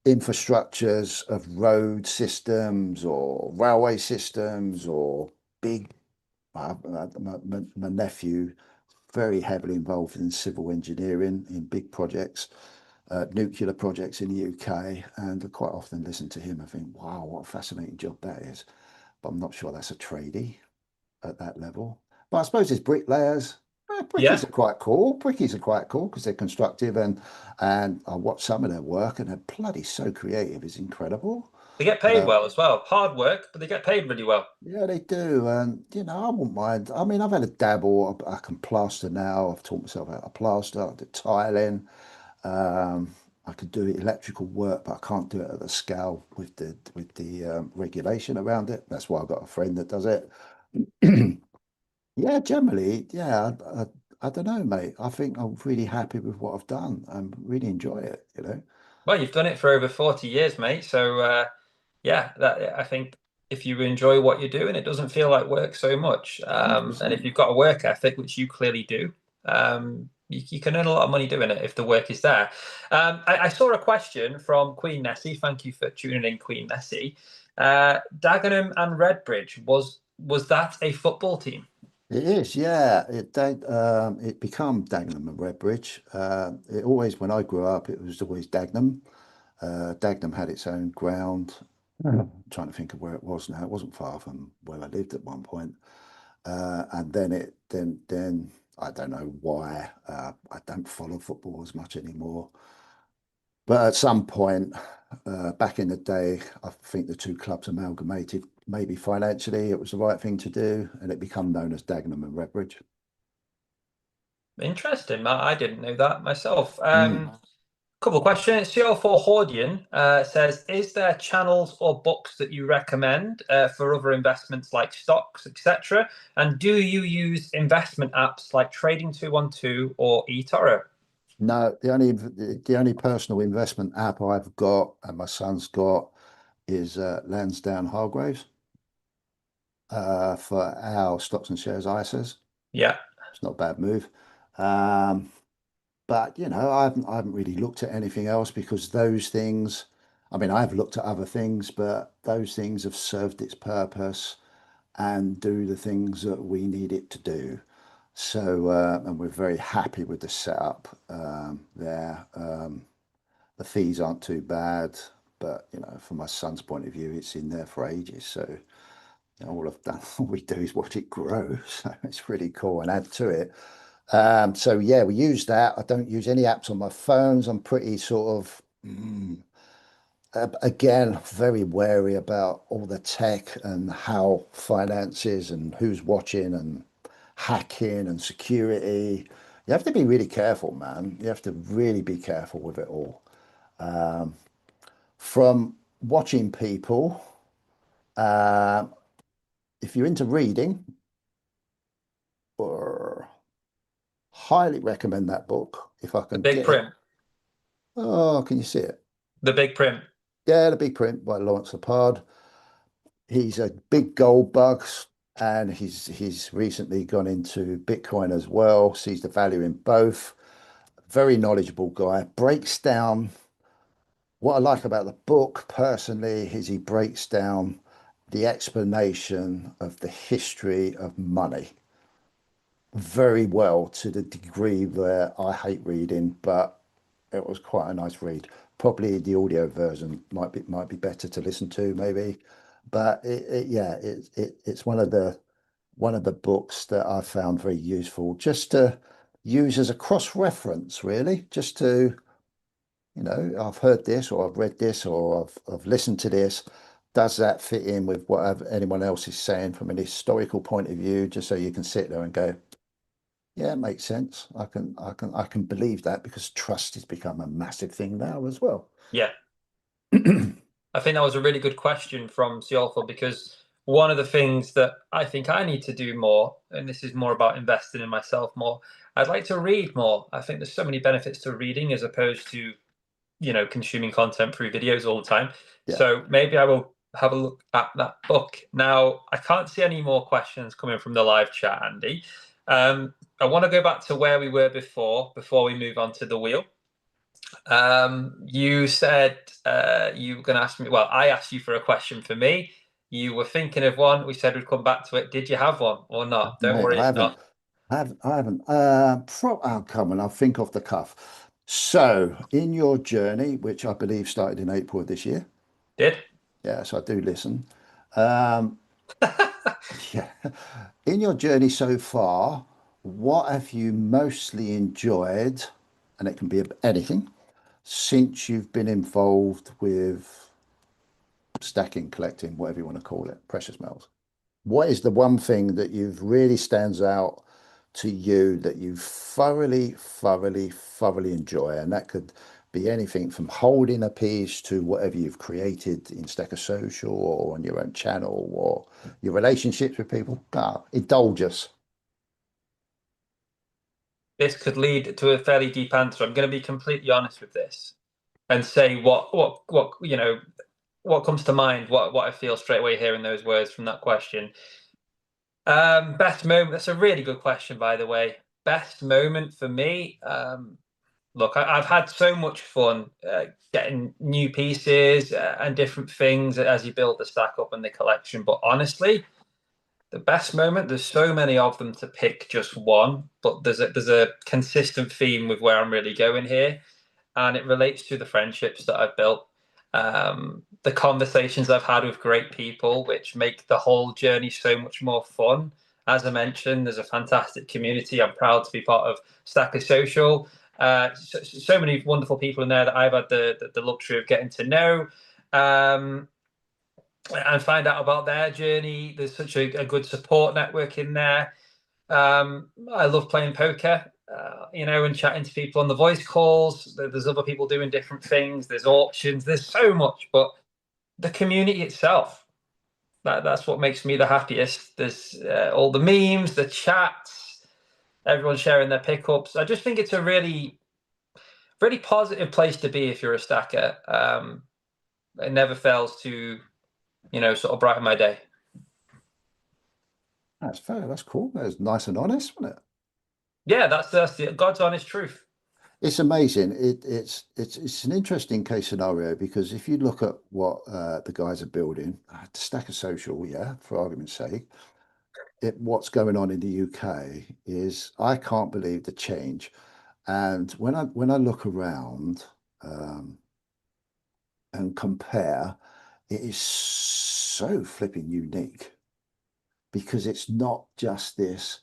infrastructures of road systems or railway systems or big. My nephew very heavily involved in civil engineering in big projects, nuclear projects in the UK, and I quite often listen to him and think, wow, what a fascinating job that is. But I'm not sure that's a tradie at that level. But I suppose there's bricklayers. Brickies Yeah, are quite cool. Brickies are quite cool because they're constructive and I watch some of their work and they're bloody so creative. It's incredible. they get paid well as well. Hard work, but they get paid really well. Yeah, they do. And, I wouldn't mind. I mean, I've had a dabble. I can plaster now. I've taught myself how to plaster, I do tiling. Um, I can do electrical work, but I can't do it at the scale with the regulation around it. That's why I've got a friend that does it. Yeah, generally, yeah. I don't know, mate. I think I'm really happy with what I've done. I really enjoy it. Well, you've done it for over 40 years, mate. So yeah, that I think if you enjoy what you're doing, it doesn't feel like work so much. And if 100%. you've got a work ethic, which you clearly do, you can earn a lot of money doing it if the work is there. I saw a question from Queen Nessie. Thank you for tuning in, Queen Nessie. Dagenham and Redbridge, was that a football team? It is, yeah. It become Dagenham and Redbridge. It always, when I grew up, it was always Dagenham. Dagenham had its own ground. I'm trying to think of where it was now. It wasn't far from where I lived at one point. And then I don't know why. I don't follow football as much anymore. But at some point, back in the day, I think the two clubs amalgamated. Maybe financially, it was the right thing to do, and it became known as Dagenham and Redbridge. Interesting. I didn't know that myself. Mm. Couple of questions. CO4 Hordian says, is there channels or books that you recommend for other investments like stocks, etc.? And do you use investment apps like Trading 212 or eToro? No, the only personal investment app I've got and my son's got is Lansdowne Hargreaves for our stocks and shares ISAs. Yeah, It's not a bad move. Um, But I haven't really looked at anything else because those things, I mean, I've looked at other things, but those things have served its purpose and do the things that we need it to do. So, and we're very happy with the setup there. The fees aren't too bad, but from my son's point of view, it's in there for ages. So, all I've done, all we do is watch it grow. So it's really cool and add to it. So yeah, we use that. I don't use any apps on my phones. I'm pretty sort of, again, very wary about all the tech and how finances and who's watching and hacking and security. You have to be really careful, man. You have to really be careful with it all. From watching people, uh, if you're into reading, or highly recommend that book if I the can big get it. print, Oh, can you see it? the big print. Yeah, The Big Print by Lawrence Lepard. He's a big gold bug, and he's recently gone into Bitcoin as well, sees the value in both. Very knowledgeable guy. Breaks down what I like about the book personally is he breaks down the explanation of the history of money very well to the degree where I hate reading, but it was quite a nice read. Probably the audio version might be better to listen to, maybe. But it's one of the books that I found very useful, just to use as a cross reference, really, just to You know, I've heard this or I've read this or I've listened to this. Does that fit in with what anyone else is saying from an historical point of view? Just so you can sit there and go, yeah, it makes sense. I can believe that, because trust has become a massive thing now as well. Yeah. I think that was a really good question from Siolfo, because one of the things that I think I need to do more, and this is more about investing in myself more, I'd like to read more. I think there's so many benefits to reading as opposed to, consuming content through videos all the time. Yeah. So maybe I will have a look at that book. Now, I can't see any more questions coming from the live chat, Andy. I want to go back to where we were before we move on to the wheel. You said you were going to ask me. Well, I asked you for a question for me. You were thinking of one. We said we'd come back to it. Did you have one or not? Don't Mate, worry I if haven't. not. I haven't. Oh, come on, I'll think off the cuff. So, in your journey, which I believe started in April of this year, Did? yes, I do listen. Um, yeah, in your journey so far, what have you mostly enjoyed? And it can be anything since you've been involved with stacking, collecting, whatever you want to call it, precious metals. What is the one thing that you've really stands out to you that you thoroughly, thoroughly, thoroughly enjoy? And that could be anything from holding a piece to whatever you've created in Stacker Social or on your own channel or your relationships with people. Indulge us. This could lead to a fairly deep answer. I'm going to be completely honest with this and say what comes to mind, what I feel straight away hearing those words from that question. Best moment. That's a really good question, by the way. Best moment for me. Look, I've had so much fun getting new pieces and different things as you build the stack up and the collection. But honestly, the best moment, there's so many of them to pick just one, but there's a consistent theme with where I'm really going here, and it relates to the friendships that I've built, the conversations I've had with great people, which make the whole journey so much more fun. As I mentioned, there's a fantastic community. I'm proud to be part of Stacker Social. So many wonderful people in there that I've had the luxury of getting to know. And find out about their journey. There's such a good support network in there. I love playing poker, and chatting to people on the voice calls. There's other people doing different things. There's auctions. There's so much, but the community itself, that's what makes me the happiest. There's all the memes, the chats, everyone sharing their pickups. I just think it's a really, really positive place to be if you're a stacker. It never fails to, sort of brighten my day. That's fair. That's cool. That's nice and honest, wasn't it? Yeah, that's the God's honest truth. It's amazing. It's an interesting case scenario, because if you look at what the guys are building, Stacker Social, yeah, for argument's sake, what's going on in the UK is, I can't believe the change. And when I look around and compare, it is so flipping unique, because it's not just this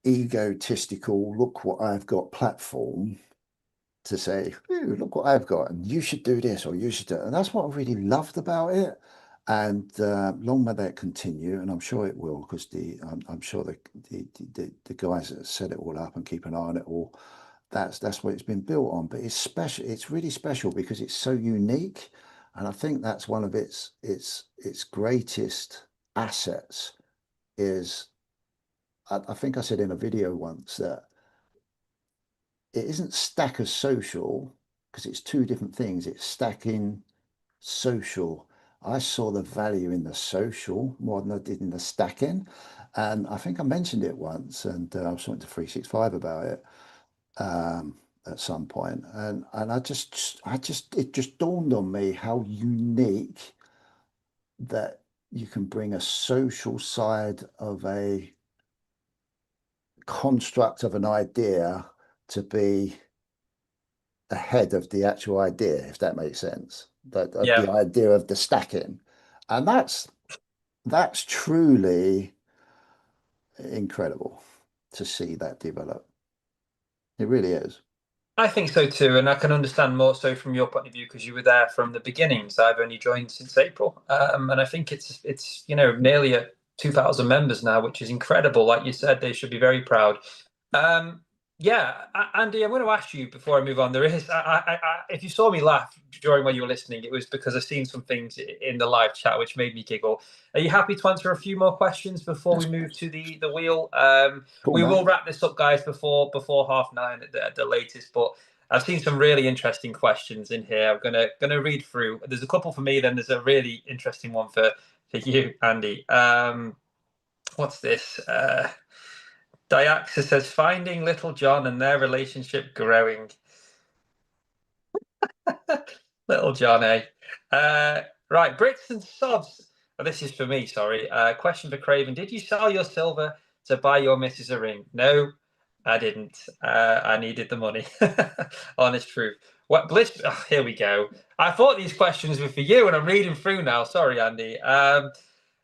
egotistical, look what I've got platform to say, "Ooh, look what I've got, and you should do this or you should do it." And that's what I really loved about it. And long may that continue, and I'm sure it will, because I'm sure the guys that set it all up and keep an eye on it all, that's what it's been built on. But it's special. It's really special because it's so unique, and I think that's one of its greatest assets. Is I think I said in a video once that it isn't Stacker Social, because it's two different things. It's stacking social. I saw the value in the social more than I did in the stacking. And I think I mentioned it once, and I was talking to 365 about it at some point. And it just dawned on me how unique that you can bring a social side of a construct of an idea to be ahead of the actual idea, if that makes sense. But of Yeah. the idea of the stacking. And that's truly incredible to see that develop. It really is. I think so too, and I can understand more so from your point of view because you were there from the beginnings. I've only joined since April, and I think it's nearly at 2,000 members now, which is incredible. Like you said, they should be very proud. Um, yeah, Andy, I'm going to ask you before I move on. There is, if you saw me laugh during when you were listening, it was because I've seen some things in the live chat which made me giggle. Are you happy to answer a few more questions before we That's move to the wheel? cool, We will man. wrap this up, guys, before 9:30 at the latest. But I've seen some really interesting questions in here. I'm gonna read through. There's a couple for me. Then there's a really interesting one for you, Andy. What's this? Diaxa says finding little John and their relationship growing. Little John, eh? Right, Brits and Sobs. Oh, this is for me, sorry. Question for Craven. Did you sell your silver to buy your missus a ring? No, I didn't. I needed the money. Honest truth. What bliss? Oh, here we go. I thought these questions were for you, and I'm reading through now. Sorry, Andy.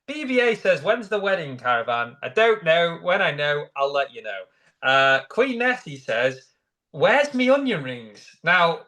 BBA says, when's the wedding, Caravan? I don't know. When I know, I'll let you know. Queen Nessie says, where's me onion rings? Now,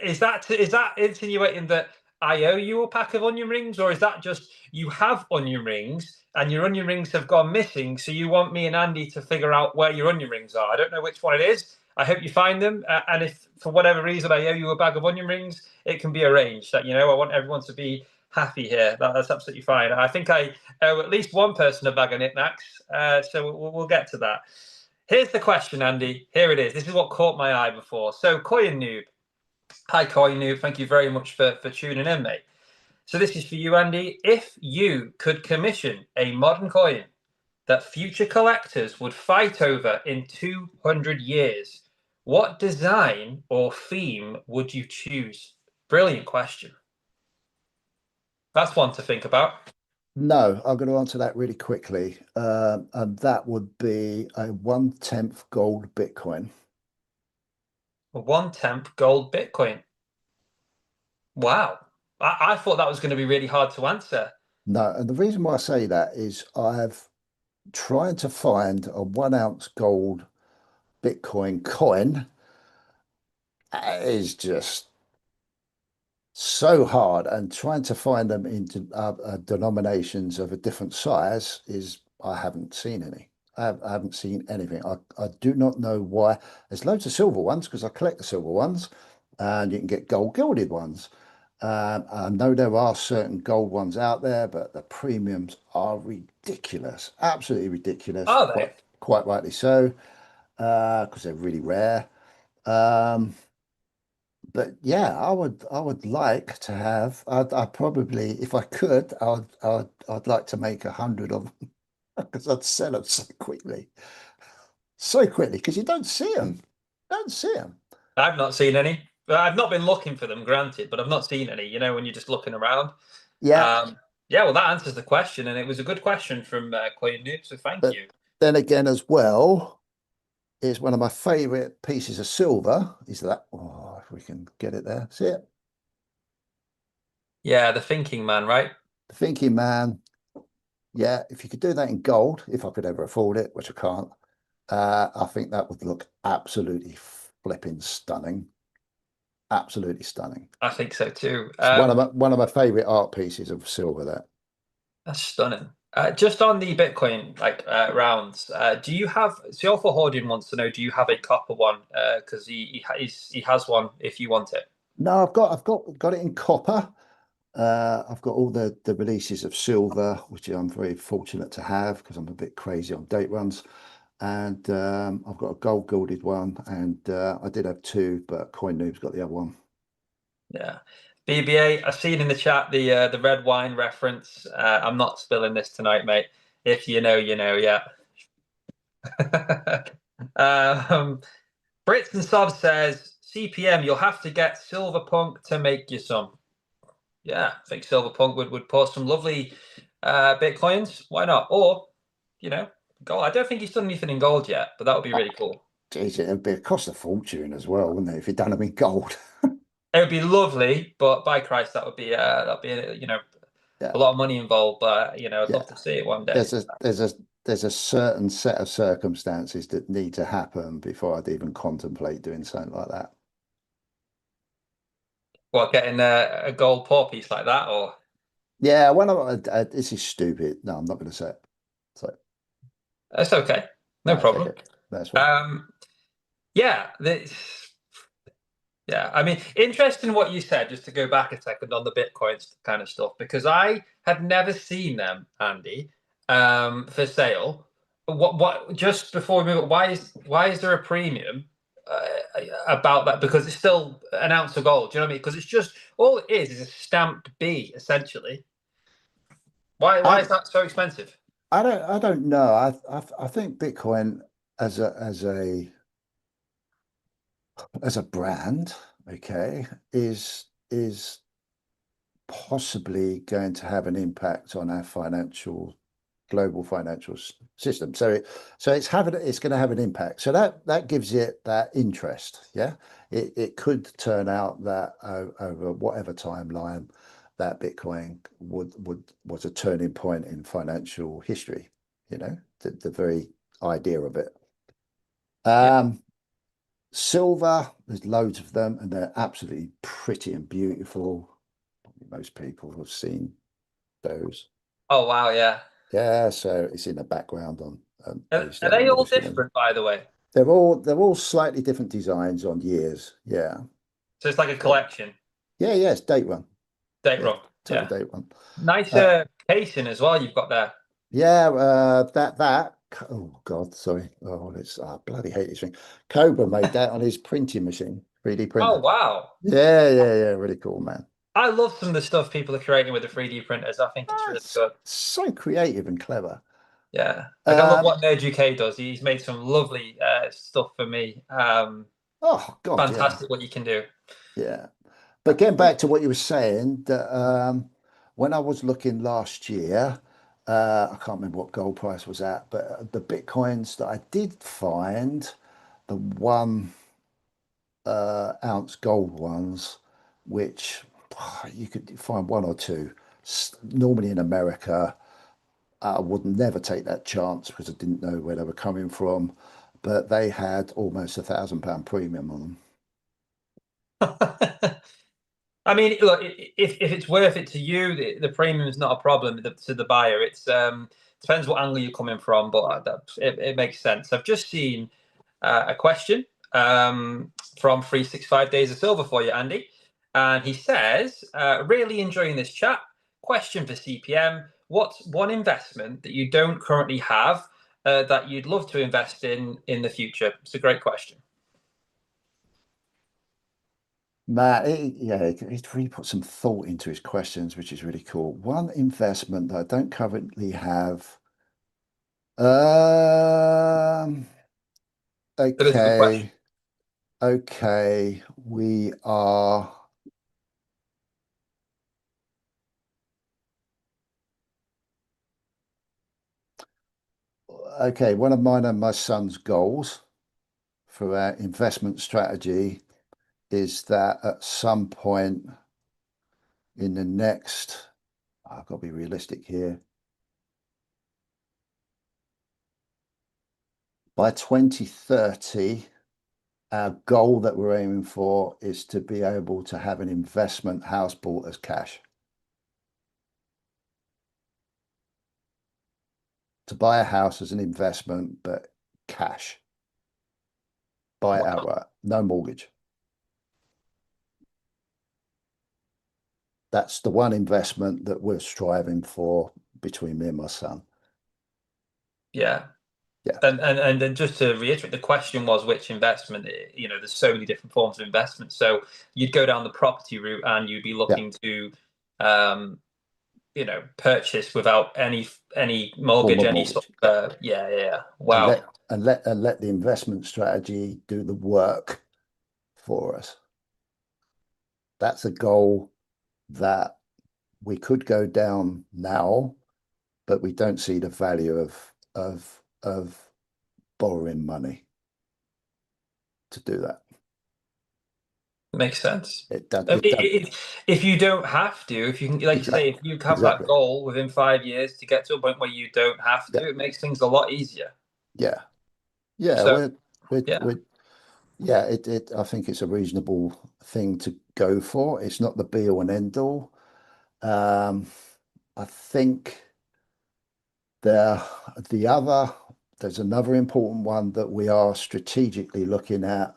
is that insinuating that I owe you a pack of onion rings, or is that just you have onion rings and your onion rings have gone missing, so you want me and Andy to figure out where your onion rings are? I don't know which one it is. I hope you find them, and if for whatever reason I owe you a bag of onion rings, it can be arranged. That I want everyone to be happy here. That's absolutely fine. I think I owe at least one person a bag of knickknacks, so we'll get to that. Here's the question, Andy. Here it is. This is what caught my eye before. So, Coin Noob. Hi, Coin Noob. Thank you very much for tuning in, mate. So this is for you, Andy. If you could commission a modern coin that future collectors would fight over in 200 years, what design or theme would you choose? Brilliant question. That's one to think about. No, I'm going to answer that really quickly. And that would be a 1/10 gold Bitcoin. A 1/10 gold Bitcoin. Wow. I thought that was going to be really hard to answer. No, and the reason why I say that is I've tried to find a 1 ounce gold Bitcoin coin. It is just so hard, and trying to find them into denominations of a different size is I haven't seen any. I haven't seen anything. I do not know why. There's loads of silver ones because I collect the silver ones, and you can get gold gilded ones. I know there are certain gold ones out there, but the premiums are ridiculous, absolutely ridiculous. Are they? Quite rightly so, because they're really rare. Um, but yeah, I would like to have. I probably, if I could, I'd like to make 100 of them because I'd sell them so quickly because you don't see them, don't see them. I've not seen any. I've not been looking for them, granted, but I've not seen any, when you're just looking around. Yeah, Yeah, well, that answers the question, and it was a good question from Queen Noob, so thank but you. then again, as well, is one of my favorite pieces of silver is that. Oh, if we can get it there, see it? Yeah, the thinking man, right? The thinking man. Yeah, if you could do that in gold, if I could ever afford it, which I can't, I think that would look absolutely flipping stunning. Absolutely stunning. I think so too. It's one of my favorite art pieces of silver. That That's stunning. Just on the Bitcoin rounds, do you have? So, for Hoarding wants to know, do you have a copper one? Because he has one if you want it. no, I've got it in copper. I've got all the releases of silver, which I'm very fortunate to have because I'm a bit crazy on date runs. And I've got a gold gilded one, and I did have two, but Coin Noob's got the other one. Yeah. BBA, I've seen in the chat the red wine reference. I'm not spilling this tonight, mate. If you know, you know, yeah. Brits and Sob says, CPM, you'll have to get Silverpunk to make you some. Yeah, I think Silverpunk would post some lovely Bitcoins. Why not? Or, gold. I don't think he's done anything in gold yet, but that would be really cool. Geez, it'd cost a fortune as well, wouldn't it, if you'd done them in gold? It would be lovely, but by Christ, that'd be a Yeah, lot of money involved. But I'd yeah. love to see it one day. There's a certain set of circumstances that need to happen before I'd even contemplate doing something like that. What, getting a gold paw piece like that, or Yeah, this is stupid. No, I'm not going to say it. So that's okay, no no, it's problem. okay. That's fine. Um, yeah, yeah. I mean, interesting what you said. Just to go back a second on the Bitcoins kind of stuff, because I had never seen them, Andy, for sale. What? Just before we move, why is there a premium about that? Because it's still an ounce of gold. Do you know what I mean? Because it's just all it is a stamped B essentially. Why I is that so expensive? I don't know. I think Bitcoin as a brand, okay, is possibly going to have an impact on our global financial system. It's going to have an impact. So that gives it that interest. Yeah, it could turn out that over whatever timeline that Bitcoin was a turning point in financial history. You know, the very idea of it. Yeah. Um, Silver, there's loads of them, and they're absolutely pretty and beautiful. Most people have seen those. Oh wow, yeah. Yeah, so it's in the background on. I used to Are have a they all military one. different, by the way? They're all slightly different designs on years. Yeah, So it's like a yeah, collection. yeah. It's date one. Date Yeah, wrong. total Yeah. date one. Nice Uh, casing as well you've got there. yeah, that. Oh God, sorry. Oh, I bloody hate this thing. Cobra made that on his printing machine, 3D Oh printer. wow. Yeah. Really cool, man. I love some of the stuff people are creating with the 3D printers. I think it's really That's good. so creative and clever. Yeah. Like I love Um, what Nerd UK does. He's made some lovely stuff for me. oh God, yeah, Fantastic what you can do. yeah. But getting back to what you were saying, that when I was looking last year, I can't remember what gold price was at, but the Bitcoins that I did find, the 1 ounce gold ones, which you could find one or two. Normally in America, I would never take that chance because I didn't know where they were coming from, but they had almost £1,000 premium on them. I mean, look, if it's worth it to you, the premium is not a problem to the buyer. It's depends what angle you're coming from, but it makes sense. I've just seen a question from 365 Days of Silver for you, Andy, and he says, "Really enjoying this chat. Question for CPM: What's one investment that you don't currently have that you'd love to invest in the future?" It's a great question. Matt, he's really put some thought into his questions, which is really cool. One investment that I don't currently have. Um, That is a good question. okay, okay, we are okay. One of mine and my son's goals for our investment strategy is that at some point in the next, I've got to be realistic here, by 2030. Our goal that we're aiming for is to be able to have an investment house bought as cash. To buy a house as an investment, but cash. Buy it Wow. outright, no mortgage. That's the one investment that we're striving for between me and my son. Yeah. Yeah, And then just to reiterate, the question was which investment. There's so many different forms of investment. So you'd go down the property route and you'd be yeah, looking to, um, purchase without any form mortgage, of any sort mortgage. of, Yeah, yeah. and Wow. let the investment strategy do the work for us. That's a goal that we could go down now, but we don't see the value of borrowing money to do that. Makes sense. It does. Um, It does If you don't have to, if you can, like you say, exactly. if you have that Exactly. goal within 5 years to get to a point where you don't have Yeah. to, it makes things a lot easier. Yeah. Yeah. So We're yeah, we're Yeah, I think it's a reasonable thing to go for. It's not the be all and end all. Um, I think there, the other, there's another important one that we are strategically looking at,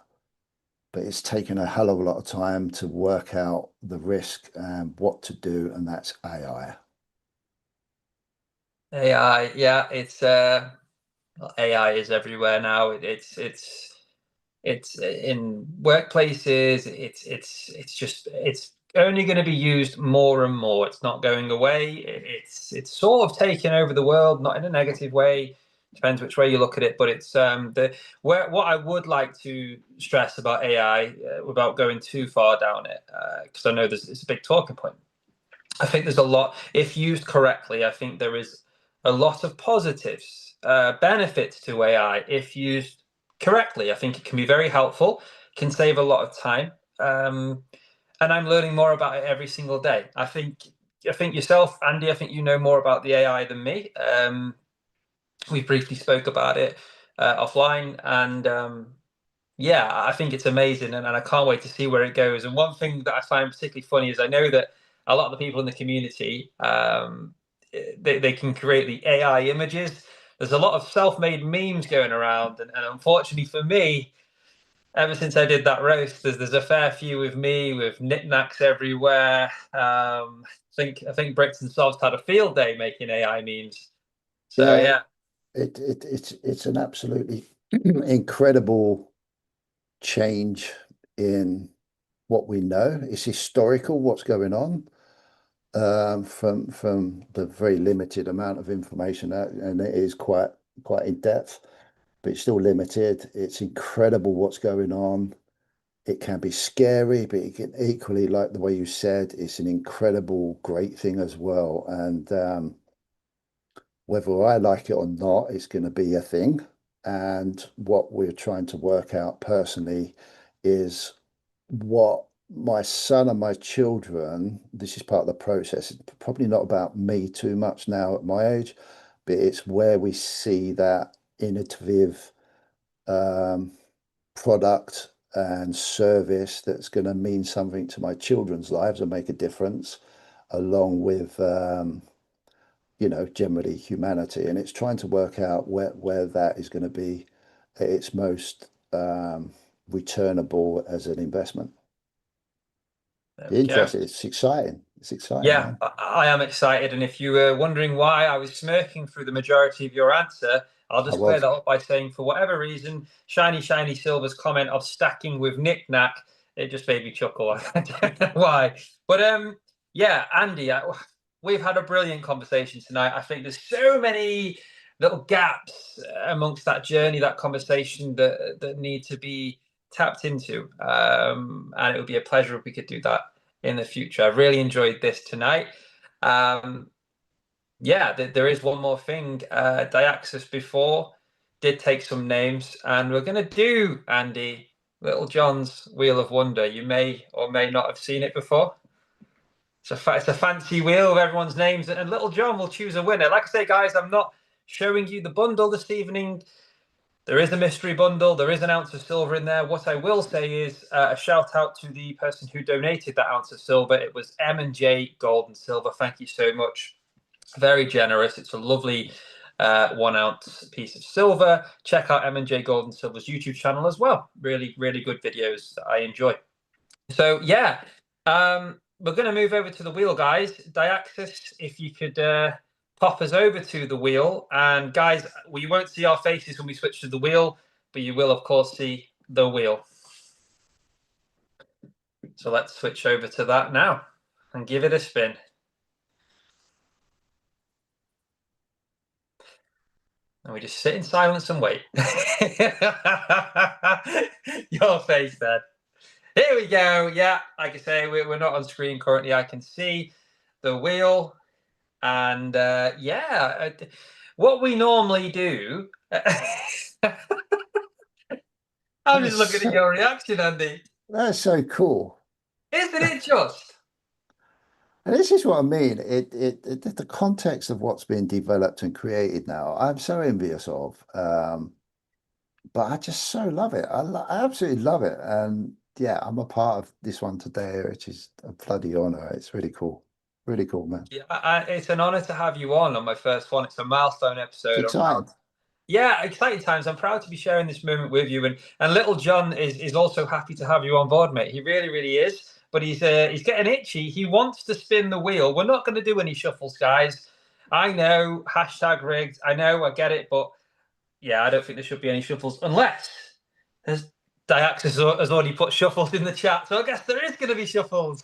but it's taken a hell of a lot of time to work out the risk and what to do, and that's AI. AI, yeah, it's well, AI is everywhere now. It's in workplaces. It's only going to be used more and more. It's not going away. It's sort of taken over the world, not in a negative way. Depends which way you look at it, but it's the where what I would like to stress about AI without going too far down it, because I know it's a big talking point. I think there's a lot, if used correctly, I think there is a lot of positives, benefits to AI if used correctly. I think it can be very helpful, can save a lot of time. And I'm learning more about it every single day. I think yourself, Andy, I think you know more about the AI than me. We briefly spoke about it offline, and yeah, I think it's amazing, and I can't wait to see where it goes. And one thing that I find particularly funny is I know that a lot of the people in the community, they can create the AI images. There's a lot of self-made memes going around, and unfortunately for me, ever since I did that roast, there's a fair few with me with knickknacks everywhere. I think Bricks and Sov's had a field day making AI memes. So Yeah, yeah, it's an absolutely incredible change in what we know. It's historical what's going on, from the very limited amount of information that, and it is quite in depth, but it's still limited. It's incredible what's going on. It can be scary, but it can equally, like the way you said, it's an incredible, great thing as well. And whether I like it or not, it's going to be a thing. And what we're trying to work out personally is what my son and my children, this is part of the process. It's probably not about me too much now at my age, but it's where we see that innovative um, product and service that's going to mean something to my children's lives and make a difference, along with generally humanity. And it's trying to work out where that is going to be at its most returnable as an investment. there we go. Interesting. It's exciting. It's exciting, Yeah, man. I am excited. And if you were wondering why I was smirking through the majority of your answer, I'll I just clear was. that up by saying, for whatever reason, Shiny Silver's comment of stacking with knick-knack, it just made me chuckle. I don't know why. But yeah, Andy, we've had a brilliant conversation tonight. I think there's so many little gaps amongst that journey, that conversation that need to be tapped into. And it would be a pleasure if we could do that in the future. I've really enjoyed this tonight. Um, yeah, there is one more thing. Diaxis before did take some names, and we're going to do, Andy, Little John's Wheel of Wonder. You may or may not have seen it before. It's a fancy wheel with everyone's names, and Little John will choose a winner. Like I say, guys, I'm not showing you the bundle this evening. There is a mystery bundle. There is an ounce of silver in there. What I will say is a shout out to the person who donated that ounce of silver. It was M&J Gold and Silver. Thank you so much. Very generous. It's a lovely 1 ounce piece of silver. Check out M&J Gold and Silver's YouTube channel as well. Really, really good videos that I enjoy. So yeah, we're going to move over to the wheel, guys. Diaxis, if you could pop us over to the wheel. And guys, we won't see our faces when we switch to the wheel, but you will, of course, see the wheel. So let's switch over to that now and give it a spin. And we just sit in silence and wait. Your face, then. Here we go. Yeah, like I say, we're not on screen currently. I can see the wheel. And yeah, what we normally do. I'm That's just looking at so, your reaction, Andy. that's so cool. Isn't it just? And this is what I mean. The context of what's being developed and created now, I'm so envious of. but I just so love it. I absolutely love it. And yeah, I'm a part of this one today, which is a bloody honor. It's really cool. Really cool, man. Yeah, it's an honor to have you on my first one. It's a milestone It's episode. I'm proud. exciting. Yeah, exciting times. I'm proud to be sharing this moment with you, and little John is also happy to have you on board, mate. He really, really is. But he's getting itchy. He wants to spin the wheel. We're not going to do any shuffles, guys. I know, hashtag rigged. I know, I get it, but yeah, I don't think there should be any shuffles unless there's Diaxis has already put shuffles in the chat, so I guess there is going to be shuffles.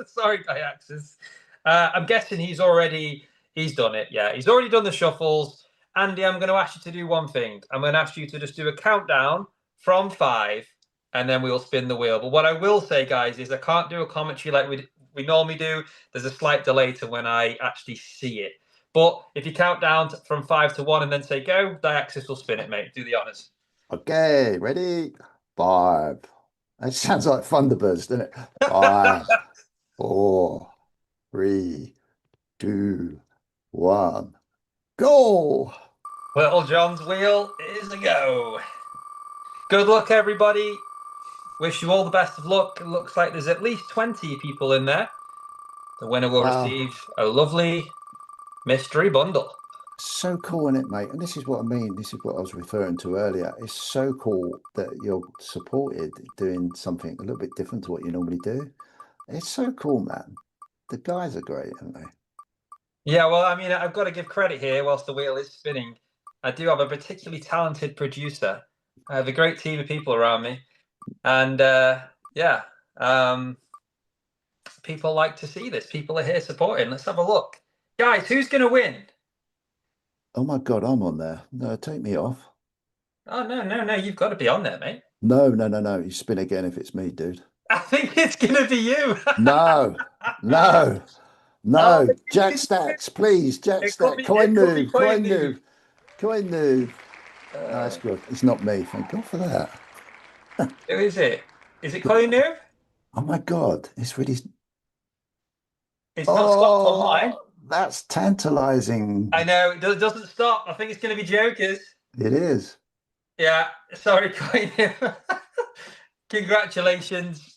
Sorry, Diaxis. I'm guessing he's done it. Yeah, he's already done the shuffles. Andy, I'm going to ask you to do one thing. I'm going to ask you to just do a countdown from 5, and then we'll spin the wheel. But what I will say, guys, is I can't do a commentary like we normally do. There's a slight delay to when I actually see it. But if you count down from 5 to 1 and then say go, Diaxis will spin it, mate. Do the honors. Okay, ready? 5. That sounds like Thunderbirds, doesn't it? 5, 4, 3, 2, 1. Go! Little John's wheel is a go. Good luck, everybody. Wish you all the best of luck. It looks like there's at least 20 people in there. The winner will Wow. receive a lovely mystery bundle. So cool, isn't it, mate? And this is what I mean. This is what I was referring to earlier. It's so cool that you're supported doing something a little bit different to what you normally do. It's so cool, man. The guys are great, aren't they? Yeah, well, I mean, I've got to give credit here whilst the wheel is spinning. I do have a particularly talented producer. I have a great team of people around me. And yeah, people like to see this. People are here supporting. Let's have a look. Guys, who's going to win? Oh my God, I'm on there. No, take me off. Oh, no. You've got to be on there, mate. No, no, no, no. You spin again if it's me, dude. I think it's going to be you. No, no, Oh, no. Jack Stacks, please. Jack Stack. Coin it could be move, Coin coin Noob. move, coin move. No, that's good. It's not me. Thank God for that. Who is it? Is it Coin Noob? Oh my God. It's really. It's not stopped on mine. Oh, that's tantalizing. I know, it doesn't stop. I think it's going to be Jokers. It is. Yeah, sorry, Coin Noob. Congratulations,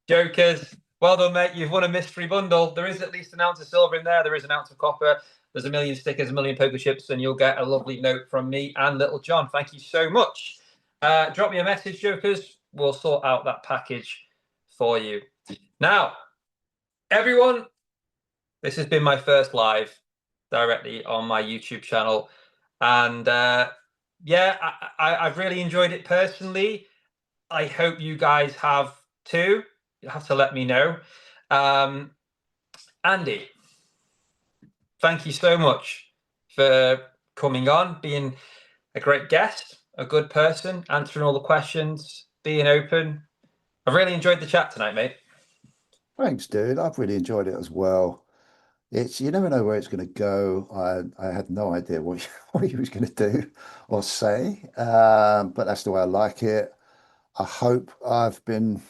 Jokers. Well done, mate. You've won a mystery bundle. There is at least an ounce of silver in there. There is an ounce of copper. There's a million stickers, a million poker chips, and you'll get a lovely note from me and Little John. Thank you so much. Drop me a message, Jokers. We'll sort out that package for you. Now, everyone, this has been my first live directly on my YouTube channel. And yeah, I've really enjoyed it personally. I hope you guys have too. You'll have to let me know. Andy, thank you so much for coming on, being a great guest, a good person, answering all the questions, being open. I've really enjoyed the chat tonight, mate. Thanks, dude. I've really enjoyed it as well. It's you never know where it's going to go. I had no idea what what he was going to do or say, but that's the way I like it. I hope I've been,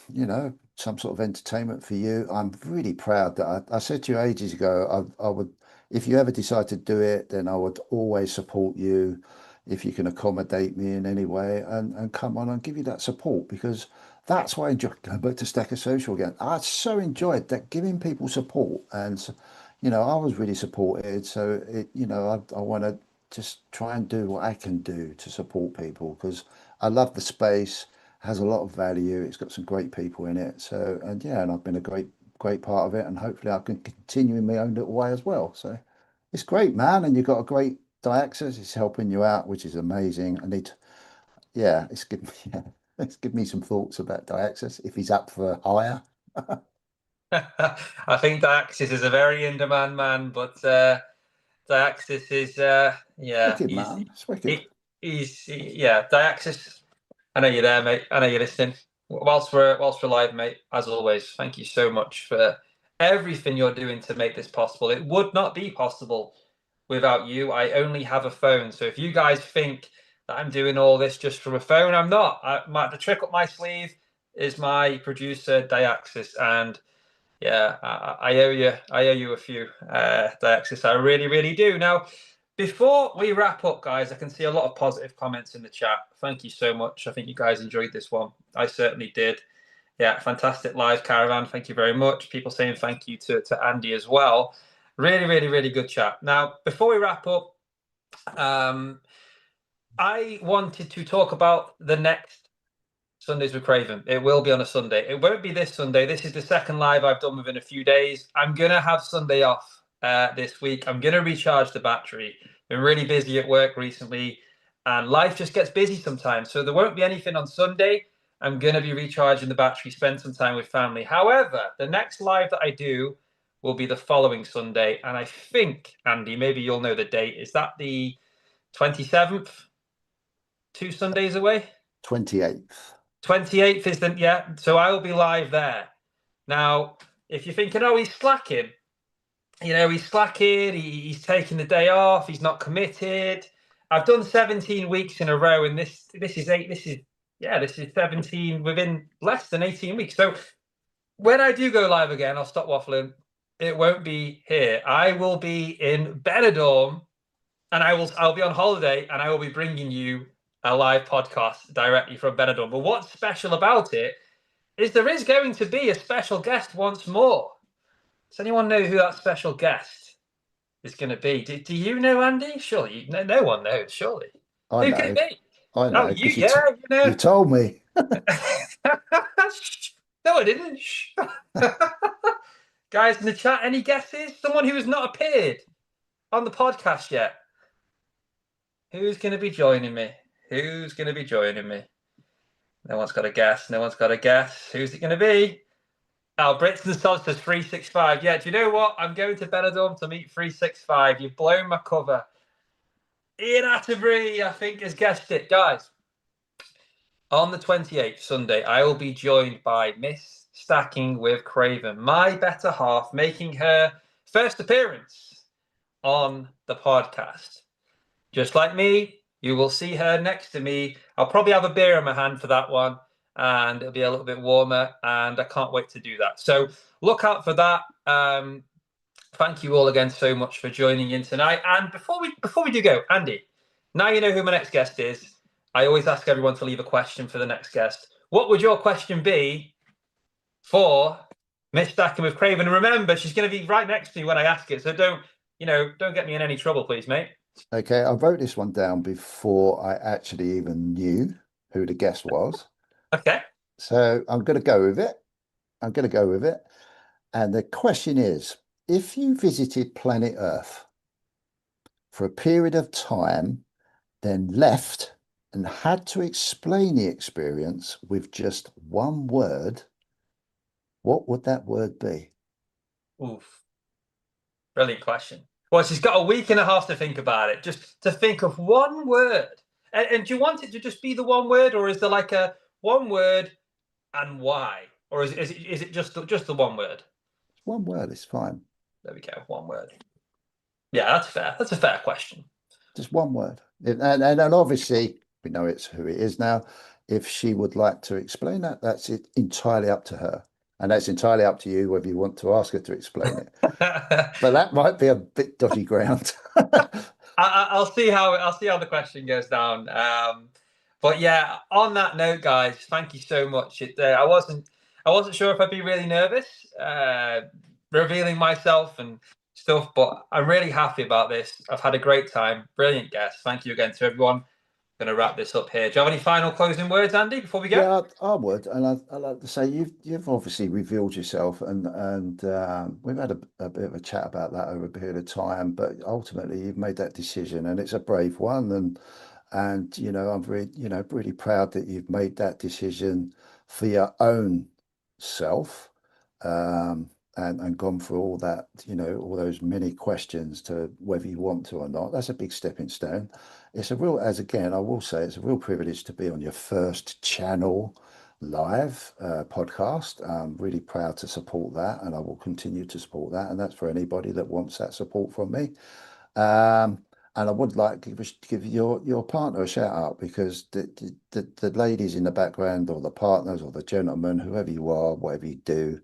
some sort of entertainment for you. I'm really proud that I said to you ages ago, I would, if you ever decide to do it, then I would always support you if you can accommodate me in any way and come on and give you that support because that's why I enjoy going back to Stacker Social again. I so enjoyed that giving people support and, I was really supported. So I want to just try and do what I can do to support people because I love the space has a lot of value. It's got some great people in it. So, and yeah, and I've been a great part of it. And hopefully I can continue in my own little way as well. So it's great, man. And you've got a great Diaxis. It's helping you out, which is amazing. Yeah, it's given me, yeah, it's given me some thoughts about Diaxis if he's up for hire. I think Diaxis is a very in-demand man, but Diaxis is yeah, Wicked, man. It's wicked. yeah, Diaxis. I know you're there, mate. I know you're listening. Whilst we're live, mate, as always, thank you so much for everything you're doing to make this possible. It would not be possible without you. I only have a phone. So if you guys think that I'm doing all this just from a phone, I'm not. The trick up my sleeve is my producer, Diaxis. And yeah, I owe you a few, Diaxis. I really, really do. Now, before we wrap up, guys, I can see a lot of positive comments in the chat. Thank you so much. I think you guys enjoyed this one. I certainly did. Yeah, fantastic live caravan. Thank you very much. People saying thank you to Andy as well. Really, really, really good chat. Now, before we wrap up, I wanted to talk about the next Sundays with Craven. It will be on a Sunday. It won't be this Sunday. This is the second live I've done within a few days. I'm going to have Sunday off this week. I'm going to recharge the battery. Been really busy at work recently, and life just gets busy sometimes. So there won't be anything on Sunday. I'm going to be recharging the battery, spend some time with family. However, the next live that I do will be the following Sunday. And I think, Andy, maybe you'll know the date. Is that the 27th? 2 Sundays away? 28th. 28th is the, yeah. So I will be live there. Now, if you're thinking, oh, he's slacking, he's slacking, he's taking the day off, he's not committed. I've done 17 weeks in a row, and this is 17 within less than 18 weeks. So when I do go live again, I'll stop waffling. It won't be here. I will be in Benidorm, and I'll be on holiday, and I will be bringing you a live podcast directly from Benidorm. But what's special about it is there is going to be a special guest once more. Does anyone know who that special guest is going to be? Do you know, Andy? Surely no one knows. Surely, I who could it know. be? I know. Oh, you, 'Cause yeah, you know. you told me. No, I didn't. Guys in the chat, any guesses? Someone who has not appeared on the podcast yet. Who's going to be joining me? Who's going to be joining me? No one's got a guess. No one's got a guess. Who's it going to be? Oh, Brits and Sods says 365. Yeah, do you know what? I'm going to Benidorm to meet 365. You've blown my cover. Ian Atterbury, I think, has guessed it. Guys, on the 28th, Sunday, I will be joined by Miss Stacking with Craven, my better half, making her first appearance on the podcast. Just like me, you will see her next to me. I'll probably have a beer in my hand for that one, and it'll be a little bit warmer, and I can't wait to do that. So look out for that. Thank you all again so much for joining in tonight. And before we do go, Andy, now you know who my next guest is. I always ask everyone to leave a question for the next guest. What would your question be for Miss Stacking with Craven? And remember, she's going to be right next to me when I ask it. So don't get me in any trouble, please, mate. Okay, I wrote this one down before I actually even knew who the guest was. Okay. So I'm going to go with it. And the question is, if you visited planet Earth for a period of time, then left and had to explain the experience with just one word, what would that word be? Oof. Brilliant question. Well, she's got a week and a half to think about it, just to think of one word. And do you want it to just be the one word, or is there like a one word and why? Or is it just the one word? One word is fine. There we go, one word. Yeah, that's fair. That's a fair question. Just one word. And obviously, we know it's who it is now. If she would like to explain that, that's it entirely up to her. And that's entirely up to you whether you want to ask her to explain it. But that might be a bit dodgy ground. I'll see how the question goes down. But yeah, on that note, guys, thank you so much. I wasn't sure if I'd be really nervous revealing myself and stuff, but I'm really happy about this. I've had a great time. Brilliant guest. Thank you again to everyone. Going to wrap this up here. Do you have any final closing words, Andy, before we go? Yeah, I would, and I'd like to say you've obviously revealed yourself, and we've had a bit of a chat about that over a period of time. But ultimately, you've made that decision, and it's a brave one. And I'm really proud that you've made that decision for your own self, and gone through all that, all those many questions to whether you want to or not. That's a big stepping stone. It's a real, as again, I will say, it's a real privilege to be on your first channel live podcast. I'm really proud to support that, and I will continue to support that. And that's for anybody that wants that support from me. And I would like to give your partner a shout out, because the ladies in the background, or the partners, or the gentlemen, whoever you are, whatever you do,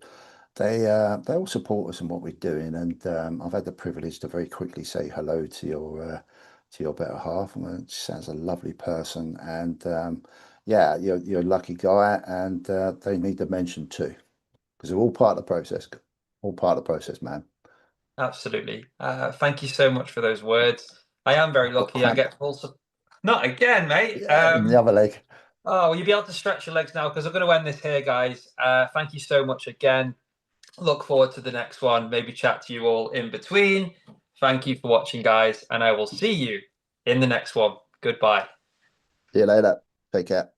they all support us in what we're doing, and I've had the privilege to very quickly say hello to your better half. And she sounds a lovely person, and yeah, you're a lucky guy, and they need to mention too, because they're all part of the process. All part of the process, man. Absolutely. Thank you so much for those words. I am very I've got lucky. I cramp. get full support. Not again, mate. Yeah, in the other leg. Oh, will you be able to stretch your legs now? Because I'm going to end this here, guys. Thank you so much again. Look forward to the next one. Maybe chat to you all in between. Thank you for watching, guys, and I will see you in the next one. Goodbye. See you later. Take care.